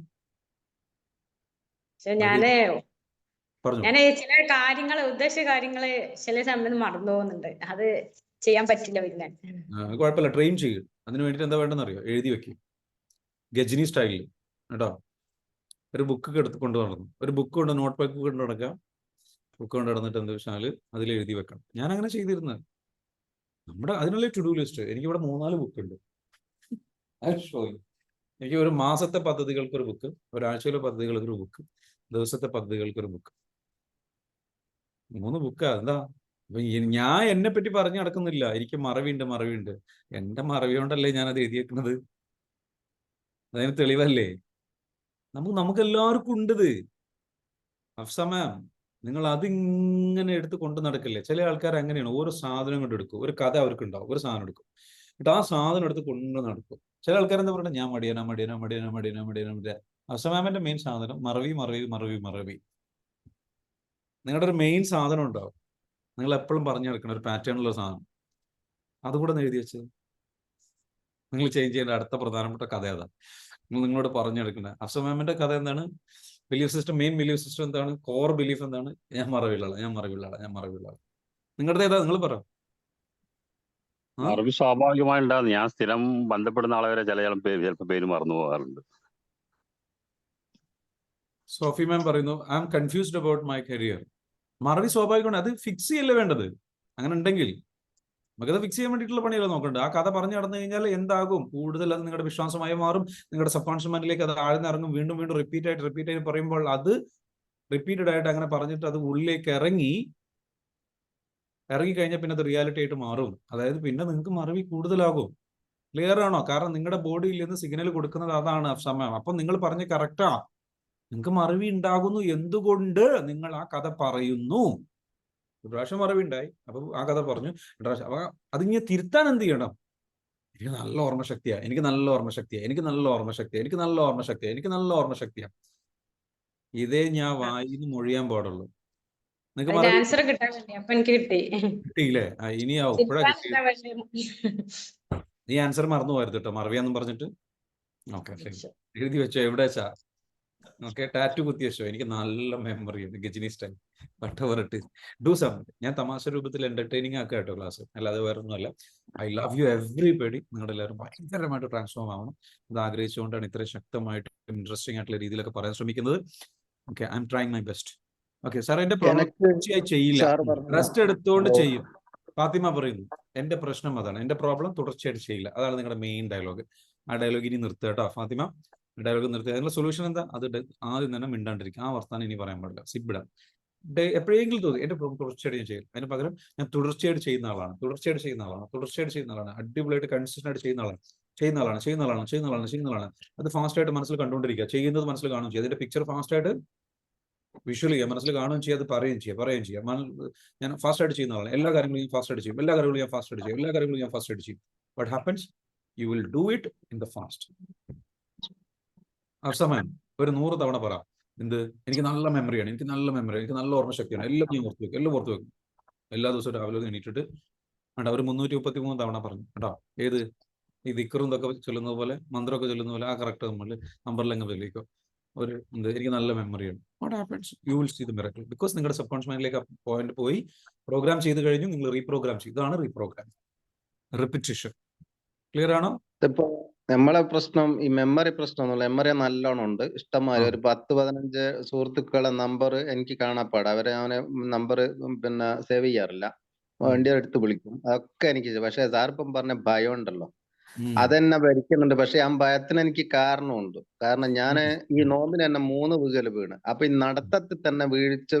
പറഞ്ഞു. ഞാൻ ചില കാര്യങ്ങള്, ഉദ്ദേശിച്ച കാര്യങ്ങള് ചില സമയത്ത് മറന്നു പോകുന്നുണ്ട്. അത് ചെയ്യാൻ പറ്റില്ല. പിന്നെ കുഴപ്പമില്ല, ട്രെയിൻ ചെയ്യും. അതിന് വേണ്ടിയിട്ട് എന്താ വേണ്ടെന്ന് അറിയോ? എഴുതി വെക്കും, ഗജനി സ്റ്റൈലിൽ കേട്ടോ. ഒരു ബുക്ക് എടുത്ത് കൊണ്ട് നടന്നു. ഒരു ബുക്ക് കൊണ്ട് നോട്ട് ബുക്ക് കൊണ്ട് നടക്കാം. ബുക്ക് കൊണ്ട് നടന്നിട്ട് എന്താ വെച്ചാൽ അതിൽ എഴുതി വെക്കണം. ഞാൻ അങ്ങനെ ചെയ്തിരുന്നത്. നമ്മുടെ അതിനുള്ള ടു ഡു ലിസ്റ്റ് എനിക്കിവിടെ 3-4 ബുക്ക് ഉണ്ട്. എനിക്ക് ഒരു മാസത്തെ പദ്ധതികൾക്ക് ഒരു ബുക്ക്, ഒരാഴ്ചയിലെ പദ്ധതികൾക്ക് ഒരു ബുക്ക്, ദിവസത്തെ പദ്ധതികൾക്ക് ഒരു ബുക്ക്. 3 ബുക്കാ. എന്താ അപ്പൊ ഞാൻ എന്നെ പറ്റി പറഞ്ഞു നടക്കുന്നില്ല. എനിക്ക് മറവിയുണ്ട്. എന്റെ മറവി കൊണ്ടല്ലേ ഞാൻ അത് എഴുതിയേക്കുന്നത്. അതിന് തെളിവല്ലേ? നമുക്ക് എല്ലാവർക്കും ഉണ്ടത്. അഫ്സ മാം, നിങ്ങൾ അതിങ്ങനെ എടുത്ത് കൊണ്ട് നടക്കില്ലേ? ചില ആൾക്കാർ അങ്ങനെയാണ്. ഓരോ സാധനം കൊണ്ട് എടുക്കും. ഒരു കഥ അവർക്ക് ഉണ്ടാവും. ഒരു സാധനം എടുക്കും, എന്നിട്ട് ആ സാധനം എടുത്ത് കൊണ്ട് നടക്കും. ചില ആൾക്കാർ എന്താ പറയുക, ഞാൻ മടിയനാ. അഫ്സ മാമിന്റെ മെയിൻ സാധനം മറവി. നിങ്ങളുടെ ഒരു മെയിൻ സാധനം ഉണ്ടാവും, നിങ്ങൾ എപ്പോഴും പറഞ്ഞു നടക്കണം, ഒരു പാറ്റേണുള്ള സാധനം. അതുകൂടെ ഒന്ന് എഴുതി വെച്ചത്. നിങ്ങൾ ചേഞ്ച് ചെയ്യേണ്ട അടുത്ത പ്രധാനപ്പെട്ട കഥ അതാണ്. നിങ്ങളോട് പറഞ്ഞു നടക്കുന്നത് അഫ്സ മാമിന്റെ കഥ എന്താണ്? Belief system, main belief system എന്താണ്? കോർ ബിലീഫ് എന്താണ്? ഞാൻ മറവിയുള്ള. നിങ്ങളുടെ ഏതാ? നിങ്ങൾ പറ. മറവി സ്വാഭാവികമായി ഉണ്ടാകുന്നു. ഞാൻ സ്ഥിരം ബന്ധപ്പെടുന്ന ആളെ വരെ ചിലപ്പോൾ പേര് മറന്നു പോകാറുണ്ട്. സോഫി മാം പറയുന്നു, I am confused about my career. മറവി സ്വാഭാവികമാണ്. അത് ഫിക്സ് ചെയ്യല്ലേ വേണ്ടത്. അങ്ങനെ ഉണ്ടെങ്കിൽ നമുക്കത് ഫിക്സ് ചെയ്യാൻ വേണ്ടിയിട്ടുള്ള പണിയല്ല നോക്കേണ്ടത്. ആ കഥ പറഞ്ഞു നടന്നു കഴിഞ്ഞാൽ എന്താകും? കൂടുതൽ അത് നിങ്ങളുടെ വിശ്വാസമായി മാറും. നിങ്ങളുടെ സബ് കോൺഷ്യസ് മൈൻഡിലേക്ക് അത് ആഴ്ന്നിറങ്ങും. വീണ്ടും റിപ്പീറ്റ് ആയിട്ട് പറയുമ്പോൾ അത് റിപ്പീറ്റഡ് ആയിട്ട് അങ്ങനെ പറഞ്ഞിട്ട് അത് ഉള്ളിലേക്ക് ഇറങ്ങി കഴിഞ്ഞാൽ പിന്നെ അത് റിയാലിറ്റി ആയിട്ട് മാറും. അതായത് പിന്നെ നിങ്ങൾക്ക് മറവി കൂടുതലാകും. ക്ലിയർ ആണോ? കാരണം നിങ്ങളുടെ ബോഡിയിൽ നിന്ന് സിഗ്നൽ കൊടുക്കുന്നത് അതാണ് സമയം. അപ്പം നിങ്ങൾ പറഞ്ഞ് കറക്റ്റാ. നിങ്ങൾക്ക് മറവി ഉണ്ടാകുന്നു. എന്തുകൊണ്ട്? നിങ്ങൾ ആ കഥ പറയുന്നു. ഒരു പ്രാവശ്യം മറവി ഉണ്ടായി, അപ്പൊ ആ കഥ പറഞ്ഞു. അപ്പൊ അതിങ്ങനെ തിരുത്താൻ എന്ത് ചെയ്യണം? എനിക്ക് നല്ല ഓർമ്മശക്തിയാ. ഇതേ ഞാൻ വായിന്ന് മൊഴിയാൻ പാടുള്ളൂ. നിങ്ങൾക്ക് ആൻസർ കിട്ടാൻ വേണ്ടി അപ്പൊ എനിക്ക് കിട്ടിയില്ലേ? ഇനിയാവും. ഇപ്പഴാ കിട്ടി. ഈ ആൻസർ മറന്നു പോയത് കേട്ടോ, മറവിയാന്നും പറഞ്ഞിട്ട്. ഓക്കെ, ശരി, എഴുതി വെച്ചോ. എവിടെ വെച്ചാ? ഓക്കെ, ടാറ്റു കുത്തി വെച്ചോ. എനിക്ക് നല്ല മെമ്മറി ഉണ്ട്, Ghajini style. What do something. ഞാൻ തമാശ രൂപത്തിൽ എന്റർടൈനിങ് ആക്കുക കേട്ടോ ക്ലാസ്, അല്ലാതെ വേറെ ഒന്നുമല്ല. I love you everybody. നിങ്ങളുടെ എല്ലാവരും ഭയങ്കരമായിട്ട് ട്രാൻസ്ഫോം ആവണം. അത് ആഗ്രഹിച്ചുകൊണ്ടാണ് ഇത്രയും ശക്തമായിട്ട് ഇൻട്രസ്റ്റിംഗ് ആയിട്ടുള്ള രീതിയിലൊക്കെ പറയാൻ ശ്രമിക്കുന്നത്. Okay, I am trying my best. Okay sir, എന്റെ തുടർച്ചയായി ചെയ്യില്ല, റെസ്റ്റ് എടുത്തുകൊണ്ട് ചെയ്യും. ഫാത്തിമ പറയുന്നു, എന്റെ പ്രശ്നം അതാണ്, എന്റെ പ്രോബ്ലം തുടർച്ചയായിട്ട് ചെയ്യില്ല. അതാണ് നിങ്ങളുടെ മെയിൻ ഡയലോഗ്. ആ ഡയലോഗ് ഇനി നിർത്തുക കേട്ടോ ഫാത്തിമ. ഡയലോഗ് നിർത്തുക. അതിനുള്ള സൊല്യൂഷൻ എന്താ? അത് ആദ്യം തന്നെ മിണ്ടാണ്ടിരിക്കും. ആ വർത്താനം ഇനി പറയാൻ പാടില്ല. സിബിടാം. എപ്പോഴെങ്കിലും തോന്നി എന്റെ പ്രോബ്ലം തുടർച്ചയായിട്ട് ഞാൻ ചെയ്യും. അതിന് പകരം ഞാൻ തുടർച്ചയായിട്ട് ചെയ്യുന്ന ആളാണ്. അടിപൊളിയായിട്ട് കൺസിസ്റ്റന്റ് ആയിട്ട് ചെയ്യുന്ന ആളാണ്. അത് ഫാസ്റ്റ് ആയിട്ട് മനസ്സിൽ കണ്ടുകൊണ്ടിരിക്കുക. ചെയ്യുന്നത് മനസ്സിൽ കാണുകയും ചെയ്യും. അതിന്റെ പിക്ചർ ഫാസ്റ്റ് ആയിട്ട് വിഷ്വൽ ചെയ്യാം, മനസ്സിൽ കാണുകയും ചെയ്യാം, അത് പറയുകയും ചെയ്യാം. ഞാൻ ഫാസ്റ്റ് ആയിട്ട് ചെയ്യുന്ന ആളാണ്. എല്ലാ കാര്യങ്ങളും ഞാൻ ഫാസ്റ്റ് ആയിട്ട് ചെയ്യും. What happens? You will do it in the fast. അവസാനം ഒരു 100 തവണ പറ. എന്ത്? എനിക്ക് നല്ല മെമ്മറിയാണ്, എനിക്ക് നല്ല ഓർമ്മശക്തിയാണ്, എല്ലാം ഞാൻ ഓർത്ത് വെക്കും. എല്ലാ ദിവസവും രാവിലെ എണീറ്റിട്ട് വേണ്ട ഒരു 333 തവണ പറഞ്ഞു കേട്ടോ. ഏത്? ഈ ദിക്റും ഇതൊക്കെ ചൊല്ലുന്നത് പോലെ, മന്ത്രമൊക്കെ ചൊല്ലുന്ന പോലെ ആ കറക്റ്റ് നമ്പറിലങ്ങ് വലിക്കോ. എനിക്ക് നല്ല മെമ്മറിയാണ്. What happens? You will see the miracle. Because നിങ്ങളുടെ സബ് കോൺഷ്യസ് മൈൻഡിലേക്ക് പോയിന്റ് പോയി പ്രോഗ്രാം ചെയ്ത് കഴിഞ്ഞു. നിങ്ങൾ റീപ്രോഗ്രാം ചെയ്തു. ഇതാണ് റീപ്രോഗ്രാം, റിപ്പിറ്റേഷൻ. ക്ലിയർ ആണോ? ഇപ്പൊ നമ്മളെ പ്രശ്നം ഈ മെമ്മറി പ്രശ്നമൊന്നുമില്ല. മെമ്മറി നല്ലോണം ഉണ്ട്, ഇഷ്ടംമാതിരി. ഒരു 10-15 സുഹൃത്തുക്കളെ നമ്പർ എനിക്ക് കാണാപ്പാട്. അവരെ നമ്പർ പിന്നെ സേവ് ചെയ്യാറില്ല. വണ്ടി എടുത്ത് വിളിക്കും, അതൊക്കെ എനിക്ക്. പക്ഷെ സാറിപ്പം പറഞ്ഞ ഭയം ഉണ്ടല്ലോ, അതെന്നെ ഭരിക്കുന്നുണ്ട്. പക്ഷെ ആ ഭയത്തിന് എനിക്ക് കാരണമുണ്ട്. കാരണം ഞാൻ ഈ നോമ്പിന് തന്നെ 3 വീഴല് വീണ്. അപ്പൊ ഈ നടത്തത്തിൽ തന്നെ വീഴ്ച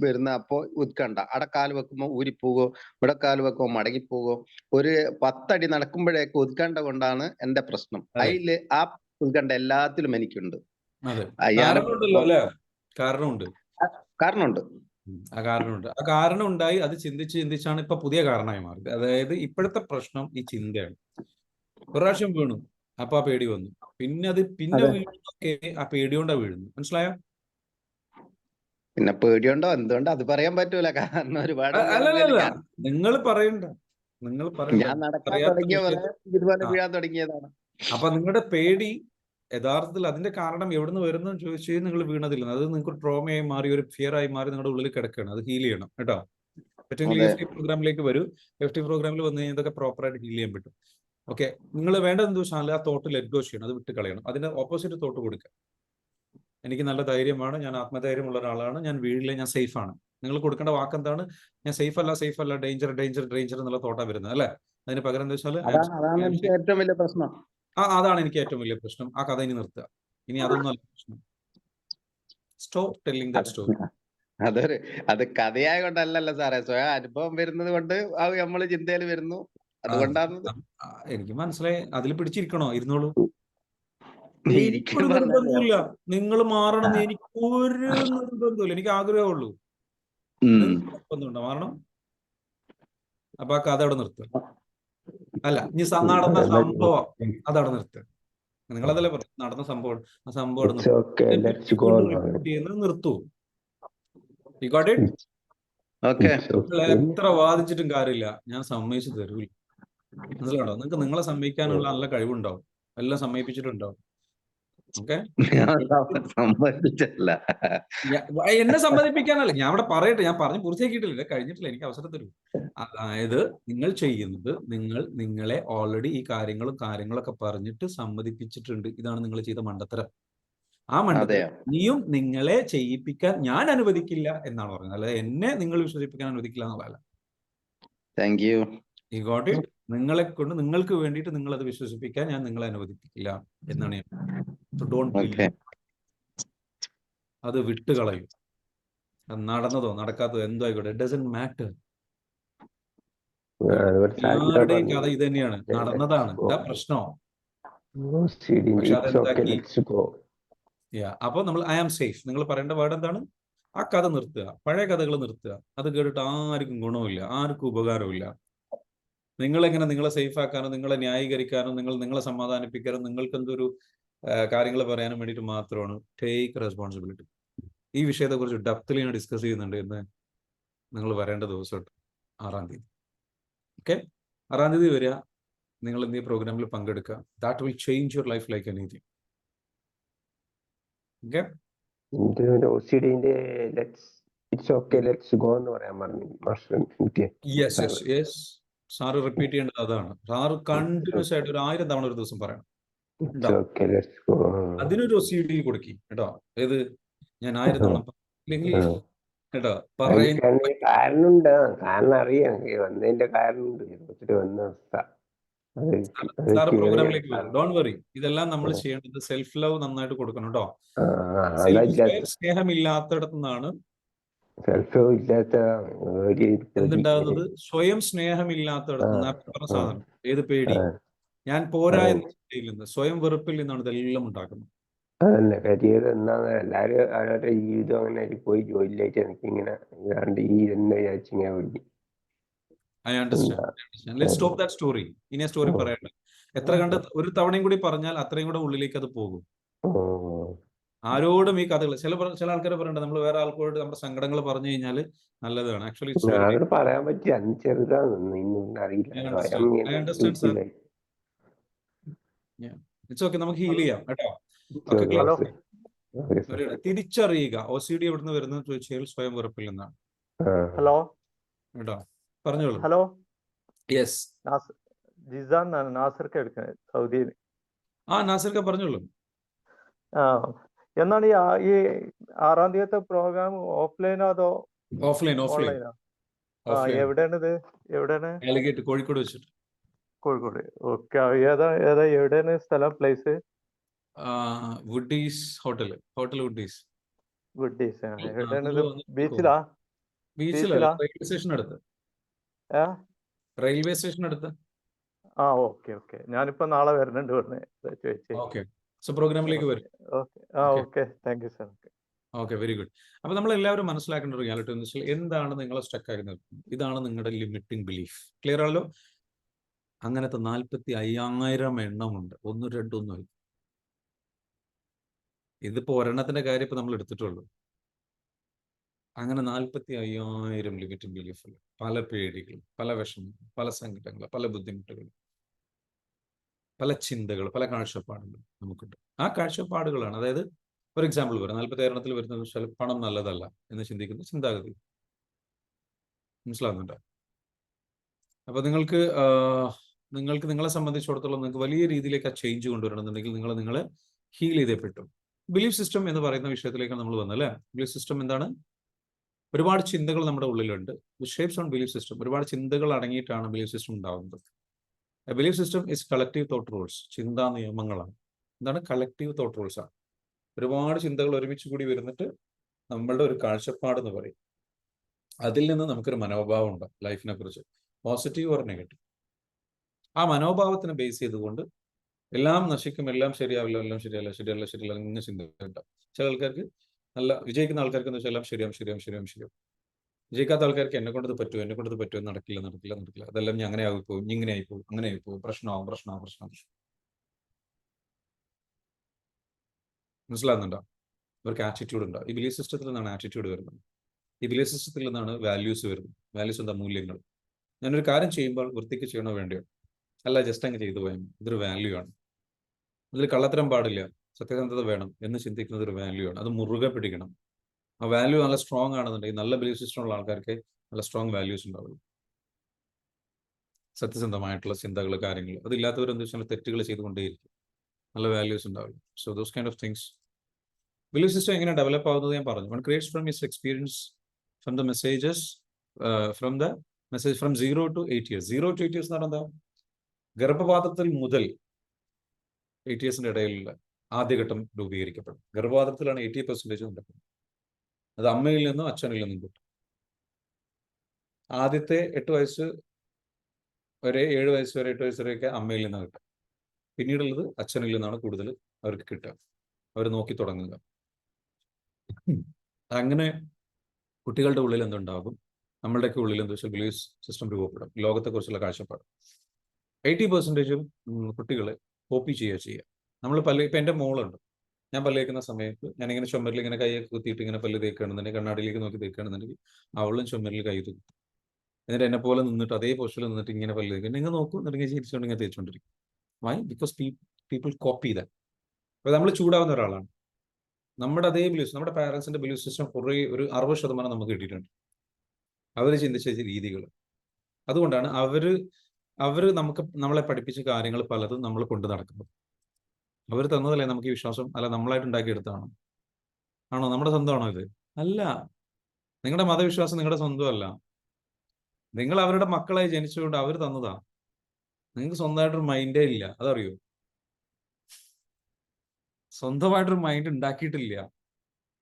വരുന്ന അപ്പോ ഉത്കണ്ഠ. അവിടെ കാല് വെക്കുമ്പോ ഊരിപ്പോകോ, ഇവിടെ കാല് വെക്കുമ്പോ മടങ്ങിപ്പോകോ. ഒരു 10 അടി നടക്കുമ്പോഴേക്ക് ഉത്കണ്ഠ കൊണ്ടാണ് എന്റെ പ്രശ്നം. അതില് ആ ഉത്കണ്ഠ എല്ലാത്തിലും എനിക്കുണ്ട്. കാരണമുണ്ട്. ആ കാരണം ഉണ്ടായി. അത് ചിന്തിച്ചാണ് ഇപ്പൊ പുതിയ കാരണമായി മാറിയത്. അതായത് ഇപ്പോഴത്തെ പ്രശ്നം ഈ ചിന്തയാണ്. ഒരു പ്രാവശ്യം വീണു, അപ്പൊ ആ പേടി വന്നു. പിന്നെ വീഴുന്നൊക്കെ ആ പേടിയോണ്ടാ വീഴുന്നു. മനസ്സിലായോ? പിന്നെ പേടിയുണ്ടോ എന്തുകൊണ്ടോ അത് പറയാൻ പറ്റൂല. കാരണം ഒരുപാട് നിങ്ങൾ പറയണ്ട. ഞാൻ നടക്കാൻ തുടങ്ങിയ ഇതുപോലെ വീഴാൻ തുടങ്ങിയതാണ്. അപ്പൊ നിങ്ങളുടെ പേടി യഥാർത്ഥത്തിൽ അതിന്റെ കാരണം എവിടുന്ന് വരുന്നു ചോദിച്ചു നിങ്ങൾ വീണതില്ല. അത് നിങ്ങൾക്ക് ട്രോമയായി മാറി, ഒരു ഫിയർ ആയി മാറി നിങ്ങളുടെ ഉള്ളിൽ കിടക്കുകയാണ്. അത് ഹീൽ ചെയ്യണം കേട്ടോ. പറ്റുമെങ്കിൽ EFT പ്രോഗ്രാമിലേക്ക് വരൂ. EFT പ്രോഗ്രാമിൽ വന്നു കഴിഞ്ഞാൽ ഇതൊക്കെ പ്രോപ്പറായിട്ട് ഹീൽ ചെയ്യാൻ പറ്റും. ഓക്കെ, നിങ്ങൾ വേണ്ടത് എന്താ വെച്ചാൽ ആ തോട്ട് ലെറ്റ് ഗോ ചെയ്യണം, അത് വിട്ട് കളയണം. അതിന്റെ ഓപ്പോസിറ്റ് തോട്ട് കൊടുക്കുക. എനിക്ക് നല്ല ധൈര്യമാണ്, ഞാൻ ആത്മധൈര്യമുള്ള ഒരാളാണ്, ഞാൻ വീഴില്ല, ഞാൻ സേഫാണ്. നിങ്ങൾ കൊടുക്കേണ്ട വാക്ക് എന്താണ്? ഞാൻ സേഫ് അല്ല, ഡേഞ്ചർ എന്നുള്ള തോട്ടാ വരുന്നത് അല്ലേ? അതിന് പകരം എന്താ വെച്ചാൽ അതാണ് എനിക്ക് ഏറ്റവും വലിയ പ്രശ്നം. അതാണ് എനിക്ക് ഏറ്റവും വലിയ പ്രശ്നം. ആ കഥ ഇനി നിർത്തുക. ഇനി അതൊന്നും അല്ല പ്രശ്നം. Stop telling that story. അത് കഥയായ കൊണ്ടല്ലല്ലോ സാറേ, സ്വയം അനുഭവം വരുന്നത് കൊണ്ട് അത് നമ്മള് ചിന്തയിൽ വരുന്നു, അതുകൊണ്ടാണ്. എനിക്ക് മനസ്സിലായി. അതിൽ പിടിച്ചിരിക്കണോ? ഇരുന്നോളൂ. ഇരിക്കാൻ എനിക്കൊരു പറഞ്ഞാ നിർബന്ധമില്ല നിങ്ങൾ മാറണം എന്ന്. എനിക്കൊരു നിർബന്ധമില്ല. എനിക്ക് ആഗ്രഹമുള്ളൂ. നിങ്ങൾക്ക് നിർബന്ധമുണ്ടോ മാറണം? അപ്പൊ ആ കഥ അവിടെ നിർത്തുക. അല്ല, ഇനി നടന്ന സംഭവം അതവിടെ നിർത്തുക. നിങ്ങളതല്ലേ പറഞ്ഞു, നടന്ന സംഭവം. ആ സംഭവം നിർത്തൂ. You got it? ഓക്കെ. എത്ര വാദിച്ചിട്ടും കാര്യമില്ല, ഞാൻ സമ്മതിച്ചു തരൂല. മനസ്സിലാണോ? നിങ്ങൾക്ക് നിങ്ങളെ സമ്മതിക്കാനുള്ള നല്ല കഴിവുണ്ടാവും, എല്ലാം സമ്മതിപ്പിച്ചിട്ടുണ്ടാവും. ഓക്കെ, സമ്മതിച്ചല്ല, എന്നെ സമ്മതിപ്പിക്കാനല്ല, ഞാൻ അവിടെ പറയട്ടെ, ഞാൻ പറഞ്ഞു പൂർത്തിയാക്കിയിട്ടില്ല, കഴിഞ്ഞിട്ടില്ല, എനിക്ക് അവസരം തരൂ. അതായത് നിങ്ങൾ ചെയ്യുന്നത്, നിങ്ങളെ ഓൾറെഡി ഈ കാര്യങ്ങളൊക്കെ പറഞ്ഞിട്ട് സമ്മതിപ്പിച്ചിട്ടുണ്ട്. ഇതാണ് നിങ്ങൾ ചെയ്ത മണ്ടത്തരം. ആ മണ്ടത്തരം നീയും നിങ്ങളെ ചെയ്യിപ്പിക്കാൻ ഞാൻ അനുവദിക്കില്ല എന്നാണ് പറയുന്നത്. അല്ലാതെ എന്നെ നിങ്ങൾ വിശ്വസിപ്പിക്കാൻ അനുവദിക്കില്ല എന്നുള്ളതല്ല. Thank you. You got it? നിങ്ങളെ കൊണ്ട്, നിങ്ങൾക്ക് വേണ്ടിയിട്ട് നിങ്ങൾ അത് വിശ്വസിപ്പിക്കാൻ ഞാൻ നിങ്ങളെ അനുവദിപ്പിക്കില്ല എന്നാണ് ഞാൻ. So don't believe. അത് വിട്ടുകളയും. അത് നടന്നതോ നടക്കാത്തതോ എന്തോ ആയിക്കോട്ടെ, ഇറ്റ് ഡസന്റ് മാറ്റർ. എല്ലാവരുടെയും കഥ ഇത് തന്നെയാണ്, നടന്നതാണ്. ഇതാ പ്രശ്നം. പക്ഷെ അതെന്താക്കി? അപ്പൊ നമ്മൾ ഐ ആം സേഫ്, നിങ്ങൾ പറയേണ്ട വേർഡ് എന്താണ്? ആ കഥ നിർത്തുക, പഴയ കഥകൾ നിർത്തുക. അത് കേട്ടിട്ട് ആർക്കും ഗുണവുമില്ല, ആർക്കും ഉപകാരമില്ല. നിങ്ങളെങ്ങനെ നിങ്ങളെ സേഫ് ആക്കാനോ, നിങ്ങളെ ന്യായീകരിക്കാനോ, നിങ്ങളെ സമാധാനിപ്പിക്കാനോ, നിങ്ങൾക്ക് എന്തൊരു കാര്യങ്ങൾ പറയാനും വേണ്ടിയിട്ട് മാത്രമാണ്. Take responsibility. ഈ വിഷയത്തെക്കുറിച്ച് ഡെപ്തിൽ ഞാൻ ഡിസ്കസ് ചെയ്യുന്നുണ്ട് എന്ന് നിങ്ങൾ വരേണ്ട ദിവസമുണ്ട്, 6-ാം തീയതി. ഓക്കെ, 6-ാം തീയതി വരിക, നിങ്ങൾ എന്ത് പ്രോഗ്രാമിൽ പങ്കെടുക്കുക. That will change your life like anything. Okay, sir repeat ചെയ്യേണ്ടത് അതാണ്. സാറ് കണ്ടിന്യൂസ് ആയിട്ട് ഒരു 1000 തവണ ഒരു ദിവസം പറയണം. അതിനൊരു OCD കൊടുക്കി കേട്ടോ. ഏത് ഞാൻ 1000 തവണ ഇല്ലെങ്കിൽ കേട്ടോ കാരണമുണ്ട്, കാരണം അറിയാം വന്നതിന്റെ കാരണമുണ്ട്. സാറ് പ്രോഗ്രാമിലേക്ക് വരും. Don't worry. ഇതെല്ലാം നമ്മൾ ചെയ്യേണ്ടത് സെൽഫ് ലവ് നന്നായിട്ട് കൊടുക്കണം കേട്ടോ. സ്നേഹമില്ലാത്തടത്തു നിന്നാണ് എന്തുണ്ടാകുന്നത്? സ്വയം സ്നേഹമില്ലാത്തടത്തു നിന്ന് പറഞ്ഞ സാധനം. ഏത് പേടി, ഞാൻ പോരാ എന്ന ചിന്തയിൽ നിന്ന്, സ്വയം വെറുപ്പിൽ നിന്നാണ് ഇതെല്ലാം ഉണ്ടാക്കുന്നത്. അതന്നെ കരിയർ എന്നാന്ന് എല്ലാരും അവരുടെ ജീവിതം അങ്ങനെ പോയി ജോലിയിലേക്ക് എനിക്കിങ്ങനെ ഈ എന്ന് വിചാരിച്ചിങ്ങനെ വിളിക്കും. I understand. Let's stop that story. ഇനി ആ സ്റ്റോറി പറയണ്ട. എത്ര കണ്ട് ഒരു തവണയും കൂടി പറഞ്ഞാൽ അത്രയും കൂടെ ഉള്ളിലേക്ക് അത് പോകും. ആരോടും ഈ കഥകൾ, ചില ആൾക്കാർ പറയണ്ട, നമ്മൾ വേറെ ആൾക്കാരോട് നമ്മുടെ സങ്കടങ്ങൾ പറഞ്ഞു കഴിഞ്ഞാൽ നല്ലതാണ്. ആക്ച്വലി പറയാൻ പറ്റി, അന്ന് ചെറുതാണ്, അറിയില്ല. ഇറ്റ്സ് ഓക്കെ, നമുക്ക് ഹീൽ ചെയ്യാം കേട്ടോ. തിരിച്ചറിയുക OCD എവിടുന്ന് വരുന്നത് ചോദിച്ചാൽ സ്വയം വെറുപ്പിൽ നിന്നാണ്. ഹലോ കേട്ടോ, പറഞ്ഞോളൂ. ഹലോ, യെസ്, ജിസാൻ നാസർക്ക എടുക്കുന്നത്, സൗദിയിൽ. നാസർക്ക പറഞ്ഞോളൂ. എന്നാണ് ഈ 6-ാം തീയതിത്തെ പ്രോഗ്രാം? ഓഫ്ലൈനോ അതോ ഓഫ്ലൈനോ? എവിടെയാണിത്? എവിടെയാണ്? കാലിക്കറ്റ്, കോഴിക്കോട് വെച്ചിട്ട്. കോഴിക്കോട്. ഓക്കെ, ഏതാ എവിടെയാണ് സ്ഥലം, പ്ലേസ്? വുഡീസ് ഹോട്ടൽ വുഡീസ്. എവിടെയാണിത്? ബീച്ചിലാ? റെയിൽവേ സ്റ്റേഷൻ അടുത്ത്. ഓക്കെ. ഞാനിപ്പോ നാളെ വരുന്നുണ്ട് പറഞ്ഞേ. ഓക്കെ, സോ പ്രോഗ്രാമിലേക്ക് വരും. Okay, thank you sir. Okay, very good. അപ്പൊ നമ്മൾ എല്ലാവരും മനസ്സിലാക്കേണ്ട ഒരു റിയാലിറ്റി എന്ന് വെച്ചാൽ എന്താണ് നിങ്ങളെ സ്റ്റക്ക് ആയി നിൽക്കുന്നത്? ഇതാണ് നിങ്ങളുടെ ലിമിറ്റിംഗ് ബിലീഫ്. ക്ലിയർ ആണല്ലോ? അങ്ങനത്തെ 45,000 എണ്ണമുണ്ട്, 1, 2 ഒന്നും. ഇതിപ്പോ ഒരെണ്ണത്തിന്റെ കാര്യം ഇപ്പൊ നമ്മൾ എടുത്തിട്ടുള്ളൂ. അങ്ങനെ 45,000 ലിമിറ്റിംഗ് ബിലീഫുകൾ, പല പേടികൾ, പല വിഷമങ്ങൾ, പല സങ്കടങ്ങൾ, പല ബുദ്ധിമുട്ടുകൾ, പല ചിന്തകൾ, പല കാഴ്ചപ്പാടുകൾ നമുക്കുണ്ട്. ആ കാഴ്ചപ്പാടുകളാണ്, അതായത് ഫോർ എക്സാമ്പിൾ പറയാം, 45,000 വരുന്നത് വെച്ചാൽ പണം നല്ലതല്ല എന്ന് ചിന്തിക്കുന്ന ചിന്താഗതി. മനസ്സിലാകുന്നുണ്ടോ? അപ്പൊ നിങ്ങൾക്ക് നിങ്ങളെ സംബന്ധിച്ചിടത്തോളം നിങ്ങൾക്ക് വലിയ രീതിയിലേക്ക് ആ ചേഞ്ച് കൊണ്ടുവരണമെന്നുണ്ടെങ്കിൽ നിങ്ങളെ ഹീൽ ചെയ്തേ പറ്റും. ബിലീഫ് സിസ്റ്റം എന്ന് പറയുന്ന വിഷയത്തിലേക്കാണ് നമ്മൾ വന്നത് അല്ലേ? ബിലീഫ് സിസ്റ്റം എന്താണ്? ഒരുപാട് ചിന്തകൾ നമ്മുടെ ഉള്ളിലുണ്ട്. Shapes on belief system. ഒരുപാട് ചിന്തകൾ അടങ്ങിയിട്ടാണ് ബിലീഫ് സിസ്റ്റം ഉണ്ടാകുന്നത്. Belief system is collective thought rules. ചിന്താ നിയമങ്ങളാണ്. എന്താണ്? കളക്റ്റീവ് തോട്ട് റൂൾസ് ആണ്. ഒരുപാട് ചിന്തകൾ ഒരുമിച്ച് കൂടി വരുന്നിട്ട് നമ്മളുടെ ഒരു കാഴ്ചപ്പാട് എന്ന് പറയും. അതിൽ നിന്ന് നമുക്കൊരു മനോഭാവം ഉണ്ട് ലൈഫിനെ കുറിച്ച്, പോസിറ്റീവ് ഓർ നെഗറ്റീവ്. ആ മനോഭാവത്തിനെ ബേസ് ചെയ്തുകൊണ്ട് എല്ലാം നശിക്കും, എല്ലാം ശരിയാവില്ല, എല്ലാം ശരിയല്ല, ശരിയല്ല, ശരിയല്ല, ഇങ്ങനെ ചിന്ത ഉണ്ടാവും. ചില ആൾക്കാർക്ക് നല്ല വിജയിക്കുന്ന ആൾക്കാർക്ക് എന്ന് വെച്ചാൽ എല്ലാം ശരിയാവും, ശരിയാവും, ശരിയാവും, ശരിയാവും. വിജയിക്കാത്ത ആൾക്കാർക്ക് എന്നെ കൊണ്ടത് പറ്റുമോ, എന്നെ കൊണ്ടത് പറ്റുമോ, നടക്കില്ല, നടക്കില്ല, നടക്കില്ല, അതെല്ലാം ഞാൻ അങ്ങനെ ആയിപ്പോവും, ഇങ്ങനെ ആയിപ്പോവും, അങ്ങനെ ആയിപ്പോവും, പ്രശ്നമാവും, പ്രശ്നമാവും, പ്രശ്നമാവും. മനസ്സിലാകുന്നുണ്ടോ? അവർക്ക് ആറ്റിറ്റ്യൂഡ് ഉണ്ടാവും. ഈ ബിലീഫ് സിസ്റ്റത്തിൽ നിന്നാണ് ആറ്റിറ്റ്യൂഡ് വരുന്നത്. ഈ ബിലീഫ് സിസ്റ്റത്തിൽ നിന്നാണ് വാല്യൂസ് വരുന്നത്. വാല്യൂസ് എന്താ? മൂല്യങ്ങൾ. ഞാനൊരു കാര്യം ചെയ്യുമ്പോൾ വൃത്തിക്ക് ചെയ്യണോ വേണ്ടിയോ, അല്ല ജസ്റ്റ് അങ്ങ് ചെയ്തു പോയാൽ ഇതൊരു വാല്യൂ ആണ്. അതിൽ കള്ളത്തരം പാടില്ല, സത്യസന്ധത വേണം എന്ന് ചിന്തിക്കുന്നത് ഒരു വാല്യൂ ആണ്. അത് മുറുകെ പിടിക്കണം. ആ വാല്യൂ നല്ല സ്ട്രോങ് ആണെന്നുണ്ടെങ്കിൽ, നല്ല ബിലീഫ് സിസ്റ്റം ഉള്ള ആൾക്കാർക്ക് നല്ല സ്ട്രോങ് വാല്യൂസ് ഉണ്ടാവുള്ളൂ. സത്യസന്ധമായിട്ടുള്ള ചിന്തകൾ, കാര്യങ്ങൾ. അതില്ലാത്തവരെന്ത് വെച്ചാൽ തെറ്റുകൾ ചെയ്തുകൊണ്ടേയിരിക്കും. നല്ല വാല്യൂസ് ഉണ്ടാവില്ല. So those kind of things. Belief system എങ്ങനെ ഡെവലപ്പ് ആവുന്നത് ഞാൻ പറഞ്ഞു. One creates from his experience, from the messages, from the message from 0 to 8 years. 0 to 8 years എന്ന് പറഞ്ഞാൽ എന്താ? ഗർഭപാത്രത്തിൽ മുതൽ 8 yearsന്റെ ഇടയിലുള്ള ആദ്യഘട്ടം രൂപീകരിക്കപ്പെടും. ഗർഭപാത്രത്തിലാണ് 80% നടക്കുന്നത്. അത് അമ്മയിൽ നിന്നും അച്ഛനിൽ നിന്നും കിട്ടും. ആദ്യത്തെ 8 വയസ്സ് വരെ, 7 വയസ്സ് വരെ, 8 വയസ്സ് വരെയൊക്കെ അമ്മയിൽ നിന്നാണ് കിട്ടുക. പിന്നീടുള്ളത് അച്ഛനിൽ നിന്നാണ് കൂടുതൽ അവർക്ക് കിട്ടുക. അവർ നോക്കി തുടങ്ങുക. അങ്ങനെ കുട്ടികളുടെ ഉള്ളിൽ എന്തുണ്ടാകും? നമ്മളുടെയൊക്കെ ഉള്ളിൽ എന്താ വെച്ചാൽ ബിലീഫ് സിസ്റ്റം രൂപപ്പെടും. ലോകത്തെക്കുറിച്ചുള്ള കാഴ്ചപ്പാട്. 80% കുട്ടികൾ കോപ്പി ചെയ്യുക. നമ്മൾ ഇപ്പം എൻ്റെ മോളുണ്ട്. ഞാൻ പല്ല് തേക്കുന്ന സമയത്ത് ഞാനിങ്ങനെ ചുമരിൽ ഇങ്ങനെ കൈയൊക്കെ കുത്തിയിട്ട് ഇങ്ങനെ പല്ല് തേക്കുകയാണെന്നുണ്ടെങ്കിൽ, കണ്ണാടിയിലേക്ക് നോക്കി തേക്കുകയാണെന്നുണ്ടെങ്കിൽ അവളും ചുമരിൽ കൈ തൂക്കും. എന്നിട്ട് എന്നെ പോലെ നിന്നിട്ട് അതേ പൊസിഷനിൽ നിന്നിട്ട് ഇങ്ങനെ പല്ല് തേക്കും. നിങ്ങൾ നോക്കും, എന്നിട്ട് ചിരിച്ചുകൊണ്ട് ഇങ്ങനെ തേച്ചുകൊണ്ടിരിക്കും. Why? Because people copy that. അപ്പോൾ നമ്മൾ ചൂടാവുന്ന ഒരാളാണ്. നമ്മുടെ അതേ ബിലീഫ്, നമ്മുടെ പാരൻസിന്റെ ബിലീഫ് സിസ്റ്റം കുറേ ഒരു 60% നമുക്ക് കിട്ടിയിട്ടുണ്ട്. അവർ ചിന്തിച്ച രീതികൾ. അതുകൊണ്ടാണ് അവർ നമ്മളെ പഠിപ്പിച്ച കാര്യങ്ങൾ പലതും നമ്മൾ കൊണ്ട് നടക്കുന്നത്. അവർ തന്നതല്ലേ നമുക്ക് ഈ വിശ്വാസം? അല്ല നമ്മളായിട്ട് ഉണ്ടാക്കിയെടുത്താണോ? ആണോ? നമ്മുടെ സ്വന്തമാണോ ഇത്? അല്ല. നിങ്ങളുടെ മതവിശ്വാസം നിങ്ങളുടെ സ്വന്തമല്ല. നിങ്ങൾ അവരുടെ മക്കളായി ജനിച്ചുകൊണ്ട് അവർ തന്നതാ. നിങ്ങൾക്ക് സ്വന്തമായിട്ടൊരു മൈൻഡേ ഇല്ല. അതറിയോ? സ്വന്തമായിട്ടൊരു മൈൻഡ് ഉണ്ടാക്കിയിട്ടില്ല.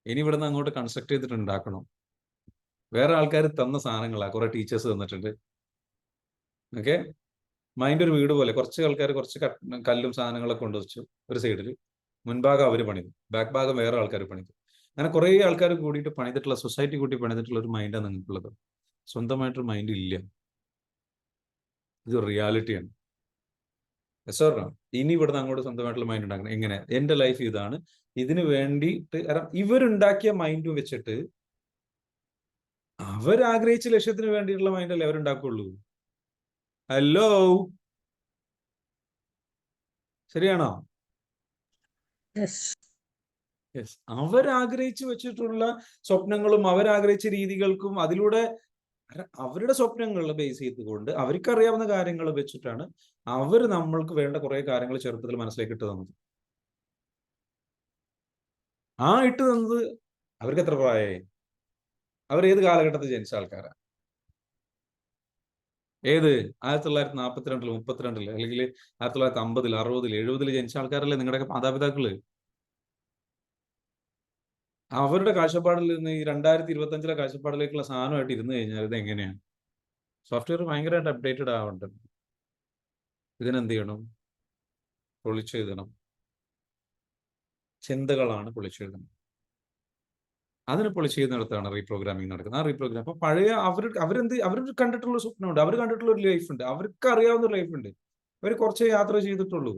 ഇനി ഇവിടുന്ന് അങ്ങോട്ട് കൺസ്ട്രക്ട് ചെയ്തിട്ട് ഉണ്ടാക്കണം. വേറെ ആൾക്കാർ തന്ന സാധനങ്ങളാ. കുറെ ടീച്ചേഴ്സ് തന്നിട്ടുണ്ട്. ഓക്കെ. മൈൻഡ് ഒരു വീട് പോലെ. കുറച്ച് ആൾക്കാർ കുറച്ച് കല്ലും സാധനങ്ങളൊക്കെ കൊണ്ടുവച്ചു ഒരു സൈഡിൽ. മുൻഭാഗം അവർ പണിതു, ബാക്ക് ഭാഗം വേറെ ആൾക്കാർ പണിതു. അങ്ങനെ കുറേ ആൾക്കാർ കൂടിയിട്ട് പണിതിട്ടുള്ള, സൊസൈറ്റി കൂട്ടി പണിതിട്ടുള്ള ഒരു മൈൻഡാണ് നിങ്ങൾക്കുള്ളത്. സ്വന്തമായിട്ടൊരു മൈൻഡ് ഇല്ല. ഇത് റിയാലിറ്റിയാണ്. ഇനി ഇവിടുന്ന് അങ്ങോട്ട് സ്വന്തമായിട്ടുള്ള മൈൻഡ് ഉണ്ടാക്കണം. എങ്ങനെ? എന്റെ ലൈഫ് ഇതാണ്, ഇതിനു വേണ്ടിയിട്ട്. ഇവരുണ്ടാക്കിയ മൈൻഡ് വെച്ചിട്ട് അവരാഗ്രഹിച്ച ലക്ഷ്യത്തിന് വേണ്ടിയിട്ടുള്ള മൈൻഡല്ലേ അവരുണ്ടാക്കുള്ളൂ. ഹലോ, ശരിയാണോ? യെസ്. അവരാഗ്രഹിച്ചു വെച്ചിട്ടുള്ള സ്വപ്നങ്ങളും അവരാഗ്രഹിച്ച രീതികൾക്കും അതിലൂടെ അവരുടെ സ്വപ്നങ്ങൾ ബേസ് ചെയ്തുകൊണ്ട് അവർക്കറിയാവുന്ന കാര്യങ്ങൾ വെച്ചിട്ടാണ് അവർ നമ്മൾക്ക് വേണ്ട കുറെ കാര്യങ്ങൾ ചെറുപ്പത്തിൽ മനസ്സിലേക്ക് ഇട്ട് തന്നത്. ആ ഇട്ട് തന്നത് അവർക്ക് എത്ര പ്രായമായി? അവർ ഏത് കാലഘട്ടത്തിൽ ജനിച്ച ആൾക്കാരാ? ഏത് 1942, 32, അല്ലെങ്കിൽ 1950, 60, 70 ജനിച്ച ആൾക്കാരല്ലേ നിങ്ങളുടെയൊക്കെ മാതാപിതാക്കള്? അവരുടെ കാഴ്ചപ്പാടിൽ നിന്ന് ഈ 2025 കാഴ്ചപ്പാടിലേക്കുള്ള സാധനമായിട്ട് ഇരുന്ന് കഴിഞ്ഞാൽ ഇത് എങ്ങനെയാണ്? സോഫ്റ്റ്വെയർ ഭയങ്കരമായിട്ട് അപ്ഡേറ്റഡ് ആവേണ്ടത്. ഇതിനെന്ത് ചെയ്യണം? പൊളിച്ചെഴുതണം. ചിന്തകളാണ് പൊളിച്ചെഴുതണം. അതിന് പൊളിച്ചെഴുതുന്നിടത്താണ് റീപ്രോഗ്രാമിംഗ് നടക്കുന്നത്. ആ റീപ്രോഗ്രാം അപ്പൊ പഴയ അവർ കണ്ടിട്ടുള്ള സ്വപ്നമുണ്ട്, അവർ കണ്ടിട്ടുള്ള ഒരു ലൈഫ് ഉണ്ട്, അവർക്ക് അറിയാവുന്ന ഒരു ലൈഫ് ഉണ്ട്. അവർ കുറച്ചേ യാത്ര ചെയ്തിട്ടുള്ളൂ,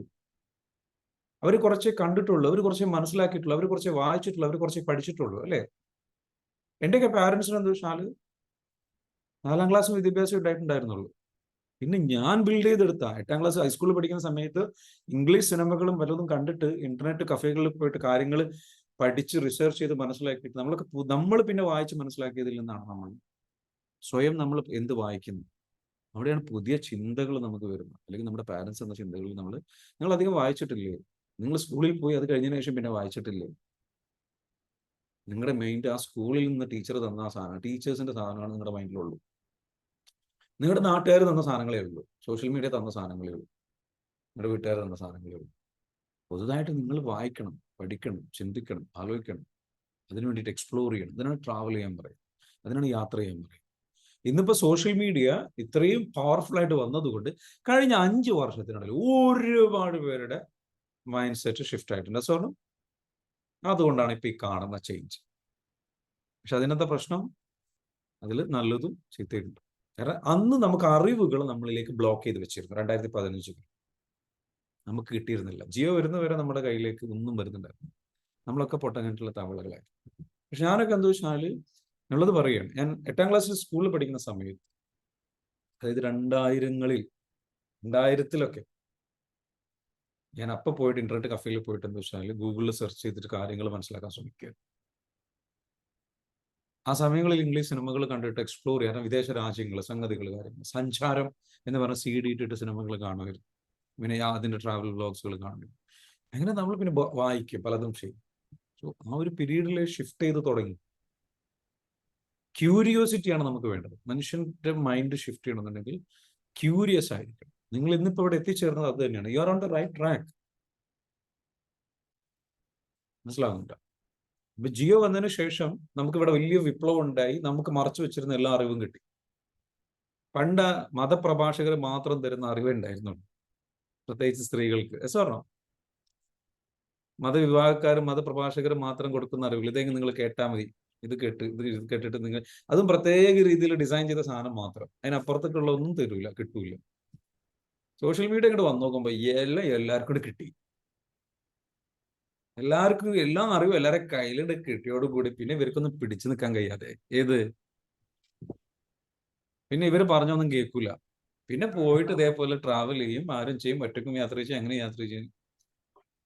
അവർ കുറച്ചേ കണ്ടിട്ടുള്ളൂ, അവർ കുറച്ചേ മനസ്സിലാക്കിയിട്ടുള്ളൂ, അവർ കുറച്ചേ വായിച്ചിട്ടുള്ളൂ, അവർ കുറച്ചേ പഠിച്ചിട്ടുള്ളൂ. അല്ലേ? എന്റെയൊക്കെ പാരന്റ്സിന് എന്താ വെച്ചാൽ 4ാം ക്ലാസ് വിദ്യാഭ്യാസം ഉണ്ടായിട്ടുണ്ടായിരുന്നുള്ളൂ. പിന്നെ ഞാൻ ബിൽഡ് ചെയ്തെടുത്ത 8ാം ക്ലാസ് ഹൈസ്കൂളിൽ പഠിക്കുന്ന സമയത്ത് ഇംഗ്ലീഷ് സിനിമകളും വല്ലതും കണ്ടിട്ട് ഇന്റർനെറ്റ് കഫേകളിൽ പോയിട്ട് കാര്യങ്ങൾ പഠിച്ച് റിസർച്ച് ചെയ്ത് മനസ്സിലാക്കിയിട്ട് നമ്മൾ പിന്നെ വായിച്ച് മനസ്സിലാക്കിയതിൽ നിന്നാണ് സ്വയം നമ്മൾ എന്ത് വായിക്കുന്നു. അവിടെയാണ് പുതിയ ചിന്തകൾ നമുക്ക് വരുന്നത്. അല്ലെങ്കിൽ നമ്മുടെ പാരന്റ്സ് എന്ന ചിന്തകൾ നിങ്ങൾ അധികം വായിച്ചിട്ടില്ലേ? നിങ്ങൾ സ്കൂളിൽ പോയി അത് കഴിഞ്ഞതിന് ശേഷം പിന്നെ വായിച്ചിട്ടില്ലേ? നിങ്ങളുടെ മൈൻഡ് ആ സ്കൂളിൽ നിന്ന് ടീച്ചർ തന്ന ആ സാധനം, ടീച്ചേഴ്സിന്റെ സാധനമാണ് നിങ്ങളുടെ മൈൻഡിലുള്ളൂ. നിങ്ങളുടെ നാട്ടുകാർ തന്ന സാധനങ്ങളേ ഉള്ളൂ, സോഷ്യൽ മീഡിയ തന്ന സാധനങ്ങളേ ഉള്ളൂ, നിങ്ങളുടെ വീട്ടുകാർ തന്ന സാധനങ്ങളേ ഉള്ളൂ. പുതുതായിട്ട് നിങ്ങൾ വായിക്കണം, പഠിക്കണം, ചിന്തിക്കണം, ആലോചിക്കണം. അതിനു വേണ്ടിയിട്ട് എക്സ്പ്ലോർ ചെയ്യണം. അതിനാണ് ട്രാവൽ ചെയ്യാൻ പറയും, അതിനാണ് യാത്ര ചെയ്യാൻ പറയും. ഇന്നിപ്പോൾ സോഷ്യൽ മീഡിയ ഇത്രയും പവർഫുൾ ആയിട്ട് വന്നതുകൊണ്ട് കഴിഞ്ഞ 5 വർഷത്തിനിടയിൽ ഒരുപാട് പേരുടെ മൈൻഡ് സെറ്റ് ഷിഫ്റ്റ് ആയിട്ടുണ്ട്. സോ അതുകൊണ്ടാണ് ഇപ്പൊ ഈ കാണുന്ന ചേഞ്ച്. പക്ഷെ അതിനകത്തെ പ്രശ്നം, അതിൽ നല്ലതും ചീത്തയുണ്ട്. കാരണം അന്ന് നമുക്ക് അറിവുകൾ നമ്മളിലേക്ക് ബ്ലോക്ക് ചെയ്ത് വെച്ചിരുന്നു. 2015 നമുക്ക് കിട്ടിയിരുന്നില്ല. ജിയോ വരുന്നവരെ നമ്മുടെ കയ്യിലേക്ക് ഒന്നും വരുന്നുണ്ടായിരുന്നു. നമ്മളൊക്കെ പൊട്ടങ്ങായിട്ടുള്ള തവളകളായിരുന്നു. പക്ഷെ ഞാനൊക്കെ എന്താ വെച്ചാൽ ഉള്ളത് പറയുകയാണ്. ഞാൻ 8ാം ക്ലാസ്സിൽ സ്കൂളിൽ പഠിക്കുന്ന സമയത്ത്, അതായത് 2000-ത്തിലൊക്കെ ഞാൻ അപ്പം പോയിട്ട് ഇന്റർനെറ്റ് കഫേയിൽ പോയിട്ട് എന്താ വെച്ചാൽ ഗൂഗിളിൽ സെർച്ച് ചെയ്തിട്ട് കാര്യങ്ങൾ മനസ്സിലാക്കാൻ ശ്രമിക്കുക. ആ സമയങ്ങളിൽ ഇംഗ്ലീഷ് സിനിമകൾ കണ്ടിട്ട് എക്സ്പ്ലോർ ചെയ്യാൻ, വിദേശ രാജ്യങ്ങൾ, സംഗതികൾ, കാര്യങ്ങൾ, സഞ്ചാരം എന്ന് പറഞ്ഞ CD ഇട്ടിട്ട് സിനിമകൾ കാണുമായിരുന്നു. പിന്നെ അതിൻ്റെ ട്രാവൽ വ്ളോഗ്സുകൾ കാണും. അങ്ങനെ നമ്മൾ പിന്നെ വായിക്കും, പലതും ചെയ്യും. സോ ആ ഒരു പീരീഡിൽ ഷിഫ്റ്റ് ചെയ്ത് തുടങ്ങി. ക്യൂരിയോസിറ്റിയാണ് നമുക്ക് വേണ്ടത്. മനുഷ്യന്റെ മൈൻഡ് ഷിഫ്റ്റ് ചെയ്യണമെന്നുണ്ടെങ്കിൽ ക്യൂരിയസ് ആയിരിക്കണം. നിങ്ങൾ ഇന്നിപ്പോൾ ഇവിടെ എത്തിച്ചേർന്നത് അത് തന്നെയാണ്. You are on the right track. മനസ്സിലാവുന്നുണ്ടോ? ഇപ്പൊ ജിയോ വന്നതിന് ശേഷം നമുക്ക് ഇവിടെ വലിയ വിപ്ലവം ഉണ്ടായി. നമുക്ക് മറച്ചു വെച്ചിരുന്ന എല്ലാ അറിവും കിട്ടി. പണ്ട് മതപ്രഭാഷകർ മാത്രം തരുന്ന അറിവേ ഉണ്ടായിരുന്നുള്ളൂ, പ്രത്യേകിച്ച് സ്ത്രീകൾക്ക്. പറഞ്ഞോ, മതവിഭാഗക്കാരും മതപ്രഭാഷകരും മാത്രം കൊടുക്കുന്ന അറിവുകൾ, ഇതെങ്കിൽ നിങ്ങൾ കേട്ടാൽ മതി, ഇത് കേട്ടിട്ട് നിങ്ങൾ, അതും പ്രത്യേക രീതിയിൽ ഡിസൈൻ ചെയ്ത സാധനം മാത്രം, അതിനപ്പുറത്തേക്കുള്ള ഒന്നും തരൂല, കിട്ടൂല. സോഷ്യൽ മീഡിയ ഇങ്ങോട്ട് വന്നു നോക്കുമ്പോൾ എല്ലാവർക്കും കൂടി കിട്ടി. എല്ലാവർക്കും എല്ലാ അറിവും എല്ലാവരുടെ കയ്യിലുണ്ട് കിട്ടിയോടുകൂടി. പിന്നെ ഇവർക്കൊന്നും പിടിച്ചു നിൽക്കാൻ കഴിയാതെ, പിന്നെ ഇവർ പറഞ്ഞൊന്നും കേൾക്കൂല. പിന്നെ പോയിട്ട് ഇതേപോലെ ട്രാവൽ ചെയ്യും, ആരും ചെയ്യും, ഒറ്റക്കും യാത്ര ചെയ്യും, എങ്ങനെ യാത്ര ചെയ്യും?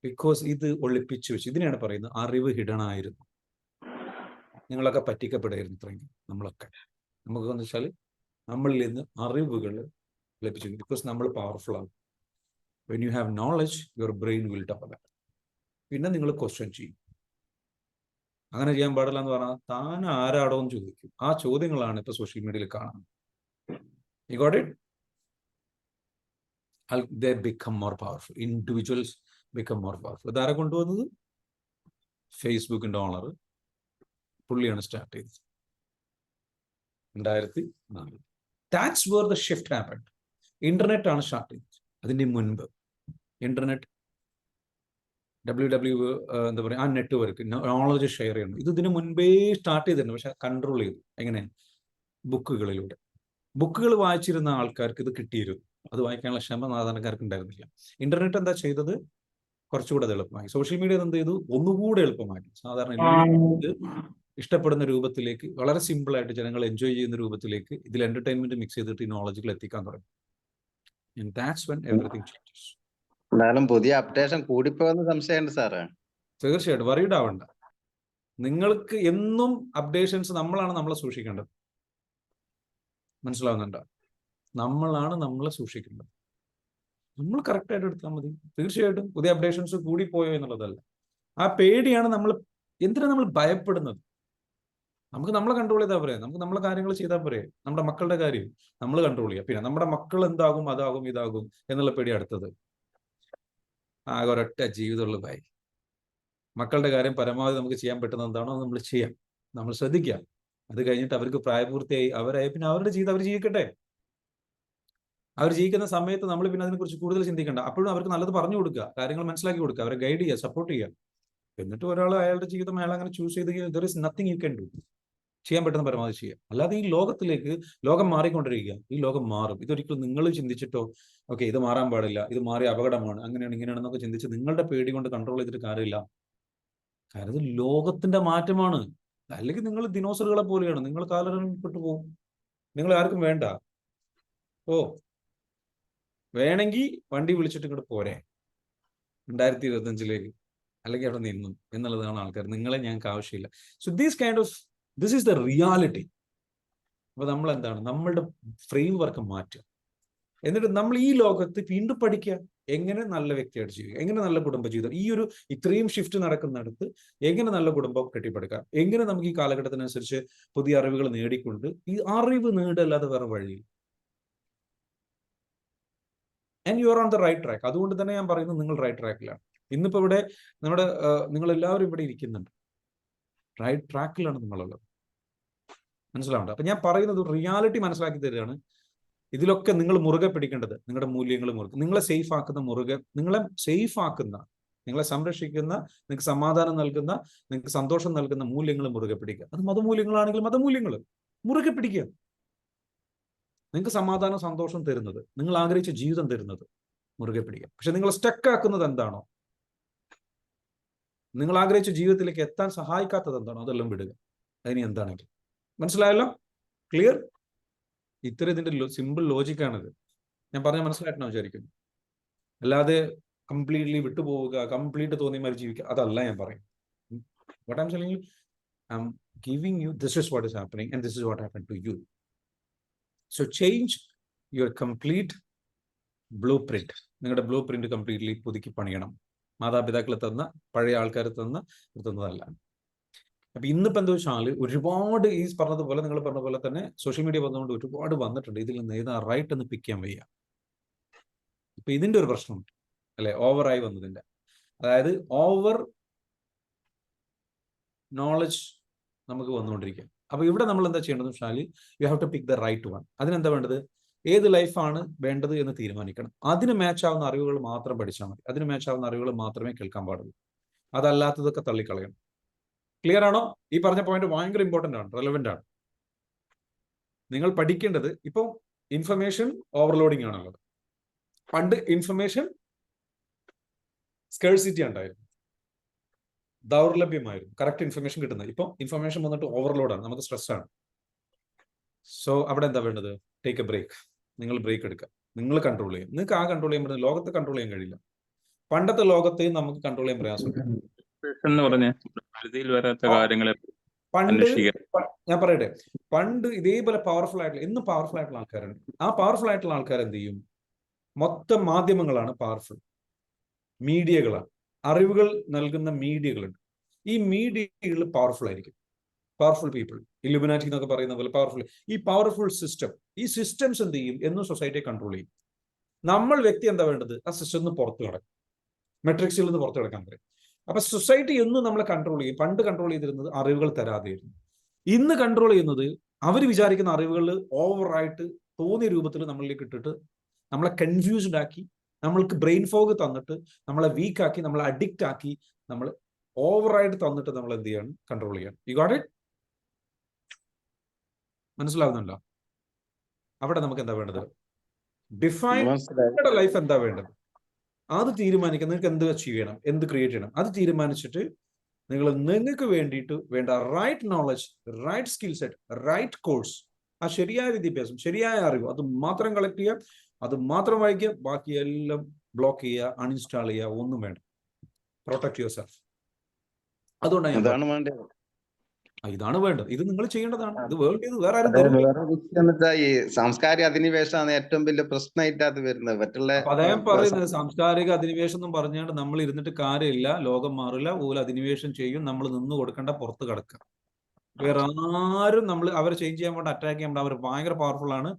ബിക്കോസ് ഇത് ഒളിപ്പിച്ചു വെച്ചു. ഇതിനെയാണ് പറയുന്നത് അറിവ് ഹിഡനായിരുന്നു. നിങ്ങളൊക്കെ പറ്റിക്കപ്പെടായിരുന്നു ഇത്രയും. നമുക്ക് എന്ന് വെച്ചാൽ നമ്മളിൽ നിന്ന് അറിവുകൾ ലഭിച്ചു. ബിക്കോസ് നമ്മൾ പവർഫുൾ ആണ്. When you have knowledge, your brain will develop. പിന്നെ നിങ്ങൾ ക്വസ്റ്റ്യൻ ചെയ്യും. അങ്ങനെ ചെയ്യാൻ പാടില്ല എന്ന് പറഞ്ഞാൽ താൻ ആരാടോ എന്ന് ചോദിക്കും. ആ ചോദ്യങ്ങളാണ് ഇപ്പൊ സോഷ്യൽ മീഡിയയിൽ കാണുന്നത്. You got it? They become more powerful. Individuals become more powerful. ഇതാരെ കൊണ്ടുവന്നത്? ഫേസ്ബുക്കിന്റെ ഓണർ പുള്ളിയാണ് സ്റ്റാർട്ട് ചെയ്തത് 2004. That's where the shift happened. Internet ആണ് സ്റ്റാർട്ട് ചെയ്തത്. അതിന്റെ മുൻപ് ഇന്റർനെറ്റ് എന്താ പറയുക, ആ നെറ്റ്വർക്ക് നോളജ് ഷെയർ ചെയ്യണം, ഇതിന് മുൻപേ സ്റ്റാർട്ട് ചെയ്തിട്ടുണ്ട്. പക്ഷെ കൺട്രോൾ ചെയ്തു. എങ്ങനെ? ബുക്കുകളിലൂടെ. ബുക്കുകൾ വായിച്ചിരുന്ന ആൾക്കാർക്ക് ഇത് കിട്ടിയിരുന്നു. അത് വായിക്കാനുള്ള ക്ഷമ സാധാരണക്കാർക്ക് ഉണ്ടായിരുന്നില്ല. ഇന്റർനെറ്റ് എന്താ ചെയ്തത്? കുറച്ചുകൂടെ അത് എളുപ്പമായി. സോഷ്യൽ മീഡിയ എന്ത് ചെയ്തു? ഒന്നുകൂടെ എളുപ്പമാക്കി. സാധാരണ ഇഷ്ടപ്പെടുന്ന രൂപത്തിലേക്ക്, വളരെ സിമ്പിൾ ആയിട്ട് ജനങ്ങൾ എൻജോയ് ചെയ്യുന്ന രൂപത്തിലേക്ക് ഇതിൽ എന്റർടൈൻമെന്റ് മിക്സ് ചെയ്തിട്ട് ഈ നോളജുകൾ എത്തിക്കാൻ തുടങ്ങി. And that's when everything changes. എന്നാലും പുതിയ അപ്ഡേഷൻ കൂടിപ്പോയെന്ന് സംശയമുണ്ട് സാറേ. തീർച്ചയായിട്ടും വറീഡ് ആവണ്ട. നിങ്ങൾക്ക് എന്നും അപ്ഡേഷൻസ് നമ്മളാണ് നമ്മളെ സൂക്ഷിക്കേണ്ടത്. മനസ്സിലാവുന്നുണ്ടോ? നമ്മളാണ് നമ്മളെ സൂക്ഷിക്കേണ്ടത്. നമ്മൾ കറക്റ്റായിട്ട് എടുത്താൽ മതി. തീർച്ചയായിട്ടും പുതിയ അപ്ഡേഷൻസ് കൂടിപ്പോയോ എന്നുള്ളതല്ല. ആ പേടിയാണ് എന്തിനാണ് നമ്മൾ ഭയപ്പെടുന്നത്? നമുക്ക് നമ്മളെ കൺട്രോൾ ചെയ്താൽ പോരെ, നമുക്ക് നമ്മളെ കാര്യങ്ങൾ ചെയ്താൽ പോരെ. നമ്മുടെ മക്കളുടെ കാര്യം നമ്മൾ കൺട്രോൾ ചെയ്യുക. പിന്നെ നമ്മുടെ മക്കൾ എന്താകും, അതാകും, ഇതാകും എന്നുള്ള പേടി അടുത്തത്. ആകെ ഒരൊറ്റ ജീവിതമുള്ള ഭയ. മക്കളുടെ കാര്യം പരമാവധി നമുക്ക് ചെയ്യാൻ പറ്റുന്ന എന്താണോ നമ്മൾ ചെയ്യാം, നമ്മൾ ശ്രദ്ധിക്കാം. അത് കഴിഞ്ഞിട്ട് അവർക്ക് പ്രായപൂർത്തിയായി അവരായി പിന്നെ അവരുടെ ജീവിതം അവർ ജീവിക്കട്ടെ. അവർ ജീവിക്കുന്ന സമയത്ത് നമ്മൾ പിന്നെ അതിനെക്കുറിച്ച് കൂടുതൽ ചിന്തിക്കേണ്ട. അപ്പോഴും അവർക്ക് നല്ലത് പറഞ്ഞു കൊടുക്കുക, കാര്യങ്ങൾ മനസ്സിലാക്കി കൊടുക്കുക, അവരെ ഗൈഡ് ചെയ്യുക, സപ്പോർട്ട് ചെയ്യുക. എന്നിട്ട് ഒരാൾ അയാളുടെ ജീവിതം അയാൾ അങ്ങനെ ചൂസ് ചെയ്ത് there is nothing you can do. ചെയ്യാൻ പറ്റുന്ന പരമാവധി ചെയ്യുക. അല്ലാതെ ഈ ലോകം മാറിക്കൊണ്ടിരിക്കുക. ഈ ലോകം മാറും. ഇതൊരിക്കലും നിങ്ങൾ ചിന്തിച്ചിട്ടോ ഓക്കെ ഇത് മാറാൻ പാടില്ല, ഇത് മാറി അപകടമാണ്, അങ്ങനെയാണ് ഇങ്ങനെയാണെന്നൊക്കെ ചിന്തിച്ച് നിങ്ങളുടെ പേടി കൊണ്ട് കൺട്രോൾ ചെയ്തിട്ട് കാര്യമില്ല. കാരണം ഇത് ലോകത്തിന്റെ മാറ്റമാണ്. അല്ലെങ്കിൽ നിങ്ങൾ ദിനോസറുകളെ പോലെയാണ്, നിങ്ങൾ കാലഘട്ടപ്പെട്ടു പോകും. നിങ്ങൾ ആർക്കും വേണ്ട. വേണമെങ്കിൽ വണ്ടി വിളിച്ചിട്ട് ഇങ്ങോട്ട് പോരെ 2025 അല്ലെങ്കിൽ അവിടെ നിന്നും എന്നുള്ളതാണ് ആൾക്കാർ. നിങ്ങളെ ഞങ്ങൾക്ക് ആവശ്യമില്ല. So this is the reality. അപ്പൊ നമ്മൾ എന്താണ്, നമ്മളുടെ ഫ്രെയിം വർക്ക് മാറ്റുക. എന്നിട്ട് നമ്മൾ ഈ ലോകത്ത് വീണ്ടും പഠിക്കുക എങ്ങനെ നല്ല വ്യക്തിയായിട്ട് ജീവിക്കുക, എങ്ങനെ നല്ല കുടുംബജീവിതം, ഈ ഒരു ഇത്രയും ഷിഫ്റ്റ് നടക്കുന്നിടത്ത് എങ്ങനെ നല്ല കുടുംബം കെട്ടിപ്പടുക്കാം, എങ്ങനെ നമുക്ക് ഈ കാലഘട്ടത്തിനനുസരിച്ച് പുതിയ അറിവുകൾ നേടിക്കൊണ്ട് ഈ അറിവ് നേടല്ലാതെ വേറെ വഴിയില്ല. And you are on the right track. അതുകൊണ്ട് തന്നെ ഞാൻ പറയുന്നത് നിങ്ങൾ റൈറ്റ് ട്രാക്കിലാണ്. ഇന്നിപ്പോ ഇവിടെ നിങ്ങൾ എല്ലാവരും ഇവിടെ ഇരിക്കുന്നുണ്ട്, റൈറ്റ് ട്രാക്കിലാണ് നിങ്ങളുള്ളത്. മനസ്സിലാവുന്നുണ്ട്? അപ്പൊ ഞാൻ പറയുന്നത് റിയാലിറ്റി മനസ്സിലാക്കി തരികയാണ്. ഇതിലൊക്കെ നിങ്ങൾ മുറുകെ പിടിക്കേണ്ടത് നിങ്ങളുടെ മൂല്യങ്ങൾ മുറുകെ, നിങ്ങളെ സേഫ് ആക്കുന്ന നിങ്ങളെ സേഫ് ആക്കുന്ന, നിങ്ങളെ സംരക്ഷിക്കുന്ന, നിങ്ങൾക്ക് സമാധാനം നൽകുന്ന, നിങ്ങൾക്ക് സന്തോഷം നൽകുന്ന മൂല്യങ്ങൾ മുറുകെ പിടിക്കുക. അത് മതമൂല്യങ്ങളാണെങ്കിൽ മതമൂല്യങ്ങൾ മുറുകെ പിടിക്കുക. നിങ്ങൾക്ക് സമാധാനം സന്തോഷം തരുന്നത്, നിങ്ങൾ ആഗ്രഹിച്ച ജീവിതം തരുന്നത് മുറുകെ പിടിക്കുക. പക്ഷെ നിങ്ങൾ സ്റ്റക്ക് ആക്കുന്നത് എന്താണോ, നിങ്ങൾ ആഗ്രഹിച്ച ജീവിതത്തിലേക്ക് എത്താൻ സഹായിക്കാത്തത് എന്താണോ അതെല്ലാം വിടുക. അതിന് എന്താണെങ്കിൽ മനസ്സിലായല്ലോ? ക്ലിയർ? ഇത്ര ഇതിന്റെ സിമ്പിൾ ലോജിക്കാണിത്. ഞാൻ പറഞ്ഞാൽ മനസ്സിലായിട്ടാണ് വിചാരിക്കുന്നു. അല്ലാതെ കംപ്ലീറ്റ്ലി വിട്ടുപോവുക, കംപ്ലീറ്റ് തോന്നിയ മാതിരി ജീവിക്കുക, അതല്ല ഞാൻ പറയും. What I'm telling you, I'm giving you this is what is happening and this is what happened to you. So change your complete blueprint. നിങ്ങളുടെ ബ്ലൂ പ്രിന്റ് കംപ്ലീറ്റ്ലി പുതുക്കി പണിയണം. മാതാപിതാക്കൾ തന്ന, പഴയ ആൾക്കാർ തന്നതല്ല. അപ്പൊ ഇന്നിപ്പോ എന്താ വെച്ചാൽ ഒരുപാട് ഈ പറഞ്ഞതുപോലെ, നിങ്ങൾ പറഞ്ഞ പോലെ തന്നെ സോഷ്യൽ മീഡിയ വന്നുകൊണ്ട് ഒരുപാട് വന്നിട്ടുണ്ട്. ഇതിൽ നിന്ന് ഏതാ റൈറ്റ് എന്ന് പിക്ക് ചെയ്യാൻ വയ്യ. ഇപ്പൊ ഇതിന്റെ ഒരു പ്രശ്നമുണ്ട് അല്ലെ, ഓവറായി വന്നതിന്റെ. അതായത് ഓവർ നോളജ് നമുക്ക് വന്നുകൊണ്ടിരിക്കുക. അപ്പൊ ഇവിടെ നമ്മൾ എന്താ ചെയ്യേണ്ടത് വെച്ചാൽ you have to pick the right one. അതിനെന്താ വേണ്ടത്? ഏത് ലൈഫാണ് വേണ്ടത് എന്ന് തീരുമാനിക്കണം. അതിന് മാച്ച് ആവുന്ന അറിവുകൾ മാത്രം പഠിച്ചാൽ മതി. അതിന് മാച്ച് ആവുന്ന അറിവുകൾ മാത്രമേ കേൾക്കാൻ പാടുള്ളൂ. അതല്ലാത്തതൊക്കെ തള്ളിക്കളയണം. ക്ലിയർ ആണോ? ഈ പറഞ്ഞ പോയിന്റ് ഭയങ്കര ഇമ്പോർട്ടന്റ് ആണ്, റെലവെന്റ് ആണ്. നിങ്ങൾ പഠിക്കേണ്ടത് ഇപ്പം ഇൻഫർമേഷൻ ഓവർലോഡിംഗ് ആണുള്ളത്. പണ്ട് ഇൻഫർമേഷൻ സ്കേഴ്സിറ്റി ഉണ്ടായിരുന്നു, ദൗർലഭ്യമായിരുന്നു, കറക്റ്റ് ഇൻഫർമേഷൻ കിട്ടുന്നത്. ഇപ്പം ഇൻഫർമേഷൻ വന്നിട്ട് ഓവർലോഡാണ്, നമുക്ക് സ്ട്രെസ് ആണ്. സോ അവിടെ എന്താ വേണ്ടത്? Take a break. നിങ്ങൾ ബ്രേക്ക് എടുക്കുക, നിങ്ങൾ കൺട്രോൾ ചെയ്യും. നിങ്ങൾക്ക് ആ കൺട്രോൾ ചെയ്യാൻ പറ്റുന്ന ലോകത്തെ കൺട്രോൾ ചെയ്യാൻ കഴിയില്ല. പണ്ടത്തെ ലോകത്തെയും നമുക്ക് കൺട്രോൾ ചെയ്യാൻ പ്രയാസമുണ്ട്. പരിധിയിൽ വരാത്ത കാര്യങ്ങളെ പണ്ട് ഞാൻ പറയട്ടെ, പണ്ട് ഇതേപോലെ പവർഫുൾ ആയിട്ടുള്ള, ഇന്ന് പവർഫുൾ ആയിട്ടുള്ള ആൾക്കാരുണ്ട്. ആ പവർഫുൾ ആയിട്ടുള്ള ആൾക്കാർ എന്ത് ചെയ്യും? മൊത്തം മാധ്യമങ്ങളാണ് പവർഫുൾ, മീഡിയകളാണ്, അറിവുകൾ നൽകുന്ന മീഡിയകളുണ്ട്. ഈ മീഡിയകൾ പവർഫുൾ ആയിരിക്കും. പവർഫുൾ പീപ്പിൾ, ഇലുമിനാറ്റി എന്നൊക്കെ പറയുന്ന പോലെ പവർഫുൾ. ഈ പവർഫുൾ സിസ്റ്റം, ഈ സിസ്റ്റംസ് എന്ത് ചെയ്യും? എന്നും സൊസൈറ്റിയെ കൺട്രോൾ ചെയ്യും. നമ്മൾ വ്യക്തി എന്താ വേണ്ടത്? ആ സിസ്റ്റം നിന്ന് പുറത്ത് കിടക്കും, മെട്രിക്സിൽ നിന്ന് പുറത്ത് കിടക്കാൻ പറയും. അപ്പൊ സൊസൈറ്റി എന്നും നമ്മളെ കൺട്രോൾ ചെയ്യും. പണ്ട് കൺട്രോൾ ചെയ്തിരുന്നത് അറിവുകൾ തരാതെയായിരുന്നു. ഇന്ന് കൺട്രോൾ ചെയ്യുന്നത് അവർ വിചാരിക്കുന്ന അറിവുകൾ ഓവറായിട്ട് തോന്നിയ രൂപത്തിൽ നമ്മളിലേക്ക് ഇട്ടിട്ട് നമ്മളെ കൺഫ്യൂസ്ഡ് ആക്കി, നമ്മൾക്ക് ബ്രെയിൻ ഫോഗ് തന്നിട്ട് നമ്മളെ വീക്കാക്കി, നമ്മളെ അഡിക്റ്റ് ആക്കി, നമ്മൾ ഓവറായിട്ട് തന്നിട്ട് നമ്മൾ എന്ത് ചെയ്യാണ്? കൺട്രോൾ ചെയ്യണം. You got it? മനസ്സിലാവുന്നുണ്ടോ? അവിടെ നമുക്ക് എന്താ വേണ്ടത്? ഡിഫൈൻ ലൈഫ് എന്താ വേണ്ടത് അത് തീരുമാനിക്കുക. നിങ്ങൾക്ക് എന്ത് അച്ചീവ് ചെയ്യണം, എന്ത് ക്രിയേറ്റ് ചെയ്യണം, അത് തീരുമാനിച്ചിട്ട് നിങ്ങൾക്ക് വേണ്ടിയിട്ട് വേണ്ട right knowledge, right skill set, right course, ആ ശരിയായ വിദ്യാഭ്യാസം, ശരിയായ അറിവ്, അത് മാത്രം കളക്ട് ചെയ്യുക, അത് മാത്രം വായിക്കുക. ബാക്കിയെല്ലാം ബ്ലോക്ക് ചെയ്യുക, അൺഇൻസ്റ്റാൾ ചെയ്യുക, ഒന്നും വേണ്ട. Protect your self. അതുകൊണ്ടാണ് ഇതാണ് വേണ്ടത്. ഇത് നിങ്ങൾ ചെയ്യേണ്ടതാണ്. ഇത് വേൾഡ് വേറെ ആരും. ഈ സാംസ്കാരിക അധിനിവേശമാണ് ഏറ്റവും വലിയ പ്രശ്നമായിട്ട് അത് വരുന്നത്. മറ്റുള്ള അദ്ദേഹം പറയുന്നത് സാംസ്കാരിക അധിനിവേശം എന്നും പറഞ്ഞുകൊണ്ട് നമ്മൾ ഇരുന്നിട്ട് കാര്യമില്ല, ലോകം മാറില്ല, ഓല അധിനിവേശം ചെയ്യും, നമ്മൾ നിന്ന് കൊടുക്കേണ്ട, പുറത്ത് കിടക്കുക. വേറെ ആരും അവർ ചേഞ്ച് ചെയ്യാൻ വേണ്ടി അറ്റാക്ക് ചെയ്യാൻ വേണ്ടി അവർ ഭയങ്കര പവർഫുൾ ആണ്.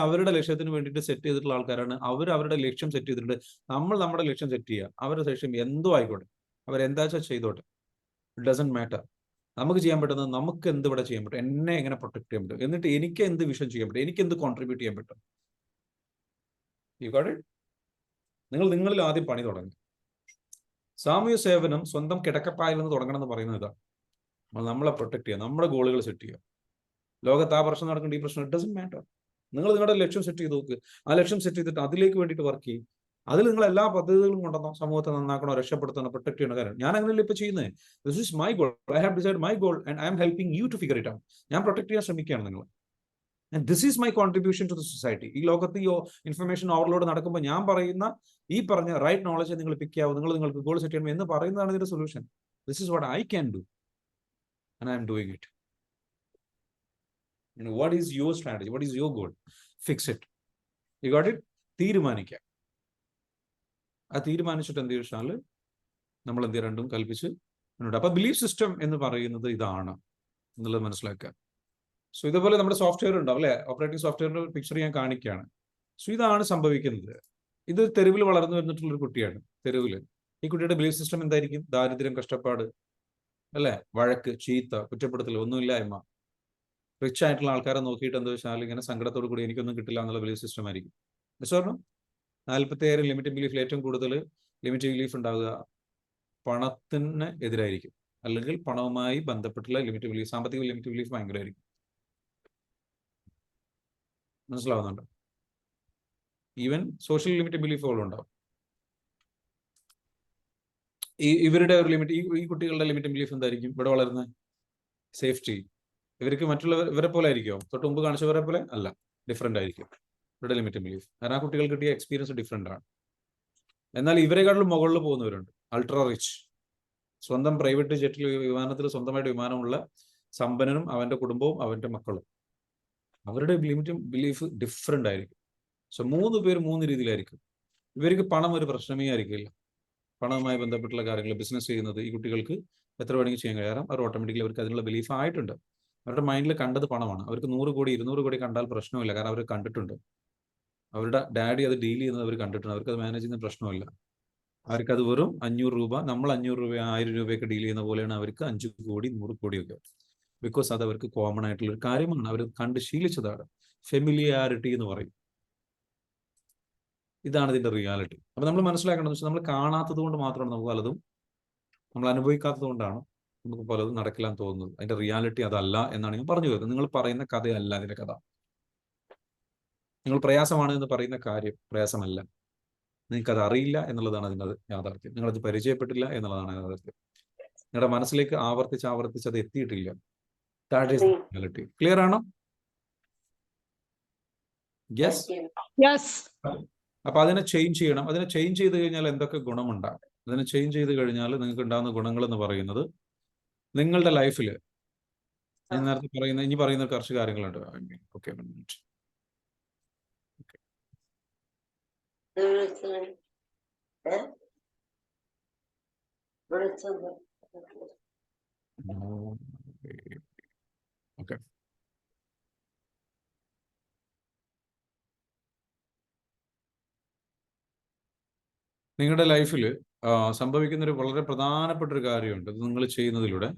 അവരുടെ ലക്ഷ്യത്തിന് വേണ്ടിയിട്ട് സെറ്റ് ചെയ്തിട്ടുള്ള ആൾക്കാരാണ്. അവരുടെ ലക്ഷ്യം സെറ്റ് ചെയ്തിട്ടുണ്ട്. നമ്മൾ നമ്മുടെ ലക്ഷ്യം സെറ്റ് ചെയ്യുക. അവരുടെ ലക്ഷ്യം എന്തോ ആയിക്കോട്ടെ, അവരെന്താ വെച്ചാൽ ചെയ്തോട്ടെ, ഇറ്റ് ഡസന്റ് മാറ്റർ. നമുക്ക് ചെയ്യാൻ പറ്റുന്നത്, നമുക്ക് എന്ത് ഇവിടെ ചെയ്യാൻ പറ്റും, എന്നെ എങ്ങനെ പ്രൊട്ടക്ട് ചെയ്യാൻ പറ്റും, എന്നിട്ട് എനിക്ക് എന്ത് വിഷൻ ചെയ്യാൻ പറ്റും, എനിക്ക് എന്ത് കോൺട്രിബ്യൂട്ട് ചെയ്യാൻ പറ്റും. You got it? നിങ്ങളിൽ ആദ്യം പണി തുടങ്ങി. സാമൂഹ്യ സേവനം സ്വന്തം കിടക്കപ്പായിൽ നിന്ന് തുടങ്ങണം എന്ന് പറയുന്നത് ഇതാണ്. നമ്മളെ പ്രൊട്ടക്ട് ചെയ്യുക, നമ്മുടെ ഗോളുകൾ സെറ്റ് ചെയ്യുക. ലോകത്ത് ആ പ്രശ്നം നടക്കേണ്ട, ഈ പ്രശ്നം, ഇറ്റ് ഡസന്റ് മാറ്റർ. നിങ്ങൾ നിങ്ങളുടെ ലക്ഷ്യം സെറ്റ് ചെയ്ത് നോക്ക്. ആ ലക്ഷ്യം സെറ്റ് ചെയ്തിട്ട് അതിലേക്ക് വേണ്ടിയിട്ട് വർക്ക് ചെയ്യും. അതിൽ നിങ്ങൾ എല്ലാ പദ്ധതികളും കൊണ്ടുവന്നോ, സമൂഹത്തെ നന്നാക്കണോ, രക്ഷപ്പെടുത്തണോ, പ്രൊട്ടക്ട് ചെയ്യണോ കാര്യം. ഞാൻ അങ്ങനെയല്ല ഇപ്പൊ ചെയ്യുന്നത്. This is my goal, I have decide my goal and I am helping you to figure it out. ഞാൻ പ്രൊട്ടക്ട് ചെയ്യാൻ ശ്രമിക്കുകയാണ് നിങ്ങൾ. And this is my contribution to the society. ഈ ലോകത്ത് ഈ ഇൻഫർമേഷൻ ഓവർലോഡ് നടക്കുമ്പോൾ ഞാൻ പറയുന്ന ഈ പറഞ്ഞ റൈറ്റ് നോളജ് നിങ്ങൾ പിക്ക് ചെയ്യാവും, നിങ്ങൾക്ക് ഗോൾ സെറ്റ് ചെയ്യണം എന്ന് പറയുന്നതാണ് ഇതിന്റെ solution. This is what I can do and I am doing it. What is your strategy? What is your goal? Fix it. You got it? തീരുമാനിക്കാം. ആ തീരുമാനിച്ചിട്ട് എന്ത് ചോദിച്ചാൽ നമ്മൾ എന്ത് രണ്ടും കൽപ്പിച്ച് മുന്നോട്ട്. അപ്പൊ ബിലീഫ് സിസ്റ്റം എന്ന് പറയുന്നത് ഇതാണ് എന്നുള്ളത് മനസ്സിലാക്കുക. സോ ഇതുപോലെ നമ്മുടെ സോഫ്റ്റ്വെയർ ഉണ്ടാവും അല്ലെ, ഓപ്പറേറ്റിംഗ് സോഫ്റ്റ്വെയറിന്റെ പിക്ചർ ഞാൻ കാണിക്കുകയാണ്. സോ ഇതാണ് സംഭവിക്കുന്നത്. ഇത് തെരുവിൽ വളർന്നു വരുന്നിട്ടുള്ള ഒരു കുട്ടിയാണ്. തെരുവിൽ ഈ കുട്ടിയുടെ ബിലീഫ് സിസ്റ്റം എന്തായിരിക്കും? ദാരിദ്ര്യം, കഷ്ടപ്പാട്, അല്ലെ, വഴക്ക്, ചീത്ത, കുറ്റപ്പെടുത്തൽ, ഒന്നുമില്ലായ്മ. റിച്ച് ആയിട്ടുള്ള ആൾക്കാരെ നോക്കിയിട്ട് എന്താ വെച്ചാൽ ഇങ്ങനെ സങ്കടത്തോടു കൂടി എനിക്കൊന്നും കിട്ടില്ല എന്നുള്ള ബിലീഫ് സിസ്റ്റം ആയിരിക്കും. കാരണം 47 ലിമിറ്റിംഗ് ബിലീഫിൽ ഏറ്റവും കൂടുതൽ ലിമിറ്റിംഗ് ബിലീഫ് ഉണ്ടാവുക പണത്തിന് എതിരായിരിക്കും, അല്ലെങ്കിൽ പണവുമായി ബന്ധപ്പെട്ടുള്ള ലിമിറ്റിംഗ് ബിലീഫ്, സാമ്പത്തിക ലിമിറ്റിംഗ് ബിലീഫ് ഭയങ്കരമായിരിക്കും. മനസ്സിലാവുന്നുണ്ട്? ഈവൻ സോഷ്യൽ ലിമിറ്റിംഗ് ബിലീഫുകളും ഉണ്ടാവും. ഇവരുടെ ഒരു ലിമിറ്റ്, ഈ കുട്ടികളുടെ ലിമിറ്റിംഗ് ബിലീഫ് എന്തായിരിക്കും? ഇവിടെ വളരുന്ന സേഫ്റ്റി. ഇവർക്ക് ഇവരെ പോലെ ആയിരിക്കുമോ? തൊട്ട് മുമ്പ് കാണിച്ചവരെ പോലെ അല്ല, ഡിഫറെന്റ് ആയിരിക്കും ഇവിടെ ലിമിറ്റിംഗ് ബിലീഫ്. കാരണം ആ കുട്ടികൾ കിട്ടിയ എക്സ്പീരിയൻസ് ഡിഫറെന്റ് ആണ്. എന്നാൽ ഇവരെക്കാളും മുകളിൽ പോകുന്നവരുണ്ട്, അൾട്രാ റിച്ച്, സ്വന്തം പ്രൈവറ്റ് ജെറ്റിൽ, വിമാനത്തിൽ സ്വന്തമായിട്ട് വിമാനമുള്ള സമ്പന്നനും അവന്റെ കുടുംബവും അവന്റെ മക്കളും. അവരുടെ ലിമിറ്റിംഗ് ബിലീഫ് ഡിഫറെന്റ് ആയിരിക്കും. സോ 3 പേർ 3 രീതിയിലായിരിക്കും. ഇവർക്ക് പണം ഒരു പ്രശ്നമേ ആയിരിക്കില്ല. പണവുമായി ബന്ധപ്പെട്ടുള്ള കാര്യങ്ങൾ, ബിസിനസ് ചെയ്യുന്നത് ഈ കുട്ടികൾക്ക് എത്ര വേണമെങ്കിൽ ചെയ്യാൻ കഴിയാം. അവർ ഓട്ടോമാറ്റിക്കലി അവർക്ക് അതിനുള്ള ബിലീഫ് ആയിട്ടുണ്ട്. അവരുടെ മൈൻഡിൽ കണ്ടത് പണമാണ്. അവർക്ക് 100 കോടി 200 കോടി കണ്ടാൽ പ്രശ്നമില്ല, കാരണം അവർ കണ്ടിട്ടുണ്ട്. അവരുടെ ഡാഡി അത് ഡീൽ ചെയ്യുന്നത് അവർ കണ്ടിട്ടുണ്ട്. അവർക്ക് അത് മാനേജ് ചെയ്യുന്ന പ്രശ്നമില്ല. അവർക്കത് വെറും 500 രൂപ, നമ്മൾ 500 രൂപ 1000 രൂപയൊക്കെ ഡീൽ ചെയ്യുന്ന പോലെയാണ് അവർക്ക് 5 കോടി 100 കോടിയൊക്കെ. ബിക്കോസ് അത് അവർക്ക് കോമൺ ആയിട്ടുള്ള ഒരു കാര്യമാണ്. അവർ കണ്ട് ശീലിച്ചതാണ്. ഫെമിലിയാരിറ്റി എന്ന് പറയും. ഇതാണ് ഇതിന്റെ റിയാലിറ്റി. അപ്പൊ നമ്മൾ മനസ്സിലാക്കേണ്ടത് വെച്ചാൽ നമ്മൾ കാണാത്തത് കൊണ്ട് മാത്രമാണ് നമുക്ക് പലതും, നമ്മൾ അനുഭവിക്കാത്തത് കൊണ്ടാണ് നമുക്ക് പലതും നടക്കില്ല എന്ന് തോന്നുന്നത്. അതിന്റെ റിയാലിറ്റി അതല്ല എന്നാണ് ഞാൻ പറഞ്ഞു വരുന്നത്. നിങ്ങൾ പറയുന്ന കഥയല്ല അതിന്റെ കഥ. നിങ്ങൾ പ്രയാസമാണ് എന്ന് പറയുന്ന കാര്യം പ്രയാസമല്ല. നിങ്ങൾക്കത് അറിയില്ല എന്നുള്ളതാണ് അതിൻ്റെ യാഥാർത്ഥ്യം. നിങ്ങളത് പരിചയപ്പെട്ടില്ല എന്നുള്ളതാണ് യാഥാർത്ഥ്യം. നിങ്ങളുടെ മനസ്സിലേക്ക് ആവർത്തിച്ച് അത് എത്തിയിട്ടില്ല. That is reality. ക്ലിയർ ആണോ? യെസ്. അപ്പൊ അതിനെ ചേഞ്ച് ചെയ്യണം. അതിനെ ചേഞ്ച് ചെയ്ത് കഴിഞ്ഞാൽ എന്തൊക്കെ ഗുണമുണ്ടാകും? അതിനെ ചേഞ്ച് ചെയ്ത് കഴിഞ്ഞാൽ നിങ്ങൾക്ക് ഉണ്ടാകുന്ന ഗുണങ്ങൾ എന്ന് പറയുന്നത്, നിങ്ങളുടെ ലൈഫിൽ ഞാൻ നേരത്തെ പറയുന്ന ഇനി പറയുന്ന കുറച്ച് കാര്യങ്ങളുണ്ട്. Okay, okay. നിങ്ങളുടെ ലൈഫിൽ സംഭവിക്കുന്ന ഒരു വളരെ പ്രധാനപ്പെട്ട ഒരു കാര്യമുണ്ട്. ഇത് നിങ്ങൾ ചെയ്യുന്നതിലൂടെ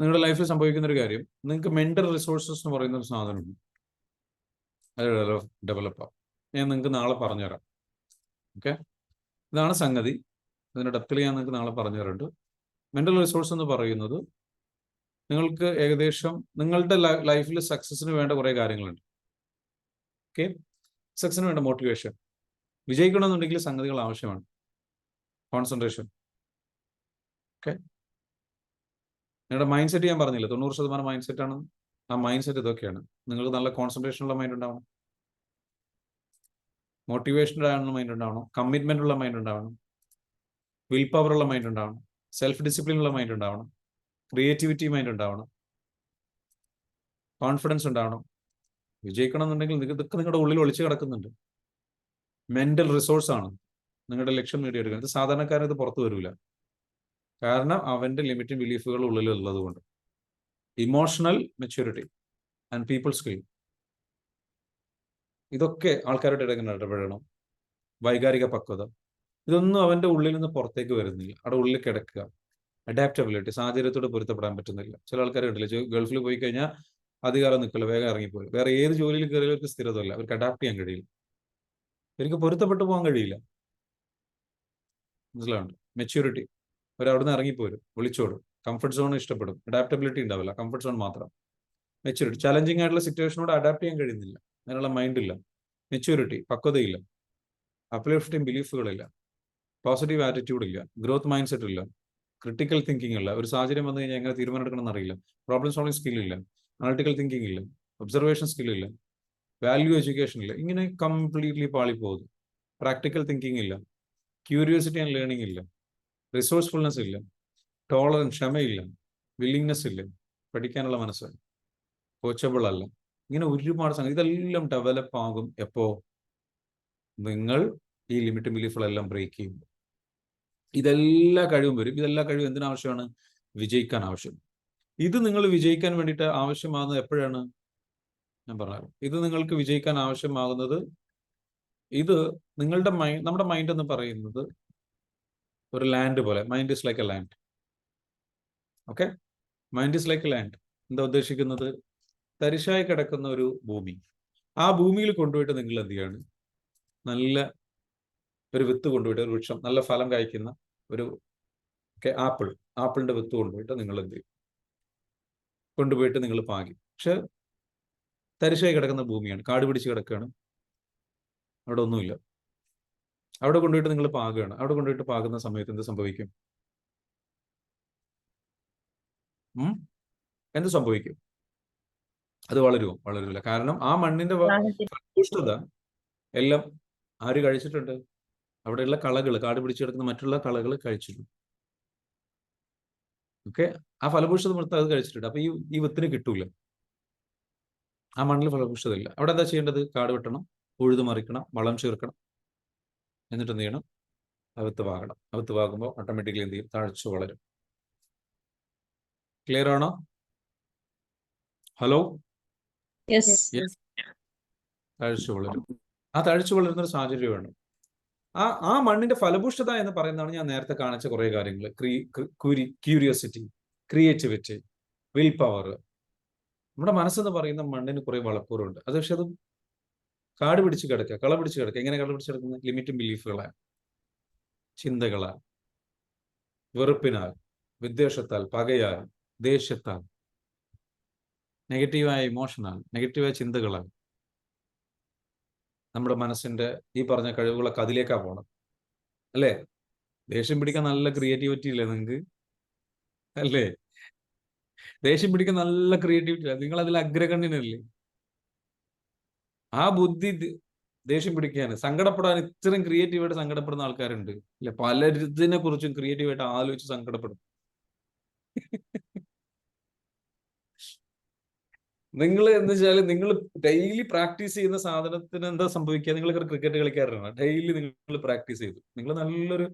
നിങ്ങളുടെ ലൈഫിൽ സംഭവിക്കുന്ന ഒരു കാര്യം, നിങ്ങൾക്ക് മെന്റൽ റിസോഴ്സസ് എന്ന് പറയുന്ന ഒരു സാധനമുണ്ട്. അത് ഡെവലപ്പാണ്. ഞാൻ നിങ്ങൾക്ക് നാളെ പറഞ്ഞുതരാം. ഓക്കെ, ഇതാണ് സംഗതി. അതിൻ്റെ ഡെപ്തിൽ ഞാൻ നിങ്ങൾക്ക് നാളെ പറഞ്ഞു തരുന്നുണ്ട്. മെന്റൽ റിസോഴ്സ് എന്ന് പറയുന്നത് നിങ്ങൾക്ക് ഏകദേശം നിങ്ങളുടെ ലൈഫിൽ സക്സസിന് വേണ്ട കുറേ കാര്യങ്ങളുണ്ട്. ഓക്കെ, സക്സസിന് വേണ്ട മോട്ടിവേഷൻ, വിജയിക്കണമെന്നുണ്ടെങ്കിൽ സംഗതികൾ ആവശ്യമാണ്. കോൺസെൻട്രേഷൻ. ഓക്കെ, നിങ്ങളുടെ മൈൻഡ് സെറ്റ് ഞാൻ പറഞ്ഞില്ല, 90% മൈൻഡ് സെറ്റ് ആണ്. ആ മൈൻഡ് സെറ്റ് ഇതൊക്കെയാണ്. നിങ്ങൾക്ക് നല്ല കോൺസെൻട്രേഷൻ ഉള്ള മൈൻഡ് ഉണ്ടാവണം, മോട്ടിവേഷൻ്റെ ആയുള്ള മൈൻഡ് ഉണ്ടാവണം, കമ്മിറ്റ്മെന്റ് ഉള്ള മൈൻഡ് ഉണ്ടാവണം, വിൽ പവർ ഉള്ള മൈൻഡ് ഉണ്ടാവണം, സെൽഫ് ഡിസിപ്ലിൻ ഉള്ള മൈൻഡ് ഉണ്ടാവണം, ക്രിയേറ്റിവിറ്റി മൈൻഡ് ഉണ്ടാവണം, കോൺഫിഡൻസ് ഉണ്ടാവണം. വിജയിക്കണം എന്നുണ്ടെങ്കിൽ ഇതൊക്കെ നിങ്ങളുടെ ഉള്ളിൽ ഒളിച്ചു കിടക്കുന്നുണ്ട്. മെന്റൽ റിസോഴ്സ് ആണ് നിങ്ങളുടെ ലക്ഷ്യം നേടിയെടുക്കുന്നത്. ഇത് സാധാരണക്കാരൻ ഇത് പുറത്തു വരില്ല, കാരണം അവന്റെ ലിമിറ്റിംഗ് ബിലീഫുകൾ ഉള്ളിലുള്ളത് കൊണ്ട്. Emotional maturity and people skill, ഇതൊക്കെ ആൾക്കാരുടെ ഇടയിൽ ഇടപെടണം. വൈകാരിക പക്വത, ഇതൊന്നും അവന്റെ ഉള്ളിൽ നിന്ന് പുറത്തേക്ക് വരുന്നില്ല, അവിടെ ഉള്ളിൽ കിടക്കുക. അഡാപ്റ്റബിലിറ്റി, സാഹചര്യത്തോട് പൊരുത്തപ്പെടാൻ പറ്റുന്നില്ല. ചില ആൾക്കാർ ഉണ്ടല്ലോ, ഗൾഫിൽ പോയി കഴിഞ്ഞാൽ അധികാരം നിൽക്കില്ല, വേഗം ഇറങ്ങിപ്പോയി. വേറെ ഏത് ജോലിയിൽ കയറിയവർക്ക് സ്ഥിരതയില്ല, അവർക്ക് അഡാപ്റ്റ് ചെയ്യാൻ കഴിയില്ല, അവർക്ക് പൊരുത്തപ്പെട്ടു പോകാൻ കഴിയില്ല. മനസ്സിലാവുണ്ട്? മെച്യൂരിറ്റി, അവരവിടുന്ന് ഇറങ്ങിപ്പോരും, വിളിച്ചോടും. കംഫർട്ട് സോൺ ഇഷ്ടപ്പെടും, അഡാപ്റ്റബിലിറ്റി ഉണ്ടാവില്ല, കംഫർട്ട് സോൺ മാത്രം. മെച്യൂരിറ്റി, ചലഞ്ചിങ് ആയിട്ടുള്ള സിറ്റുവേഷനോട് അഡാപ്റ്റ് ചെയ്യാൻ കഴിയുന്നില്ല, അതിനുള്ള മൈൻഡില്ല. മെച്യൂരിറ്റി, പക്വതയില്ല. അപ്ലിഫ്റ്റിംഗ് ബിലീഫുകളില്ല, പോസിറ്റീവ് ആറ്റിറ്റ്യൂഡ് ഇല്ല, ഗ്രോത്ത് മൈൻഡ് സെറ്റ് ഇല്ല, ക്രിട്ടിക്കൽ തിങ്കിങ് ഇല്ല. ഒരു സാഹചര്യം വന്നു കഴിഞ്ഞാൽ എങ്ങനെ തീരുമാനം എടുക്കണമെന്ന് അറിയില്ല. പ്രോബ്ലം സോൾവിംഗ് സ്കിൽ ഇല്ല, അനാലിറ്റിക്കൽ തിങ്കിങ് ഇല്ല, ഒബ്സർവേഷൻ സ്കിൽ ഇല്ല, വാല്യൂ എഡ്യൂക്കേഷൻ ഇല്ല. ഇങ്ങനെ കംപ്ലീറ്റ്ലി പാളിപ്പോകുന്നു. പ്രാക്ടിക്കൽ തിങ്കിങ് ഇല്ല, ക്യൂരിയോസിറ്റി ആൻഡ് ലേണിംഗ് ഇല്ല, റിസോഴ്സ്ഫുൾനെസ് ഇല്ല, ടോളറൻസ്, ക്ഷമയില്ല, വില്ലിങ്നെസ് ഇല്ലേ, പഠിക്കാനുള്ള മനസ്സ്, കോച്ചബിൾ അല്ല, ഇങ്ങനെ ഒരുപാട് സംഗതി ഇതെല്ലാം ഡെവലപ്പ് ആകും എപ്പോ നിങ്ങൾ ഈ ലിമിറ്റ് ബിലീഫുകളെല്ലാം ബ്രേക്ക് ചെയ്യും. ഇതെല്ലാ കഴിവും വരും. ഇതെല്ലാ കഴിവും എന്തിനാവശ്യമാണ്? വിജയിക്കാൻ ആവശ്യം. ഇത് നിങ്ങൾ വിജയിക്കാൻ വേണ്ടിയിട്ട് ആവശ്യമാകുന്നത് എപ്പോഴാണ്? ഞാൻ പറഞ്ഞു, ഇത് നിങ്ങൾക്ക് വിജയിക്കാൻ ആവശ്യമാകുന്നത്, ഇത് നിങ്ങളുടെ മൈൻഡ്, നമ്മുടെ മൈൻഡ് എന്ന് പറയുന്നത് ഒരു ലാൻഡ് പോലെ. Mind is like A land. Okay, mind is like A land. എന്താ ഉദ്ദേശിക്കുന്നത്? തരിശായി കിടക്കുന്ന ഒരു ഭൂമി. ആ ഭൂമിയിൽ കൊണ്ടുപോയിട്ട് നിങ്ങൾ എന്ത് ചെയ്യാണ്? നല്ല ഒരു വിത്ത് കൊണ്ടുപോയിട്ട്, ഒരു വൃക്ഷം, നല്ല ഫലം കായ്ക്കുന്ന ഒരു ആപ്പിളിന്റെ വിത്ത് കൊണ്ടുപോയിട്ട് നിങ്ങൾ എന്ത് ചെയ്യും? കൊണ്ടുപോയിട്ട് നിങ്ങൾ പാകി. പക്ഷെ തരിശായി കിടക്കുന്ന ഭൂമിയാണ്, കാട് പിടിച്ച് കിടക്കുകയാണ്, അവിടെ ഒന്നുമില്ല. അവിടെ കൊണ്ടുപോയിട്ട് നിങ്ങൾ പാകുകയാണ്. അവിടെ കൊണ്ടുപോയിട്ട് പാകുന്ന സമയത്ത് എന്ത് സംഭവിക്കും? എന്ത് സംഭവിക്കും? അത് വളരുമോ? വളരില്ല. കാരണം ആ മണ്ണിന്റെ ഫലപുഷ്ടത എല്ലാം ആര് കഴിച്ചിട്ടുണ്ട്? അവിടെയുള്ള കളകൾ, കാട് പിടിച്ച് കിടക്കുന്ന മറ്റുള്ള കളകൾ കഴിച്ചിട്ടുണ്ട്. ഓക്കെ, ആ ഫലപുഷ്ടത മൊത്തം അത് കഴിച്ചിട്ടുണ്ട്. അപ്പൊ ഈ വിത്തിന് കിട്ടൂല. ആ മണ്ണിൽ ഫലപുഷ്ടത ഇല്ല. അവിടെ എന്താ ചെയ്യേണ്ടത്? കാട് വെട്ടണം, ഉഴുതു മറിക്കണം, വളം ചേർക്കണം, എന്നിട്ട് എന്ത് ചെയ്യണം? വിത്ത് പാകണം. വിത്ത് പാകുമ്പോൾ ഓട്ടോമാറ്റിക്കലി എന്ത് ചെയ്യും? തഴച്ചു വളരും. ക്ലിയർ ആണോ? ഹലോ? തഴച്ചു വളരും. ആ തഴച്ചു വളരുന്ന ഒരു സാഹചര്യം വേണം. ആ മണ്ണിന്റെ ഫലപുഷ്ടത എന്ന് പറയുന്നതാണ് ഞാൻ നേരത്തെ കാണിച്ച കുറെ കാര്യങ്ങൾ. Curiosity, creativity, will power. നമ്മുടെ മനസ്സെന്ന് പറയുന്ന മണ്ണിന് കുറെ വളക്കൂറുണ്ട്. അത് പക്ഷെ അത് കാട് പിടിച്ച് കിടക്കുക, കള പിടിച്ച് കിടക്കുക. എങ്ങനെ കള പിടിച്ച് കിടക്കുന്നത്? ലിമിറ്റും ബിലീഫുകളാൽ, ചിന്തകളാൽ, വെറുപ്പിനാൽ, വിദ്വേഷത്താൽ, പകയാൽ, ദേഷ്യത്താൽ, നെഗറ്റീവായ ഇമോഷനാൽ, നെഗറ്റീവായ ചിന്തകളാൽ നമ്മുടെ മനസ്സിന്റെ ഈ പറഞ്ഞ കഴിവുകളൊക്കെ അതിലേക്കാ പോണം. അല്ലേ? ദേഷ്യം പിടിക്കാൻ നല്ല ക്രിയേറ്റിവിറ്റി ഇല്ലേ നിങ്ങൾക്ക്? അല്ലേ? ദേഷ്യം പിടിക്കാൻ നല്ല ക്രിയേറ്റിവിറ്റി ഇല്ല. നിങ്ങൾ അതിൽ അഗ്രഗണ്യനല്ലേ? ആ ബുദ്ധി ദേഷ്യം പിടിക്കാൻ, സങ്കടപ്പെടാൻ ഇത്രയും ക്രിയേറ്റീവായിട്ട് സങ്കടപ്പെടുന്ന ആൾക്കാരുണ്ട് അല്ലെ? പലതിനെ കുറിച്ചും ക്രിയേറ്റീവായിട്ട് ആലോചിച്ച് സങ്കടപ്പെടും. നിങ്ങൾ എന്ന് വെച്ചാൽ നിങ്ങൾ ഡെയിലി പ്രാക്ടീസ് ചെയ്യുന്ന സാധനത്തിന് എന്താ സംഭവിക്കുക? നിങ്ങൾ ക്രിക്കറ്റ് കളിക്കാരനാണ്, ഡെയിലി നിങ്ങൾ പ്രാക്ടീസ് ചെയ്തു, നിങ്ങൾ നല്ലൊരു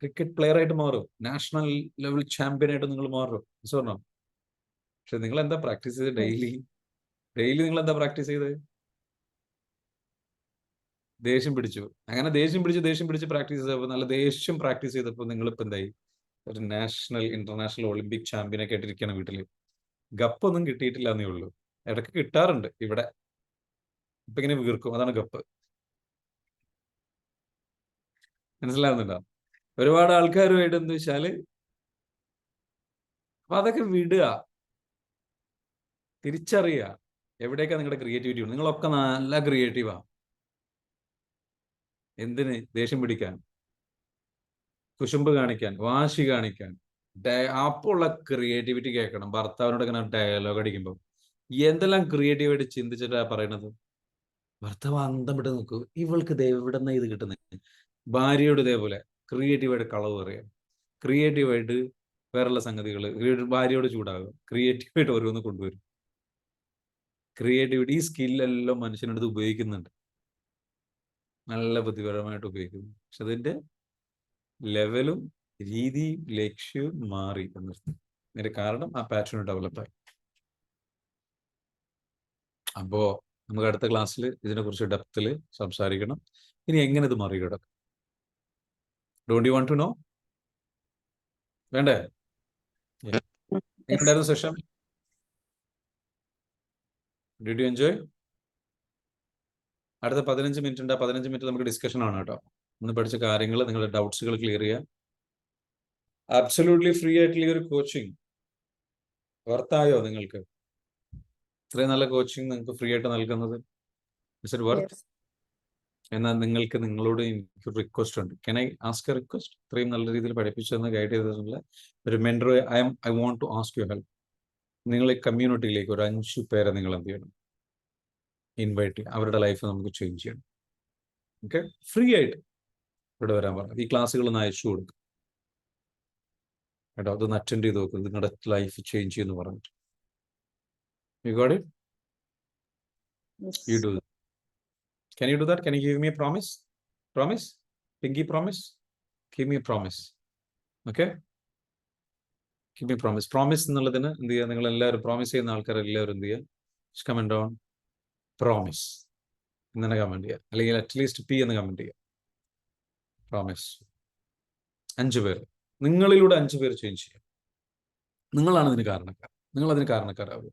ക്രിക്കറ്റ് പ്ലെയർ ആയിട്ട് മാറും, നാഷണൽ ലെവൽ ചാമ്പ്യൻ ആയിട്ട് നിങ്ങൾ മാറും. പറഞ്ഞോ? പക്ഷെ നിങ്ങൾ എന്താ പ്രാക്ടീസ് ചെയ്ത്? ഡെയിലി നിങ്ങൾ എന്താ പ്രാക്ടീസ് ചെയ്ത്? ദേഷ്യം പിടിച്ചു. അങ്ങനെ ദേഷ്യം പിടിച്ച് പ്രാക്ടീസ് ചെയ്തപ്പോൾ, നല്ല ദേഷ്യം പ്രാക്ടീസ് ചെയ്തപ്പോൾ നിങ്ങളിപ്പോ എന്തായി? ഒരു നാഷണൽ, ഇന്റർനാഷണൽ, ഒളിമ്പിക് ചാമ്പ്യനൊക്കെ ആയിട്ടിരിക്കുകയാണ് വീട്ടില്. ഗപ്പൊന്നും കിട്ടിയിട്ടില്ല എന്നേ ഉള്ളൂ. ഇടയ്ക്ക് കിട്ടാറുണ്ട്. ഇവിടെ ഇപ്പൊ ഇങ്ങനെ വീർക്കും, അതാണ് ഗപ്പ്. മനസ്സിലാവുന്നുണ്ടോ? ഒരുപാട് ആൾക്കാരുമായിട്ട് എന്താ വെച്ചാല്, അപ്പൊ അതൊക്കെ വിടുക, തിരിച്ചറിയുക എവിടേക്കാ നിങ്ങളുടെ ക്രിയേറ്റിവിറ്റി. നിങ്ങളൊക്കെ നല്ല ക്രിയേറ്റീവാ. എന്തിന്? ദേഷ്യം പിടിക്കാൻ, കുശുമ്പ് കാണിക്കാൻ, വാശി കാണിക്കാൻ. അപ്പോൾ ഉള്ള ക്രിയേറ്റിവിറ്റി കേൾക്കണം. ഭർത്താവിനോട് ഇങ്ങനെ ഡയലോഗ് അടിക്കുമ്പോൾ എന്തെല്ലാം ക്രിയേറ്റീവായിട്ട് ചിന്തിച്ചിട്ടാ പറയണത്. ഭർത്താവ് അന്തം വിട്ട് നോക്കൂ, ഇവൾക്ക് എവിടെ നിന്നാ ഇത് കിട്ടുന്നത്? ഭാര്യയോട് ഇതേപോലെ ക്രിയേറ്റീവായിട്ട് കളവ് പറയാം, ക്രിയേറ്റീവായിട്ട് വേറെയുള്ള സംഗതികൾ, ഭാര്യയോട് ചൂടാകുക, ക്രിയേറ്റീവായിട്ട് ഓരോന്ന് കൊണ്ടുവരും. ക്രിയേറ്റിവിറ്റി, ഈ സ്കില്ലെല്ലാം മനുഷ്യനടുത്ത് ഉപയോഗിക്കുന്നുണ്ട്, നല്ല ബുദ്ധിപരമായിട്ട് ഉപയോഗിക്കുന്നു. പക്ഷെ അതിന്റെ ലെവലും രീതിയും ലക്ഷ്യവും മാറി എന്നർത്ഥം. അതിന്റെ കാരണം ആ പാറ്റേൺ ഡെവലപ്പായി. അപ്പോ നമുക്ക് അടുത്ത ക്ലാസ്സിൽ ഇതിനെക്കുറിച്ച് ഡെപ്തിൽ സംസാരിക്കണം. ഇനി എങ്ങനെ ഇത് മറികടക്കും? Don't you want to know? വേണ്ടേ? എങ്ങനെയുണ്ടായിരുന്നു സെഷൻ? Did you enjoy? അടുത്ത 15 മിനിറ്റ് ഉണ്ട്. 15 മിനിറ്റ് നമുക്ക് ഡിസ്കഷൻ ആണ് കേട്ടോ. ഇന്ന് പഠിച്ച കാര്യങ്ങൾ, നിങ്ങളുടെ ഡൗട്ട്സുകൾ ക്ലിയർ ചെയ്യുക. അബ്സല്യൂട്ട്ലി ഫ്രീ ആയിട്ടുള്ള ഒരു കോച്ചിങ് വർത്തായോ നിങ്ങൾക്ക്? ഇത്രയും നല്ല കോച്ചിങ് നിങ്ങൾക്ക് ഫ്രീ ആയിട്ട് നൽകുന്നത് ഇസ് ഇറ്റ് വർത്ത്? എന്നാൽ നിങ്ങൾക്ക് നിങ്ങളോട് എനിക്ക് റിക്വസ്റ്റ് ഉണ്ട്. Can I ask a request? ഇത്രയും നല്ല രീതിയിൽ പഠിപ്പിച്ചെന്ന് ഗൈഡ് ചെയ്തിട്ടുള്ള ഒരു mentor, I want to ask you help. നിങ്ങൾ ഈ കമ്മ്യൂണിറ്റിയിലേക്ക് ഒരു 5 പേരെ നിങ്ങൾ എന്ത് ചെയ്യണം? ഇൻവൈറ്റ് ചെയ്യണം. അവരുടെ ലൈഫ് നമുക്ക് ചേഞ്ച് ചെയ്യണം. ഓക്കെ, ഫ്രീ ആയിട്ട് ഇവിടെ വരാൻ പറഞ്ഞു. ഈ ക്ലാസ്സുകൾ ഒന്ന് അയച്ചു കൊടുക്കും. കേട്ടോ, അതൊന്ന് അറ്റൻഡ് ചെയ്ത് നോക്കും, നിങ്ങളുടെ ലൈഫ് ചേഞ്ച് ചെയ്യുമെന്ന് പറഞ്ഞിട്ട്. You got it? You do that. Can you do that? Can you give me a promise? Promise? Pinky promise? Give me a promise. Okay? Give me a promise. Promise എന്നുള്ളതിന് എന്ത് ചെയ്യുക? നിങ്ങൾ എല്ലാവരും promise ചെയ്യുന്ന ആൾക്കാർ എല്ലാവരും എന്ത് ചെയ്യുക? കമന്റ് ഡൗൺ പ്രോമിസ് എന്ന് കമന്റ് ചെയ്യുക, അല്ലെങ്കിൽ അറ്റ്ലീസ്റ്റ് പി എന്ന് കമന്റ് ചെയ്യുക. പ്രോമിസ്. 5 പേര്, നിങ്ങളിലൂടെ 5 പേര് ചേഞ്ച് ചെയ്യുക. നിങ്ങളാണ് ഇതിന് കാരണക്കാർ. നിങ്ങൾ അതിന് കാരണക്കാരാവുക.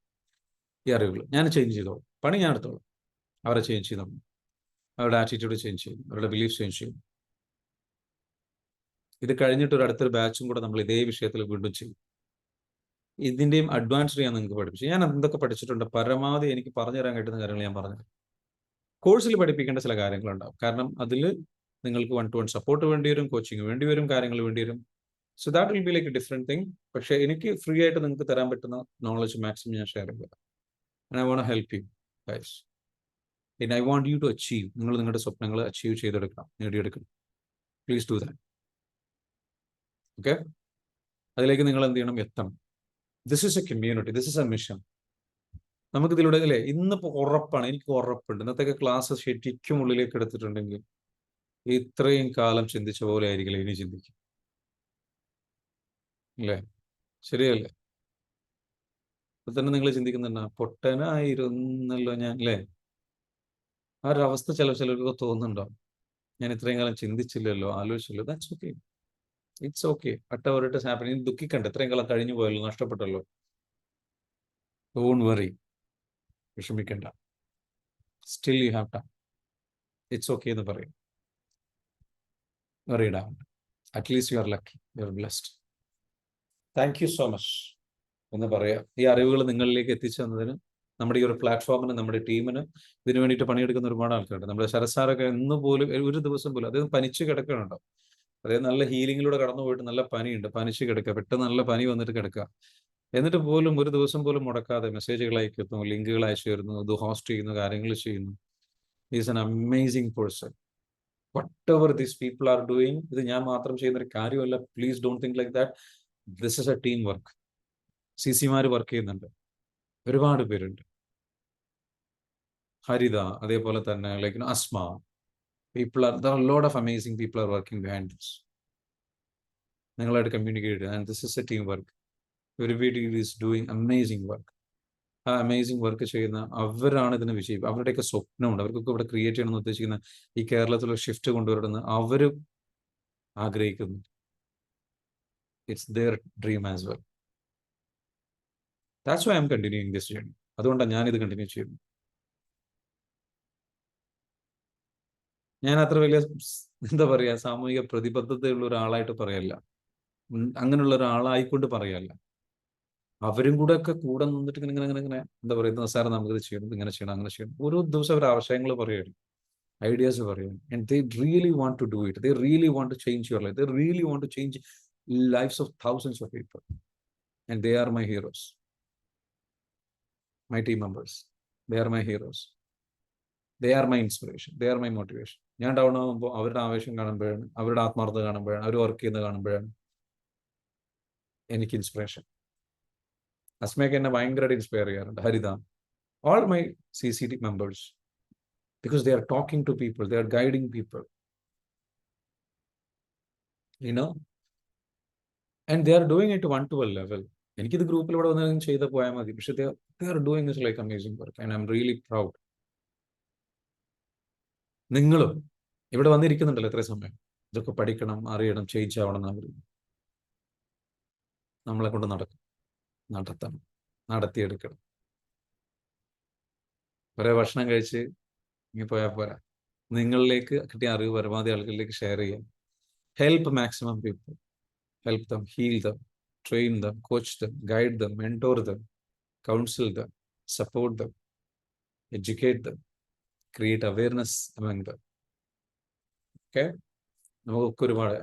ഈ അറിവുകൾ ഞാൻ ചേഞ്ച് ചെയ്തോളൂ, പണി ഞാൻ എടുത്തോളൂ. അവരെ ചേഞ്ച് ചെയ്തു, അവരുടെ ആറ്റിറ്റ്യൂഡ് ചേഞ്ച് ചെയ്യും, അവരുടെ ബിലീഫ് ചേഞ്ച് ചെയ്യും. ഇത് കഴിഞ്ഞിട്ട് ഒരു അടുത്തൊരു ബാച്ചും കൂടെ നമ്മൾ ഇതേ വിഷയത്തിൽ വീണ്ടും ചെയ്യും. ഇതിൻ്റെയും അഡ്വാൻസ്ഡ് ഞാൻ നിങ്ങൾക്ക് പഠിപ്പിച്ചു. ഞാൻ എന്തൊക്കെ പഠിച്ചിട്ടുണ്ട് പരമാവധി എനിക്ക് പറഞ്ഞു തരാൻ കിട്ടുന്ന കാര്യങ്ങൾ ഞാൻ പറഞ്ഞു. കോഴ്സിൽ പഠിപ്പിക്കേണ്ട ചില കാര്യങ്ങളുണ്ടാവും, കാരണം അതിൽ നിങ്ങൾക്ക് 1-to-1 സപ്പോർട്ട് വേണ്ടി വരും, കോച്ചിങ് വേണ്ടി വരും, കാര്യങ്ങൾ വേണ്ടി വരും. So that will be like a different thing. പക്ഷേ എനിക്ക് ഫ്രീ ആയിട്ട് നിങ്ങൾക്ക് തരാൻ പറ്റുന്ന നോളജ് മാക്സിമം ഞാൻ ഷെയർ ചെയ്യുക. And I want help you guys. And I want you to achieve. നിങ്ങൾ നിങ്ങളുടെ സ്വപ്നങ്ങൾ അച്ചീവ് ചെയ്തെടുക്കണം, നേടിയെടുക്കണം. Please do that. ഓക്കെ? അതിലേക്ക് നിങ്ങൾ എന്ത് ചെയ്യണം? എത്തണം. This is a community, this is a mission. നമുക്കിതിലൂടെ അല്ലേ ഇന്നിപ്പോൾ ഉറപ്പാണ്, എനിക്ക് ഉറപ്പുണ്ട്, ഇന്നത്തെ ക്ലാസ് ശരിക്കും ഉള്ളിലേക്ക് എടുത്തിട്ടുണ്ടെങ്കിൽ ഇത്രയും കാലം ചിന്തിച്ച പോലെ ആയിരിക്കില്ല ഇനി ചിന്തിക്കും. അല്ലേ? ശരിയല്ലേ? ഇപ്പൊ തന്നെ നിങ്ങൾ ചിന്തിക്കുന്നുണ്ട, പൊട്ടനായിരുന്നല്ലോ ഞാൻ, അല്ലേ? ആ ഒരു അവസ്ഥ ചിലർക്ക് തോന്നുന്നുണ്ടോ? ഞാൻ ഇത്രയും കാലം ചിന്തിച്ചില്ലല്ലോ, ആലോചിച്ചില്ലല്ലോ. That's okay, it's okay. whatever it is happening, ദുഃഖിക്കണ്ട. ഇത്രയും കാലം കഴിഞ്ഞു പോയല്ലോ, നഷ്ടപ്പെട്ടല്ലോ. ഡോണ്ട് വറി, വിഷമിക്കണ്ട. Still you have time. It's okay എന്ന് പറയും. വറീഡ് ആവണ്ട. At least you are lucky, you are blessed. Thank you so much എന്ന് പറയാം. ഈ അറിവുകൾ നിങ്ങളിലേക്ക് എത്തിച്ചു തന്നതിന്, നമ്മുടെ ഈ ഒരു പ്ലാറ്റ്ഫോമിന്, നമ്മുടെ ടീമിന്, ഇതിനു വേണ്ടിയിട്ട് പണിയെടുക്കുന്ന ഒരുപാട് ആൾക്കാരുണ്ട്. നമ്മുടെ ശരസാറൊക്കെ ഇന്ന് പോലും ഒരു ദിവസം പോലും അദ്ദേഹം പനിച്ച് കിടക്കണുണ്ടോ? അദ്ദേഹം നല്ല ഹീലിങ്ങിലൂടെ കടന്നു പോയിട്ട് നല്ല പനിയുണ്ട്, പനിച്ച് കിടക്കുക, പെട്ടെന്ന് നല്ല പനി വന്നിട്ട് കിടക്കുക. എന്നിട്ട് പോലും ഒരു ദിവസം പോലും മുടക്കാതെ മെസ്സേജുകൾ അയക്കുന്നു, ലിങ്കുകൾ അയച്ചു തരുന്നു, ഇത് ഹോസ്റ്റ് ചെയ്യുന്നു, കാര്യങ്ങൾ ചെയ്യുന്നു. Is an amazing person. whatever these people are doing, ഇത് ഞാൻ മാത്രം ചെയ്യുന്ന ഒരു കാര്യമല്ല. Please don't think like that. This is a team work. സിസിമാർ വർക്ക് ചെയ്യുന്നുണ്ട്, ഒരുപാട് പേരുണ്ട്. ഹരിത, അതേപോലെ തന്നെ like Asma, there are a lot of amazing people are working behind this. നിങ്ങളായിട്ട് communicate, and this is a team work. Everybody is doing amazing work. ആ amazing work ചെയ്യുന്ന അവരാണ് ഇതിന് വിജയം. അവരുടെയൊക്കെ സ്വപ്നമുണ്ട്, അവർക്കൊക്കെ ഇവിടെ ക്രിയേറ്റ് ചെയ്യണമെന്ന് ഉദ്ദേശിക്കുന്ന ഈ കേരളത്തിലുള്ള ഷിഫ്റ്റ് കൊണ്ടുവരുന്ന അവർ ആഗ്രഹിക്കുന്നു. It's their dream as well. That's why I'm continuing this journey. അതുകൊണ്ടാണ് ഞാനിത് കണ്ടിന്യൂ ചെയ്യുന്നത്. ഞാൻ അത്ര വലിയ എന്താ പറയുക, സാമൂഹിക പ്രതിബദ്ധതയുള്ള ഒരാളായിട്ട് പറയല്ല, അങ്ങനെയുള്ള ഒരാളായിക്കൊണ്ട് പറയല്ല. അവരും കൂടെ ഒക്കെ കൂടെ നിന്നിട്ട് ഇങ്ങനെ എന്താ പറയുക, സാർ നമുക്കിത് ചെയ്യണം, ഇങ്ങനെ ചെയ്യണം, അങ്ങനെ ചെയ്യണം. ഓരോ ദിവസം അവർ ആശയങ്ങൾ പറയുകയാണ്, ഐഡിയാസ് പറയുകയാണ്. And they really want to do it. They really want to change your life. They really want to change lives of thousands of people. And they are my heroes. My team members, they are my heroes. They are my inspiration. They are my motivation. ഞാൻ down ആകുമ്പോൾ അവരുടെ ആവേശം കാണുമ്പോഴാണ്, അവരുടെ ആത്മാർത്ഥത കാണുമ്പോഴാണ്, അവർ work ചെയ്യുന്നത് കാണുമ്പോഴാണ് എനിക്ക് ഇൻസ്പിറേഷൻ. അസ്മയൊക്കെ എന്നെ ഭയങ്കരമായിട്ട് ഇൻസ്പയർ ചെയ്യാറുണ്ട്. ഹരിത, all my CCT members, because they are talking to people, they are guiding people, you know, and they are doing it to 1-to-1 level. എനിക്കിത് ഗ്രൂപ്പിൽ ഇവിടെ വന്ന് ചെയ്ത് പോയാൽ മതി, പക്ഷെ they are doing this like amazing work, and I'm really proud. നിങ്ങളും ഇവിടെ വന്നിരിക്കുന്നുണ്ടല്ലോ എത്ര സമയം, ഇതൊക്കെ പഠിക്കണം, അറിയണം, ചേഞ്ച് ആവണം എന്ന് നമ്മളെ കൊണ്ട് നടത്തണം, നടത്തിയെടുക്കണം. കുറെ ഭക്ഷണം കഴിച്ച് ഇങ്ങനെ പോയാൽ പോരാ. നിങ്ങളിലേക്ക് കിട്ടിയ അറിവ് പരമാവധി ആളുകളിലേക്ക് ഷെയർ ചെയ്യാം. Help maximum people, help them, heal them, train them, coach them, guide them, mentor them, counsel them, support them, educate them, create awareness among them. Okay? നമുക്കൊക്കെ ഒരുപാട്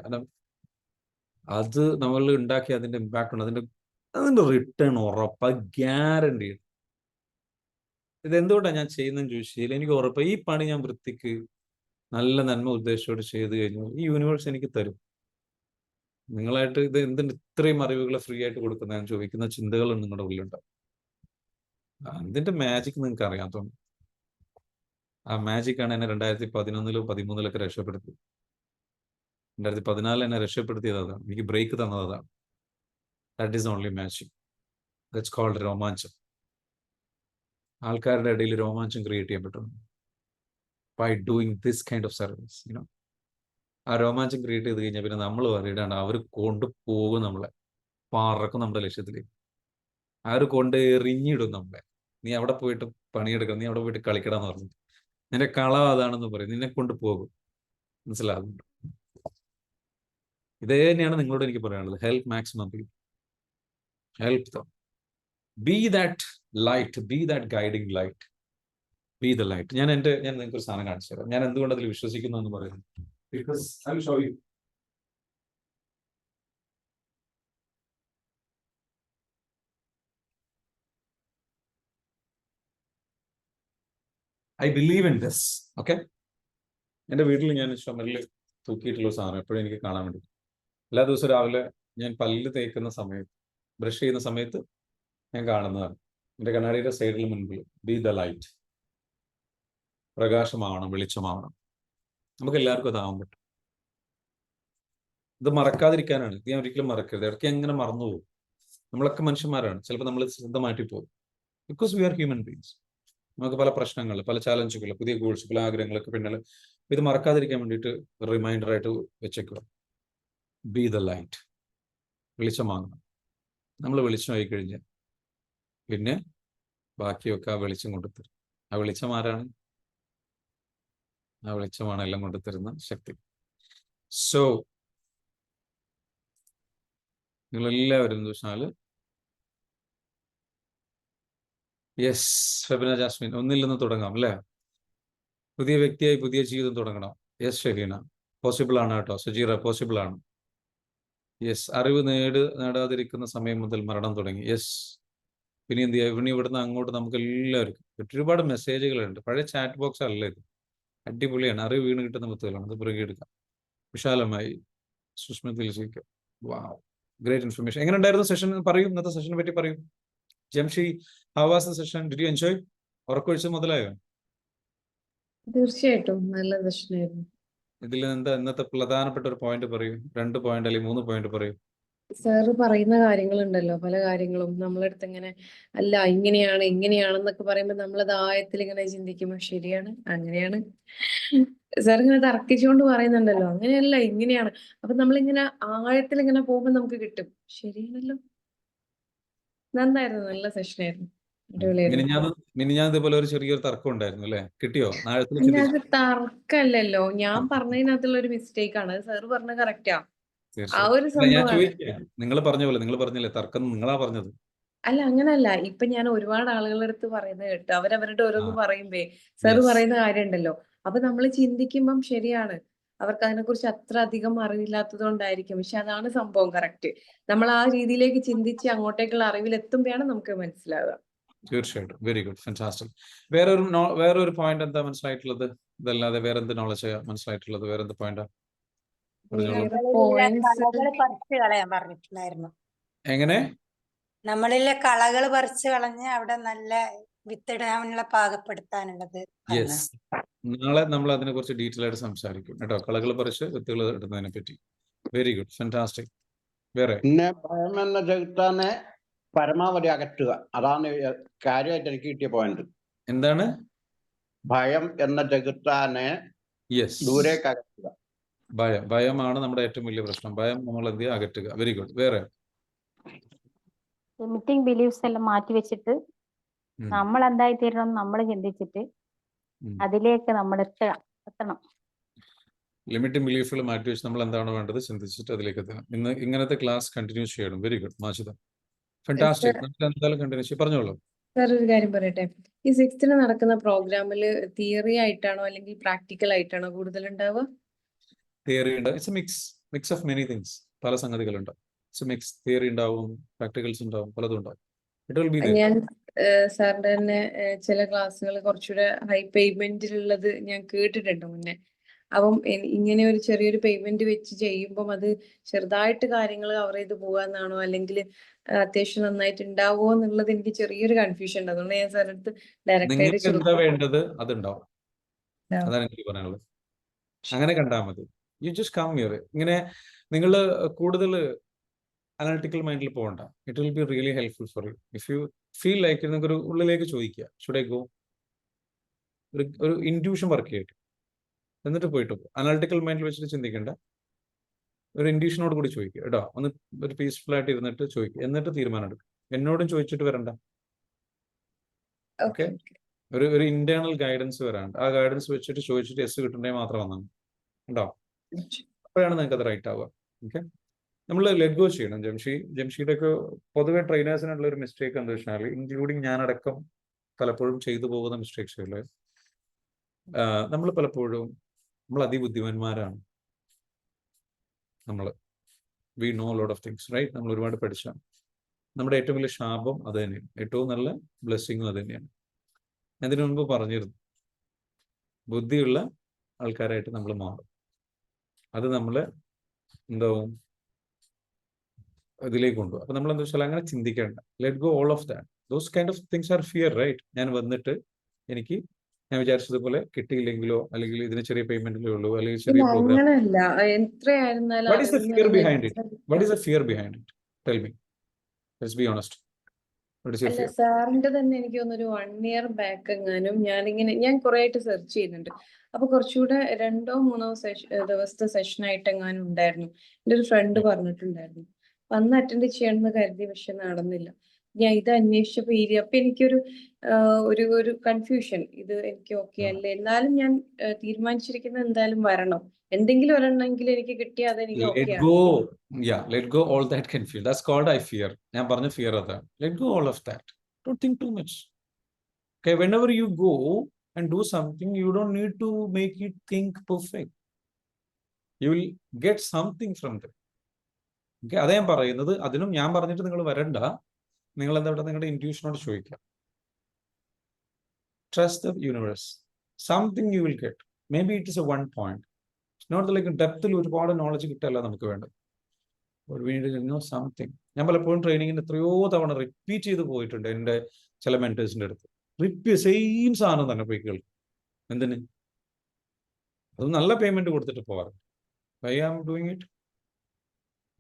അത് നമ്മൾ ഉണ്ടാക്കി അതിന്റെ ഇമ്പാക്ട് ഉണ്ട്, അതിന്റെ റിട്ടേൺ ഉറപ്പാ, ഗ്യാരണ്ടി. ഇതെന്തുകൊണ്ടാണ് ഞാൻ ചെയ്യുന്നതെന്ന് ചോദിച്ചാൽ എനിക്ക് ഉറപ്പാണ് ഈ പണി ഞാൻ വൃത്തിക്ക് നല്ല നന്മ ഉദ്ദേശത്തോട് ചെയ്തു കഴിഞ്ഞാൽ ഈ യൂണിവേഴ്സ് എനിക്ക് തരും. നിങ്ങളായിട്ട് ഇത് എന്തിന് ഇത്രയും അറിവുകൾ ഫ്രീ ആയിട്ട് കൊടുക്കുന്നതെന്ന് ചോദിക്കുന്ന ചിന്തകൾ നിങ്ങളുടെ ഉള്ളിലുണ്ടാവും. അതിന്റെ മാജിക് നിങ്ങൾക്ക് അറിയാത്തതുകൊണ്ട്. ആ മാജിക്കാണ് എന്നെ 2011 13 രക്ഷപ്പെടുത്തി. 2014 എന്നെ രക്ഷപ്പെടുത്തിയത് അതാണ്. എനിക്ക് ബ്രേക്ക് തന്നത് അതാണ്. That is only magic. That's called രോമാഞ്ചം. ആൾക്കാരുടെ ഇടയിൽ രോമാഞ്ചം ക്രിയേറ്റ് ചെയ്യാൻ പറ്റും by doing this kind of service. You know, ആ രോമാഞ്ചം ക്രിയേറ്റ് ചെയ്ത് കഴിഞ്ഞാൽ പിന്നെ നമ്മൾ പറയിടാണ് അവർ കൊണ്ടുപോകും, നമ്മളെ പറക്കും നമ്മുടെ ലക്ഷ്യത്തിലേക്ക്. അവർ കൊണ്ട് എറിഞ്ഞിടും നമ്മളെ. നീ അവിടെ പോയിട്ട് പണിയെടുക്കണം, നീ അവിടെ പോയിട്ട് കളിക്കണമെന്ന് പറഞ്ഞു. നിന്റെ കള അതാണെന്ന് പറയും, നിന്നെ കൊണ്ട് പോകും. മനസ്സിലാകുന്നുണ്ട്? ഇതേ തന്നെയാണ് നിങ്ങളോട് എനിക്ക് പറയാനുള്ളത്. Help maximum people, help dum. B that light, B that guiding light, B the light. ഞാൻ നിങ്ങൾക്ക് ഒരു സാധനം കാണിച്ചു തരാം. ഞാൻ എന്തുകൊണ്ട് അതിൽ വിശ്വസിക്കുന്നു എന്ന് പറയുന്നത്. Because I will show you. I believe in this. Okay? എൻ്റെ വീട്ടിൽ ഞാൻ ചുമരിൽ തൂക്കിയിട്ടുള്ള സാധനം എപ്പോഴും എനിക്ക് കാണാൻ വേണ്ടി. എല്ലാ ദിവസവും രാവിലെ ഞാൻ പല്ല് തേക്കുന്ന സമയത്ത്, ബ്രഷ് ചെയ്യുന്ന സമയത്ത് ഞാൻ കാണുന്നതാണ്. എൻ്റെ കണ്ണാടിയുടെ സൈഡിൽ മുൻപിൽ ബി ദ ലൈറ്റ്. പ്രകാശമാവണം, വെളിച്ചമാവണം. നമുക്ക് എല്ലാവർക്കും അതാവാൻ പറ്റും. ഇത് മറക്കാതിരിക്കാനാണ്. ഇത് ഞാൻ ഒരിക്കലും മറക്കരുത്. ഇടയ്ക്ക് എങ്ങനെ മറന്നുപോകും. നമ്മളൊക്കെ മനുഷ്യന്മാരാണ്. ചിലപ്പോൾ നമ്മൾ ശ്രദ്ധ മാറ്റിപ്പോകും. Because we are human beings. നമുക്ക് പല പ്രശ്നങ്ങൾ, പല ചാലഞ്ചുകൾ, പുതിയ ഗോൾസ്, പല ആഗ്രഹങ്ങളൊക്കെ പിന്നിൽ. ഇത് മറക്കാതിരിക്കാൻ വേണ്ടിയിട്ട് റിമൈൻഡറായിട്ട് വെച്ചേക്കുക. Be the light. വെളിച്ചമാകണം. നമ്മൾ വെളിച്ചമായി കഴിഞ്ഞാൽ പിന്നെ ബാക്കിയൊക്കെ ആ വെളിച്ചം കൊണ്ടുതരും. ആ വെളിച്ചം ആരാണ്? ആ വെളിച്ചമാണ് എല്ലാം കൊണ്ടുതരുന്ന ശക്തി. സോ നിങ്ങളെല്ലാവരും എന്ന് വെച്ചാൽ യെസ്, ഫെബിന ജാസ്മിൻ, ഒന്നിൽ നിന്ന് തുടങ്ങാം അല്ലേ? പുതിയ വ്യക്തിയായി പുതിയ ജീവിതം തുടങ്ങണം. യെസ് ഷഹീന, പോസിബിൾ ആണ് കേട്ടോ. സജീറ, പോസിബിൾ ആണ്. യെസ്, അറിവ് നേടാതിരിക്കുന്ന സമയം മുതൽ മരണം തുടങ്ങി. യെസ്, പിന്നെ എന്ത് ചെയ്യാം? ഇവിടുന്ന് അങ്ങോട്ട് നമുക്ക് എല്ലാവർക്കും ഒരുപാട് മെസ്സേജുകളുണ്ട്. പഴയ ചാറ്റ് ബോക്സ് അല്ല ഇത്. അടിപൊളിയാണ്. അറിവ് വീണ് കിട്ടുന്ന മുത്തുകളാണ്. അത് പുറകെ എടുക്കാം. വിശാലമായി സുഷ്മത്തിൽ ചെയ്യിക്കാം. വാവ്, ഗ്രേറ്റ് ഇൻഫർമേഷൻ. എങ്ങനെ ഉണ്ടായിരുന്നു സെഷൻ? പറയൂ, ഇന്നത്തെ സെഷനെ പറ്റി പറയൂ. Jamshi, how was the session? Did you enjoy? ഉറക്കൊഴിച്ചത് മുതലായോ? തീർച്ചയായിട്ടും നല്ല സെഷനായിരുന്നു. ഇതിൽ എന്താ ഇന്നത്തെ പ്രധാനപ്പെട്ട ഒരു പോയിന്റ് പറയൂ. 2 പോയിന്റ് അല്ലെങ്കിൽ 3 പോയിന്റ് പറയൂ. സാറ് പറയുന്ന കാര്യങ്ങളുണ്ടല്ലോ, പല കാര്യങ്ങളും നമ്മളടുത്ത് ഇങ്ങനെ അല്ല ഇങ്ങനെയാണ് ഇങ്ങനെയാണെന്നൊക്കെ പറയുമ്പോൾ നമ്മളത് ആഴത്തിൽ ഇങ്ങനെ ചിന്തിക്കുമ്പോൾ ശരിയാണ്, അങ്ങനെയാണ്. സാർ ഇങ്ങനെ തർക്കിച്ചുകൊണ്ട് പറയുന്നുണ്ടല്ലോ, അങ്ങനെയല്ല ഇങ്ങനെയാണ്. അപ്പൊ നമ്മളിങ്ങനെ ആഴത്തിൽ ഇങ്ങനെ പോകുമ്പോൾ നമുക്ക് കിട്ടും, ശരിയാണല്ലോ. നന്നായിരുന്നു, നല്ല സെഷനായിരുന്നു, അടിപൊളിയായിരുന്നു. മിനിഞ്ഞാന്ന് ഇതേപോലെ ഒരു ചെറിയൊരു തർക്കം ഉണ്ടായിരുന്നു അല്ലേ? കിട്ടിയോ? ആഴത്തിൽ പിന്നെ ചിന്തിച്ചു. അത് തർക്കല്ലല്ലോ, ഞാൻ പറഞ്ഞതിനകത്തുള്ള ഒരു മിസ്റ്റേക്ക് ആണ്. സാറ് പറഞ്ഞ കറക്റ്റാ. ആ ഒരു തീർച്ചയായും. ഞാൻ സംഭവമാണ്. ചോദിക്കാം, നിങ്ങൾ പറഞ്ഞ പോലെ, നിങ്ങൾ പറഞ്ഞില്ലേ തർക്കം നിങ്ങളാ പറഞ്ഞത്. അല്ല അങ്ങനല്ല, ഇപ്പൊ ഞാൻ ഒരുപാട് ആളുകളുടെ അടുത്ത് പറയുന്നത് കേട്ടു. അവരവരുടെ ഓരോന്ന് പറയുമ്പേ സാറ് യെസ്, പറയുന്ന കാര്യമുണ്ടല്ലോ, അപ്പൊ നമ്മൾ ചിന്തിക്കുമ്പം ശരിയാണ്, അവർക്ക് അതിനെ കുറിച്ച് അത്ര അധികം അറിവില്ലാത്തത് കൊണ്ടായിരിക്കും. പക്ഷെ അതാണ് സംഭവം, കറക്റ്റ്. നമ്മൾ ആ രീതിയിലേക്ക് ചിന്തിച്ച് അങ്ങോട്ടേക്കുള്ള അറിവിൽ എത്തുമ്പോഴാണ് നമുക്ക് മനസ്സിലാവുക. തീർച്ചയായിട്ടും. Very good, fantastic. വേറൊരു പോയിന്റ് എന്താ മനസ്സിലായിട്ടുള്ളത്? ഇതല്ലാതെ വേറെ എന്ത് നോളജ് മനസ്സിലായിട്ടുള്ളത്? വേറെ എന്ത് പോയിന്റാ? പറഞ്ഞോളൂ. വേറെ നമ്മളിലെ പോയിന്റ്സ് കളകൾ പറിച്ചു കളയാൻ പറഞ്ഞിട്ടുണ്ടായിരുന്നു. എങ്ങനെ? നമ്മളിലെ കളകൾ പറിച്ചു കളഞ്ഞ് അവിടെ നല്ല വിത്തിടാനുള്ള പാകപ്പെടുത്താനുള്ളത് പറഞ്ഞു. യെസ്, നാളെ നമ്മൾ അതിനെ കുറിച്ച് ഡീറ്റെയിൽ ആയിട്ട് സംസാരിക്കും കേട്ടോ. കളകൾ പറിച്ച് വിത്തുകൾ ഇടുന്നതിനെ പറ്റി. Very good, fantastic. വേറെ? പിന്നെ ഭയം എന്ന ചെകുത്താനെ പരമാവധി അകറ്റുക. അതാണ് കാര്യമായിട്ട് എനിക്ക് കിട്ടിയ പോയിന്റ്. എന്താണ്? ഭയം എന്ന ചെകുത്താനെ യെസ്, ദൂരേക്ക് അകറ്റുക. ഭയമാണ് നമ്മുടെ ഏറ്റവും വലിയ പ്രശ്നം. ഭയം നമ്മൾ എന്ത് ചെയ്യുക? അകറ്റുക. Very good. വേറെ? ലിമിറ്റിംഗ് ബിലീഫ്സ് എല്ലാം മാറ്റി വെച്ചിട്ട് നമ്മൾ എന്തായി തീരണം നമ്മൾ ചിന്തിച്ചിട്ട് അതിലേക്ക് നമ്മൾ എത്തണം. ലിമിറ്റിംഗ് ബിലീഫുകൾ മാറ്റി വെച്ച് നമ്മൾ എന്താണ് വേണ്ടത് ചിന്തിച്ചിട്ട് അതിലേക്ക് എത്തണം. ഇങ്ങനത്തെ ക്ലാസ് കണ്ടിന്യൂ ചെയ്യണം. Very good Majida, fantastic. നമുക്ക് എന്തായാലും കണ്ടിന്യൂ ചെയ്യും. പറഞ്ഞോളൂ. സാർ ഒരു കാര്യം പറയട്ടെ, ഈ 6th നടക്കുന്ന പ്രോഗ്രാമിൽ തിയറി ആയിട്ടാണോ അല്ലെങ്കിൽ പ്രാക്ടിക്കൽ ആയിട്ടാണോ കൂടുതൽ ഉണ്ടാവുക? തിയറി ഉണ്ട്. It's a mix of many things. പല സംഗതികളുണ്ട്. It's mix. തിയറി ഉണ്ടാവും, പ്രാക്ടിക്കൽസ് ഉണ്ടാവും, പലതും ഉണ്ടാവും. It will be there. ഞാൻ സാറിന്റെ തന്നെ ചില ക്ലാസ്സുകൾ കുറച്ചുകൂടെ ഹൈ പേയ്മെന്റിലുള്ളത് ഞാൻ കേട്ടിട്ടുണ്ട് മുന്നേ. അപ്പം ഇങ്ങനെ ഒരു ചെറിയൊരു പേയ്മെന്റ് വെച്ച് ചെയ്യുമ്പം അത് ചെറുതായിട്ട് കാര്യങ്ങൾ കവർ ചെയ്ത് പോകാന്നാണോ, അല്ലെങ്കിൽ അത്യാവശ്യം നന്നായിട്ട് ഉണ്ടാവുമോ എന്നുള്ളത് എനിക്ക് ചെറിയൊരു കൺഫ്യൂഷൻ ഉണ്ട്. അതുകൊണ്ട് ഞാൻ സാറിന്റെ അടുത്ത് ഡയറക്റ്റ് ആയിട്ട് നിങ്ങൾക്ക് എന്താ ചോദിക്കാം. വേണ്ടത് അതുണ്ടാവും. അതാണ് എനിക്ക് പറയാനുള്ളത്. അങ്ങനെ കണ്ടാൽ മതി. You just come here. ഇങ്ങനെ നിങ്ങൾ കൂടുതൽ അനാലിറ്റിക്കൽ മൈൻഡിൽ പോകണ്ട. It will be really helpful for you. If you feel like നിങ്ങൾക്ക് ഒരു ഉള്ളിലേക്ക് ചോദിക്കുക, ഷുഡ് ഐ ഗോ, ഒരു ഇൻറ്റ്യൂഷൻ വർക്ക് ചെയ്തിട്ട് എന്നിട്ട് പോയിട്ട് അനാലിറ്റിക്കൽ മൈൻഡിൽ വെച്ചിട്ട് ചിന്തിക്കേണ്ട, ഒരു ഇൻഡ്യൂഷനോട് കൂടി ചോദിക്കുക കേട്ടോ. ഒന്ന് ഒരു പീസ്ഫുൾ ആയിട്ട് ഇരുന്നിട്ട് ചോദിക്കുക, എന്നിട്ട് തീരുമാനം എടുക്കുക. എന്നോടും ചോദിച്ചിട്ട് വരണ്ട. ഓക്കെ, ഒരു ഇന്റേണൽ ഗൈഡൻസ് വരാണ്ട് ആ ഗൈഡൻസ് വെച്ചിട്ട് ചോദിച്ചിട്ട് എസ് കിട്ടുന്നേ മാത്രം വന്നാണ് കേട്ടോ. അപ്പോഴാണ് നിങ്ങൾക്ക് അത് റൈറ്റ് ആവുക. ഓക്കെ, നമ്മൾ ലെറ്റ് ഗോ ചെയ്യണം. ജംഷീയുടെ ഒക്കെ പൊതുവെ ട്രെയിനേഴ്സിനുള്ള ഒരു മിസ്റ്റേക്ക് എന്താ വെച്ചാൽ, ഇൻക്ലൂഡിങ് ഞാനടക്കം പലപ്പോഴും ചെയ്തു പോകുന്ന മിസ്റ്റേക്സുകൾ, നമ്മൾ പലപ്പോഴും നമ്മൾ അതിബുദ്ധിമാന്മാരാണ്. We know lot of things, right? നമ്മൾ ഒരുപാട് പഠിച്ചാണ്. നമ്മുടെ ഏറ്റവും വലിയ ശാപം അത് തന്നെയാണ്, ഏറ്റവും നല്ല ബ്ലെസ്സിങ്ങും അത് തന്നെയാണ്. അതിനു മുൻപ് പറഞ്ഞിരുന്നു, ബുദ്ധിയുള്ള ആൾക്കാരായിട്ട് നമ്മൾ മാറും. അത് നമ്മൾ എന്താവും ഇതിലേക്ക് കൊണ്ടുപോകും. അപ്പൊ നമ്മൾ എന്താ വെച്ചാൽ അങ്ങനെ ചിന്തിക്കേണ്ട. Let go all of that. Those kind of things are fear, right? ഞാൻ വന്നിട്ട് ഞാൻ വിചാരിച്ചതുപോലെ കിട്ടിയില്ലെങ്കിലോ, അല്ലെങ്കിൽ ഇതിന് ചെറിയ പേയ്മെന്റിലേ ഉള്ളൂ, അല്ലെങ്കിൽ ചെറിയ പ്രോഗ്രാം. അങ്ങനെയല്ല, എത്രയായിരുന്നാലും What is the fear behind it? What is the fear behind it? Tell me. Let's be honest. What is your അല്ല, fear? സാറിന്റെ തന്നെ എനിക്ക് തോന്നുന്നു 1 year ബാക്ക് എങ്ങാനും ഞാൻ കുറെ ആയിട്ട് സെർച്ച് ചെയ്യുന്നുണ്ട്. അപ്പൊ കുറച്ചുകൂടെ 2-3 ദിവസത്തെ സെഷൻ ആയിട്ട് എങ്ങാനും ഉണ്ടായിരുന്നു. എൻ്റെ ഒരു ഫ്രണ്ട് പറഞ്ഞിട്ടുണ്ടായിരുന്നു. അപ്പൊ അന്ന് അറ്റൻഡ് ചെയ്യണമെന്ന് കരുതി, പക്ഷെ നടന്നില്ല. ഞാൻ ഇത് അന്വേഷിച്ചപ്പോ അപ്പൊ എനിക്കൊരു ഒരു കൺഫ്യൂഷൻ. ഇത് എനിക്ക് ഓക്കെ അല്ലേ, എന്നാലും ഞാൻ തീരുമാനിച്ചിരിക്കുന്നത് എന്തായാലും വരണം. എന്തെങ്കിലും ഒരെണ്ണമെങ്കിലും എനിക്ക് കിട്ടിയാൽ അതെനിക്ക് Let ഓക്കെ ആണ്. go. Yeah, let go all that confusion. That's called I fear. ഞാൻ പറഞ്ഞ fear അതാണ്. Let go all of that. Don't think too much. Okay, whenever you go and do something, you don't need to make it think perfect. You will get something from them. Okay, അതേ ഞാൻ പറയുന്നത്. അതിനും ഞാൻ പറഞ്ഞിട്ട് നിങ്ങൾ വരണ്ട. നിങ്ങൾ എന്താ നിങ്ങളുടെ ഇൻറ്റ്യൂഷനോട് ചോദിക്കുക. Trust the universe. Something you will get. Maybe it is a 1 point. It's not like ഡെപ്തിൽ ഒരുപാട് നോളജ് കിട്ടല്ല നമുക്ക് വേണ്ടത്. സംതിങ്. ഞാൻ പലപ്പോഴും ട്രെയിനിങ്ങിന് എത്രയോ തവണ റിപ്പീറ്റ് ചെയ്ത് പോയിട്ടുണ്ട് എൻ്റെ ചില മെന്റേഴ്സിന്റെ അടുത്ത്. സെയിം സാധനം തന്നെ പോയി കേൾക്കും. എന്തിന്? അത് നല്ല പേയ്മെന്റ് കൊടുത്തിട്ട് പോകാറ്. Why am doing it?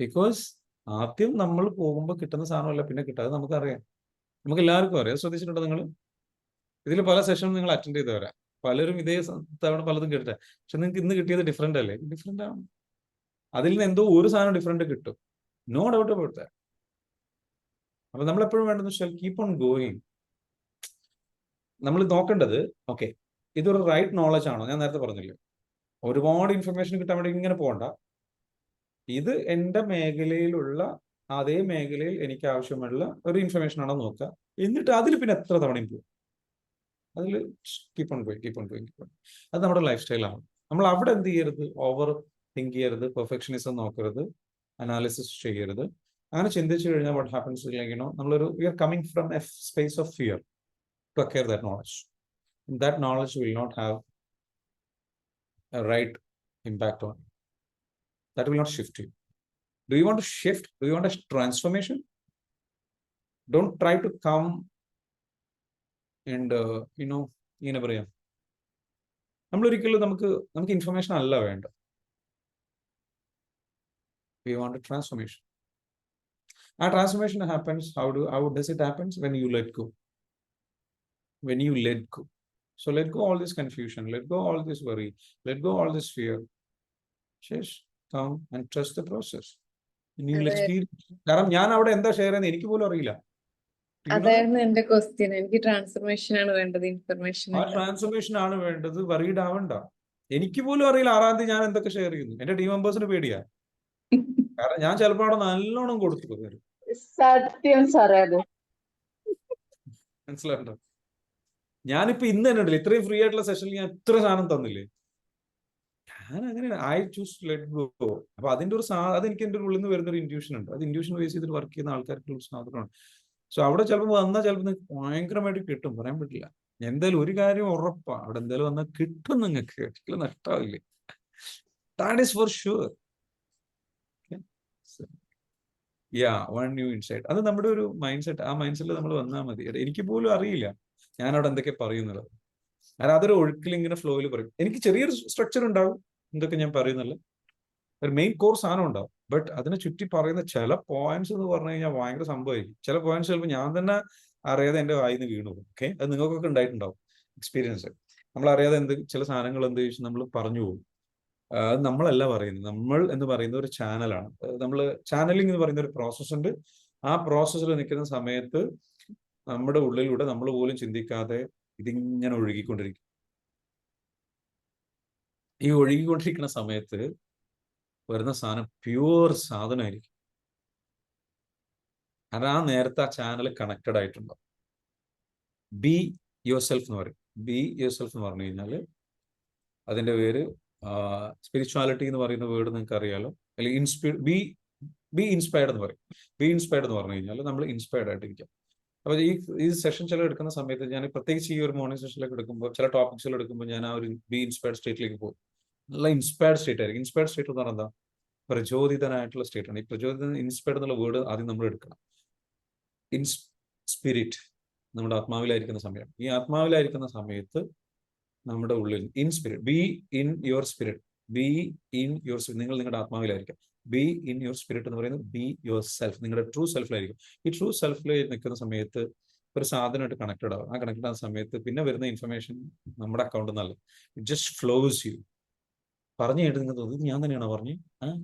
Because ആദ്യം നമ്മൾ പോകുമ്പോൾ കിട്ടുന്ന സാധനമല്ല പിന്നെ കിട്ടാതെ നമുക്കറിയാം. നമുക്ക് എല്ലാവർക്കും അറിയാം. ശ്രദ്ധിച്ചിട്ടുണ്ടോ നിങ്ങൾ? ഇതിൽ പല സെഷനും നിങ്ങൾ അറ്റൻഡ് ചെയ്ത് വരാം. പലരും ഇതേ തവണ പലതും കേട്ടെ, പക്ഷെ നിങ്ങൾക്ക് ഇന്ന് കിട്ടിയത് ഡിഫറെന്റ് അല്ലേ? ഡിഫറെന്റ് ആണ്. അതിൽ നിന്ന് എന്തോ ഒരു സാധനം ഡിഫറെന്റ് കിട്ടും. No doubt about that. അപ്പൊ നമ്മൾ എപ്പോഴും വേണ്ടതെന്ന് വെച്ചാൽ കീപ്പ് ഓൺ ഗോയിങ്. നമ്മൾ നോക്കേണ്ടത്, ഓക്കെ, ഇതൊരു റൈറ്റ് നോളജ് ആണോ? ഞാൻ നേരത്തെ പറഞ്ഞില്ലേ, ഒരുപാട് ഇൻഫർമേഷൻ കിട്ടാൻ വേണ്ടി ഇങ്ങനെ പോകണ്ട. ഇത് എൻ്റെ മേഖലയിലുള്ള അതേ മേഖലയിൽ എനിക്ക് ആവശ്യമുള്ള ഒരു ഇൻഫർമേഷൻ ആണോ നോക്കുക. എന്നിട്ട് അതിൽ പിന്നെ എത്ര തവണയും പോകും. അതിൽ കീപ്പ് ഓൺ ഗോയിങ്. അത് നമ്മുടെ ലൈഫ് സ്റ്റൈലാണ്. നമ്മൾ അവിടെ എന്ത് ചെയ്യരുത്? ഓവർ തിങ്ക് ചെയ്യരുത്, പെർഫെക്ഷനിസം നോക്കരുത്, അനാലിസിസ് ചെയ്യരുത്. അങ്ങനെ ചിന്തിച്ചു കഴിഞ്ഞാൽ വാട്ട് ഹാപ്പൻസ് നമ്മളൊരു we are coming from a space of fear to acquire that knowledge. That knowledge will not have a right impact on. That will not shift you. Do you want to shift? Do you want a transformation? Don't try to come and ഇങ്ങനെ പറയാം, നമ്മളൊരിക്കലും നമുക്ക് information അല്ല വേണ്ട. We want a transformation. A transformation happens. How does it happen? When you let go. So let go all this confusion, let go all this worry, let go all this fear. Just come and trust the process. കാരണം ഞാൻ അവിടെ എന്താ share ചെയ്യുന്നത് എനിക്ക് പോലും അറിയില്ല. അതായിരുന്നു എന്റെ ക്വസ്റ്റ്യൻ. എനിക്ക് ട്രാൻസ്ഫർമേഷൻ ആണ് വേണ്ടത്, ഇൻഫർമേഷൻ. ആ ട്രാൻസ്ഫർമേഷൻ ആണ് വേണ്ടത്. വറീഡ് ആവണ്ട. എനിക്ക് പോലും അറിയില്ല 6-ാം തീയതി ഞാൻ എന്തൊക്കെ ഷെയർ ചെയ്യുന്നു. എന്റെ ടീം മെമ്പേഴ്സിന് പേടിയാ. കാരണം ഞാൻ ചിലപ്പോൾ അവിടെ നല്ലോണം കൊടുത്തു തരും. സത്യം സാറേ, അത് മനസ്സിലാണ്ടോ? ഞാനിപ്പോ ഇന്ന് തന്നെ ഉണ്ടല്ലോ ഇത്രയും ഫ്രീ ആയിട്ടുള്ള സെഷനിൽ ഞാൻ എത്ര സാധനം തന്നില്ലേ. ഞാൻ അങ്ങനെ ഐ ചൂസ് ലെറ്റ് ഗോ. അപ്പൊ അതിന്റെ ഒരു അതെനിക്ക് എൻ്റെ ഉള്ളിൽ നിന്ന് വരുന്ന ഒരു ഇൻറ്റ്യൂഷൻ ഉണ്ട്. അത് ഇൻറ്റ്യൂഷൻ ബേസ് ചെയ്തിട്ട് വർക്ക് ചെയ്യുന്ന ആൾക്കാർക്ക് സാധനമാണ്. സോ അവിടെ ചിലപ്പോൾ വന്നാൽ ചിലപ്പോൾ നിങ്ങൾക്ക് ഭയങ്കരമായിട്ട് കിട്ടും, പറയാൻ പറ്റില്ല. എന്തായാലും ഒരു കാര്യം ഉറപ്പാ, അവിടെ എന്തായാലും വന്നാൽ കിട്ടും നിങ്ങൾക്ക്, ഒരിക്കലും നഷ്ടാവില്ലേ. That is for sure. Okay? So, yeah, one new insight. അത് നമ്മുടെ ഒരു മൈൻഡ് സെറ്റ്. ആ മൈൻഡ് സെറ്റിൽ നമ്മൾ വന്നാൽ മതി. എനിക്ക് പോലും അറിയില്ല ഞാനവിടെ എന്തൊക്കെ പറയുന്നത്. കാരണം അതൊരു ഒഴുക്കിൽ ഇങ്ങനെ ഫ്ലോയിൽ പറയും. എനിക്ക് ചെറിയൊരു സ്ട്രക്ചർ ഉണ്ടാവും എന്തൊക്കെ ഞാൻ പറയുന്നില്ല, ഒരു മെയിൻ കോർ സാധനം ഉണ്ടാവും. ബട്ട് അതിനെ ചുറ്റി പറയുന്ന ചില പോയിന്റ്സ് എന്ന് പറഞ്ഞു കഴിഞ്ഞാൽ ഭയങ്കര സംഭവമായിരിക്കും. ചില പോയിന്റ്സ് ചിലപ്പോൾ ഞാൻ തന്നെ അറിയാതെ എൻ്റെ വായിന്ന് വീണു പോകും. ഓക്കെ, അത് നിങ്ങൾക്കൊക്കെ ഉണ്ടായിട്ടുണ്ടാവും എക്സ്പീരിയൻസ്. നമ്മൾ അറിയാതെ ചില സാധനങ്ങൾ എന്ത് ചോദിച്ചാൽ നമ്മൾ പറഞ്ഞു പോകും. അത് നമ്മളല്ല പറയുന്നത്. നമ്മൾ എന്ന് പറയുന്ന ഒരു ചാനലാണ്. നമ്മൾ ചാനലിംഗ് എന്ന് പറയുന്ന ഒരു പ്രോസസ് ഉണ്ട്. ആ പ്രോസസ്സിൽ നിൽക്കുന്ന സമയത്ത് നമ്മുടെ ഉള്ളിലൂടെ നമ്മൾ പോലും ചിന്തിക്കാതെ ഇതിങ്ങനെ ഒഴുകിക്കൊണ്ടിരിക്കും. ഈ ഒഴുകിക്കൊണ്ടിരിക്കുന്ന സമയത്ത് വരുന്ന സാധനം പ്യൂർ സാധനമായിരിക്കും. കാരണം ആ നേരത്തെ ആ ചാനൽ കണക്റ്റഡ് ആയിട്ടുണ്ടോ. ബി യുവർ സെൽഫ് എന്ന് പറയും. ബി യുവർ സെൽഫ് എന്ന് പറഞ്ഞു കഴിഞ്ഞാൽ അതിൻ്റെ പേര് സ്പിരിച്വാലിറ്റി എന്ന് പറയുന്ന വേർഡ് നിങ്ങൾക്ക് അറിയാലോ. അല്ലെങ്കിൽ ബി ഇൻസ്പയർഡ് എന്ന് പറയും. ബി ഇൻസ്പയർഡ് എന്ന് പറഞ്ഞു കഴിഞ്ഞാൽ നമ്മൾ ഇൻസ്പയർഡ് ആയിട്ടിരിക്കാം. അപ്പോൾ ഈ സെഷൻ ചില എടുക്കുന്ന സമയത്ത് ഞാൻ പ്രത്യേകിച്ച് ഈ ഒരു മോർണിംഗ് സെഷനിലേക്ക് എടുക്കുമ്പോൾ ചില ടോപ്പിക്സുകൾ എടുക്കുമ്പോൾ ഞാൻ ആ ഒരു ബി ഇൻസ്പയർഡ് സ്റ്റേറ്റിലേക്ക് പോകും. നല്ല ഇൻസ്പയർഡ് സ്റ്റേറ്റ് ആയിരിക്കും. ഇൻസ്പയർഡ് സ്റ്റേറ്റ് എന്ന് പറഞ്ഞാൽ എന്താ, പ്രചോദിതനായിട്ടുള്ള സ്റ്റേറ്റ് ആണ്. ഈ പ്രചോദിതൻ, ഇൻസ്പയർഡ് എന്നുള്ള വേർഡ് ആദ്യം നമ്മൾ എടുക്കണം. സ്പിരിറ്റ് നമ്മുടെ ആത്മാവിലായിരിക്കുന്ന സമയം. ഈ ആത്മാവിലായിരിക്കുന്ന സമയത്ത് നമ്മുടെ ഉള്ളിൽ spirit, be in your spirit, be in your spirit. നിങ്ങൾ നിങ്ങളുടെ ആത്മാവിലായിരിക്കും. ബി ഇൻ യുവർ സ്പിരിറ്റ് എന്ന് പറയുന്നത് ബി യുവർ സെൽഫ്, നിങ്ങളുടെ ട്രൂ സെൽഫിലായിരിക്കും. ഈ ട്രൂ സെൽഫിൽ നിൽക്കുന്ന സമയത്ത് ഒരു സാധനമായിട്ട് കണക്റ്റഡ് ആവും. ആ കണക്റ്റഡ് ആവുന്ന സമയത്ത് പിന്നെ വരുന്ന ഇൻഫർമേഷൻ നമ്മുടെ അക്കൗണ്ടിൽ നിന്നല്ല, ഇറ്റ് ജസ്റ്റ് ഫ്ലോസ് യു. പറഞ്ഞു കേട്ട് നിങ്ങൾക്ക് തോന്നി ഞാൻ തന്നെയാണോ പറഞ്ഞു,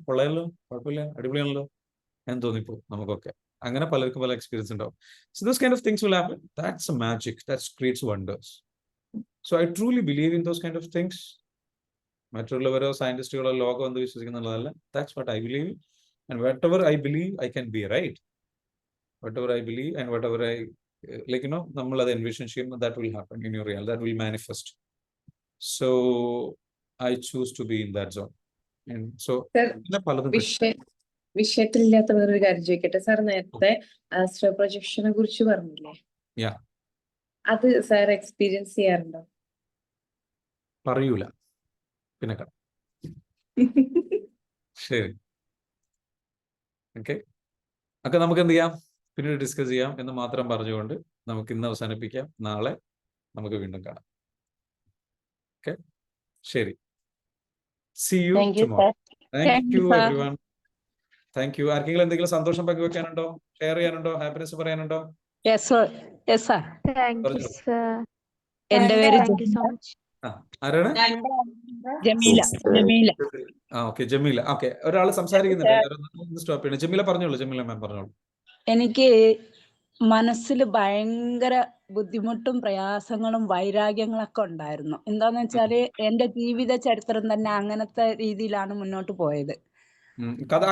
കൊള്ളാമല്ലോ, കുഴപ്പമില്ല, അടിപൊളിയാണല്ലോ എന്ന് തോന്നിപ്പോ നമുക്കൊക്കെ. അങ്ങനെ പലർക്കും പല എക്സ്പീരിയൻസ് ഉണ്ടാവും. So those kind of things will happen. That's a magic. That creates wonders. So I truly believe in those kind of things. മറ്റുള്ളവരോ സയന്റിസ്റ്റുകളോ ലോകം എന്ത് വിശ്വസിക്കുന്നുള്ളതല്ല. That's what I believe. And whatever I believe, I can be right. Whatever I believe and whatever I നമ്മൾ അത് envision ചെയ്യുമ്പോൾ that will happen in your real, that will manifest. So I choose to be in that zone. And so പലതും വിഷയത്തിലില്ലാത്ത വേറൊരു കാര്യം ചോദിക്കട്ടെ sir. നേരത്തെ astro പ്രൊജക്ഷനെ കുറിച്ച് പറഞ്ഞില്ലേ, അത് സാർ എക്സ്പീരിയൻസ് ചെയ്യാറുണ്ടോ? പറയൂല, പിന്നെ ശരി, ഓക്കെ. ഒക്കെ നമുക്ക് എന്ത് ചെയ്യാം, പിന്നീട് ഡിസ്കസ് ചെയ്യാം എന്ന് മാത്രം പറഞ്ഞുകൊണ്ട് നമുക്ക് ഇന്ന് അവസാനിപ്പിക്കാം. നാളെ നമുക്ക് വീണ്ടും കാണാം. ഓക്കെ, ശരി. See you tomorrow. Thank you everyone. Thank you. ആർക്കെങ്കിലും എന്തെങ്കിലും സന്തോഷം പങ്കുവെക്കാനുണ്ടോ, ഷെയർ ചെയ്യാനുണ്ടോ, ഹാപ്പിനെസ് പറയാനുണ്ടോ? എന്റെ പേര് ആരാണ്? ഓക്കെ, ജമീല. ഓക്കെ, ഒരാൾ സംസാരിക്കുന്നുണ്ട്, സ്റ്റോപ്പ് ചെയ്യണം. ജമീല പറഞ്ഞോളൂ. ജമീല മാം പറഞ്ഞോളൂ. എനിക്ക് മനസ്സിൽ ഭയങ്കര ബുദ്ധിമുട്ടും പ്രയാസങ്ങളും വൈരാഗ്യങ്ങളൊക്കെ ഉണ്ടായിരുന്നു. എന്താന്ന് വെച്ചാല് എന്റെ ജീവിത ചരിത്രം തന്നെ അങ്ങനത്തെ രീതിയിലാണ് മുന്നോട്ട് പോയത്. ആ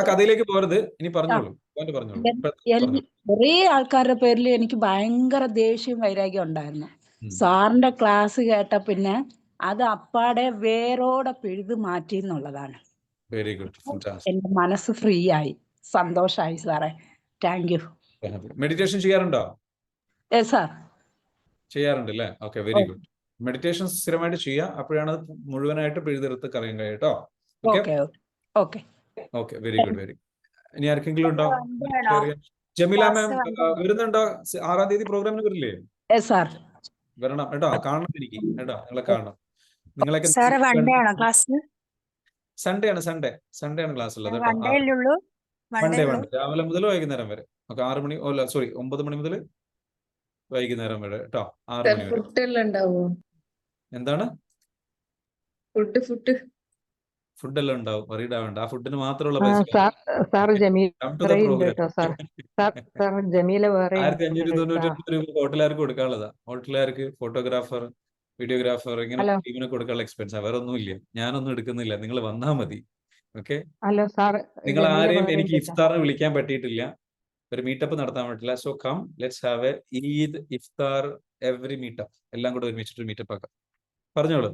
കഥയിലേക്ക് പോകരുത്, ഇനി പറഞ്ഞോളൂ. കുറേ ആൾക്കാരുടെ പേരിൽ എനിക്ക് ഭയങ്കര ദേഷ്യം വൈരാഗ്യം ഉണ്ടായിരുന്നു. സാറിന്റെ ക്ലാസ് കേട്ട പിന്നെ അത് അപ്പാടെ വേരോടെ പിഴുത് മാറ്റി എന്നുള്ളതാണ്. വെരി ഗുഡ്, എന്റെ മനസ്സ് ഫ്രീ ആയി, സന്തോഷായി സാറേ. Thank you. മെഡിറ്റേഷൻ ചെയ്യാറുണ്ടോ? സാർ ചെയ്യാറുണ്ട് അല്ലേ? Okay, very good. മെഡിറ്റേഷൻ സ്ഥിരമായിട്ട് ചെയ്യുക, അപ്പോഴാണ് മുഴുവനായിട്ട് പിഴുതെടുത്ത് കളയാൻ കഴിയട്ടോ. Okay, very good, very. ഇനി ആർക്കെങ്കിലും ഉണ്ടോ? ജമീല മാം വരുന്നുണ്ടോ? 6-ാം തീയതി പ്രോഗ്രാമിന് വരില്ലേ? വരണം കേട്ടോ, കാണണം എനിക്ക് കേട്ടോ, നിങ്ങളെ കാണണം. നിങ്ങളൊക്കെ സൺഡേ ആണ് ക്ലാസ് ഉള്ളത് കേട്ടോ. മൺഡേ രാവിലെ മുതൽ വൈകുന്നേരം വരെ. ഓക്കെ, 6 മണി 9 മണി മുതൽ വൈകുന്നേരം വരെ കേട്ടോ, 6 മണി വരെ. എന്താണ് ഫുഡ് എല്ലാം ഉണ്ടാവും, വറീഡ് ആവണ്ട. ആ ഫുഡിന് മാത്രമുള്ള പൈസ 1598 രൂപ ഹോട്ടലുകാർക്ക് കൊടുക്കാനുള്ളതാ. ഹോട്ടലുകാർക്ക്, ഫോട്ടോഗ്രാഫർ, വീഡിയോഗ്രാഫർ, ഇങ്ങനെ ടീമിന് കൊടുക്കാനുള്ള എക്സ്പെൻസാ, വേറെ ഒന്നുമില്ല. ഞാനൊന്നും എടുക്കുന്നില്ല, നിങ്ങൾ വന്നാ മതി. ഓക്കെ, നിങ്ങൾ ആരെയും എനിക്ക് ഇഫ്താറിന് വിളിക്കാൻ പറ്റിയിട്ടില്ല, ഒരു മീറ്റപ്പ് നടത്താൻ പറ്റില്ല. So come, let's have a Eid iftar every meetup, എല്ലാം കൂടെ ഒരുമിച്ചിട്ട് മീറ്റപ്പ് ആക്കാം. പറഞ്ഞോളൂ.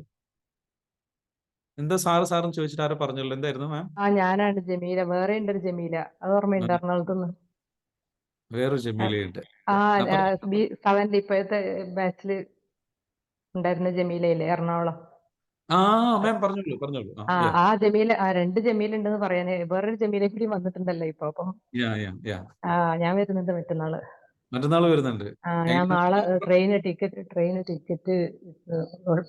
എന്താ സാറും ചോദിച്ചിട്ട് ആരോ പറഞ്ഞോളൂ. എന്തായിരുന്നു മാം? ഞാനാണ് ജമീല. വേറെ ഉണ്ട് ഒരു ജമീല, അത് ഓർമ്മയുണ്ട്? എറണാകുളത്തുനിന്ന് വേറൊരു ജമീലയുണ്ട്. സെവന്റിൽ ഇപ്പോഴത്തെ ബാച്ചില് ഉണ്ടായിരുന്ന ജമീലയില്ലേ, എറണാകുളം? ആ മാം പറഞ്ഞോളൂ പറഞ്ഞോളൂ. ആ ജമീല, രണ്ട് ജമീല ഉണ്ടെന്ന് പറയാനേ, വേറൊരു ജമീല കൂടി വന്നിട്ടുണ്ടല്ലോ ഇപ്പൊ. അപ്പം ഞാൻ വരുന്നുണ്ട് മറ്റന്നാള്. മറ്റന്നാൾ വരുന്നുണ്ട്. ഞാൻ നാളെ ട്രെയിൻ ടിക്കറ്റ്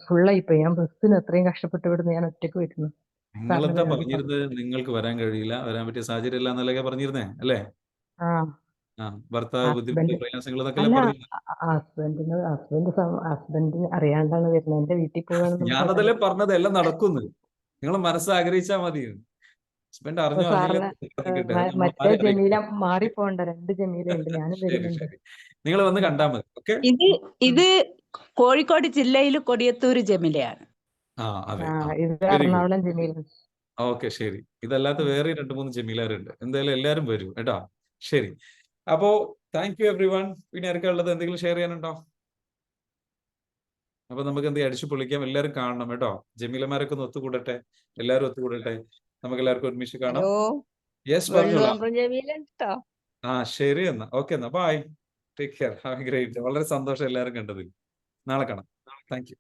ഫുള്ളായിപ്പോയി. ഞാൻ ബസ്സിന് അത്രയും കഷ്ടപ്പെട്ട് വിടുന്നു, ഞാൻ ഒറ്റയ്ക്ക് വരുന്നു. നിങ്ങളെന്താ പറഞ്ഞിരുന്നത്? നിങ്ങൾക്ക് വരാൻ കഴിയില്ല, വരാൻ പറ്റിയ സാഹചര്യം ഇല്ല എന്നല്ലേ പറഞ്ഞിരുന്നേ അല്ലേ? ഭർത്താവ് ബുദ്ധിമുട്ട് പ്രയാസങ്ങൾ എന്നൊക്കെ പറഞ്ഞിരുന്നത്. ഹസ്ബൻഡിന് അറിയാണ്ടാണ് വരുന്നത്. എന്റെ വീട്ടിൽ പോവാണ്. ഞാനതല്ലേ പറഞ്ഞത്, എല്ലാം നടക്കുന്നു. നിങ്ങൾ മനസ്സ് ആഗ്രഹിച്ചാൽ മതി. ഹസ്ബൻഡ് അറിഞ്ഞോ മറ്റേ ജമീല മാറിപ്പോണ്ട, രണ്ട് ജമീല ഉണ്ട്, ഞാനും വരുന്നുണ്ട്. നിങ്ങൾ വന്ന് കണ്ടാൽ മതി. ഓക്കെ. ഇത് കോഴിക്കോട് ജില്ലയിൽ കൊടിയത്തൂർ ജമീലയാണ്. അതെ. ഇത് എറണാകുളം ജമീല. ഓക്കെ, ശരി. ഇതല്ലാത്ത വേറെ 2-3 ജമീലാരുണ്ട്. എന്തായാലും എല്ലാരും വരൂ കേട്ടോ. ശരി. അപ്പോ താങ്ക് യു എവ്രി വൺ. പിന്നെ ആർക്കുള്ളത് എന്തെങ്കിലും ഷെയർ ചെയ്യാനുണ്ടോ? അപ്പൊ നമുക്ക് എന്ത് അടിച്ചു പൊളിക്കാം. എല്ലാരും കാണണം കേട്ടോ. ജമീലമാരൊക്കെ ഒന്ന് ഒത്തുകൂടട്ടെ, എല്ലാരും ഒത്തുകൂടട്ടെ. നമുക്ക് എല്ലാവർക്കും ഒരുമിച്ച് കാണാം. യെസ്, പറഞ്ഞോളാം. ശരി എന്നാ. ഓക്കെ എന്നാ, bye. Take care. Have a great day. വളരെ സന്തോഷം എല്ലാവരും കണ്ടതിൽ. നാളെ കാണാം. Thank U.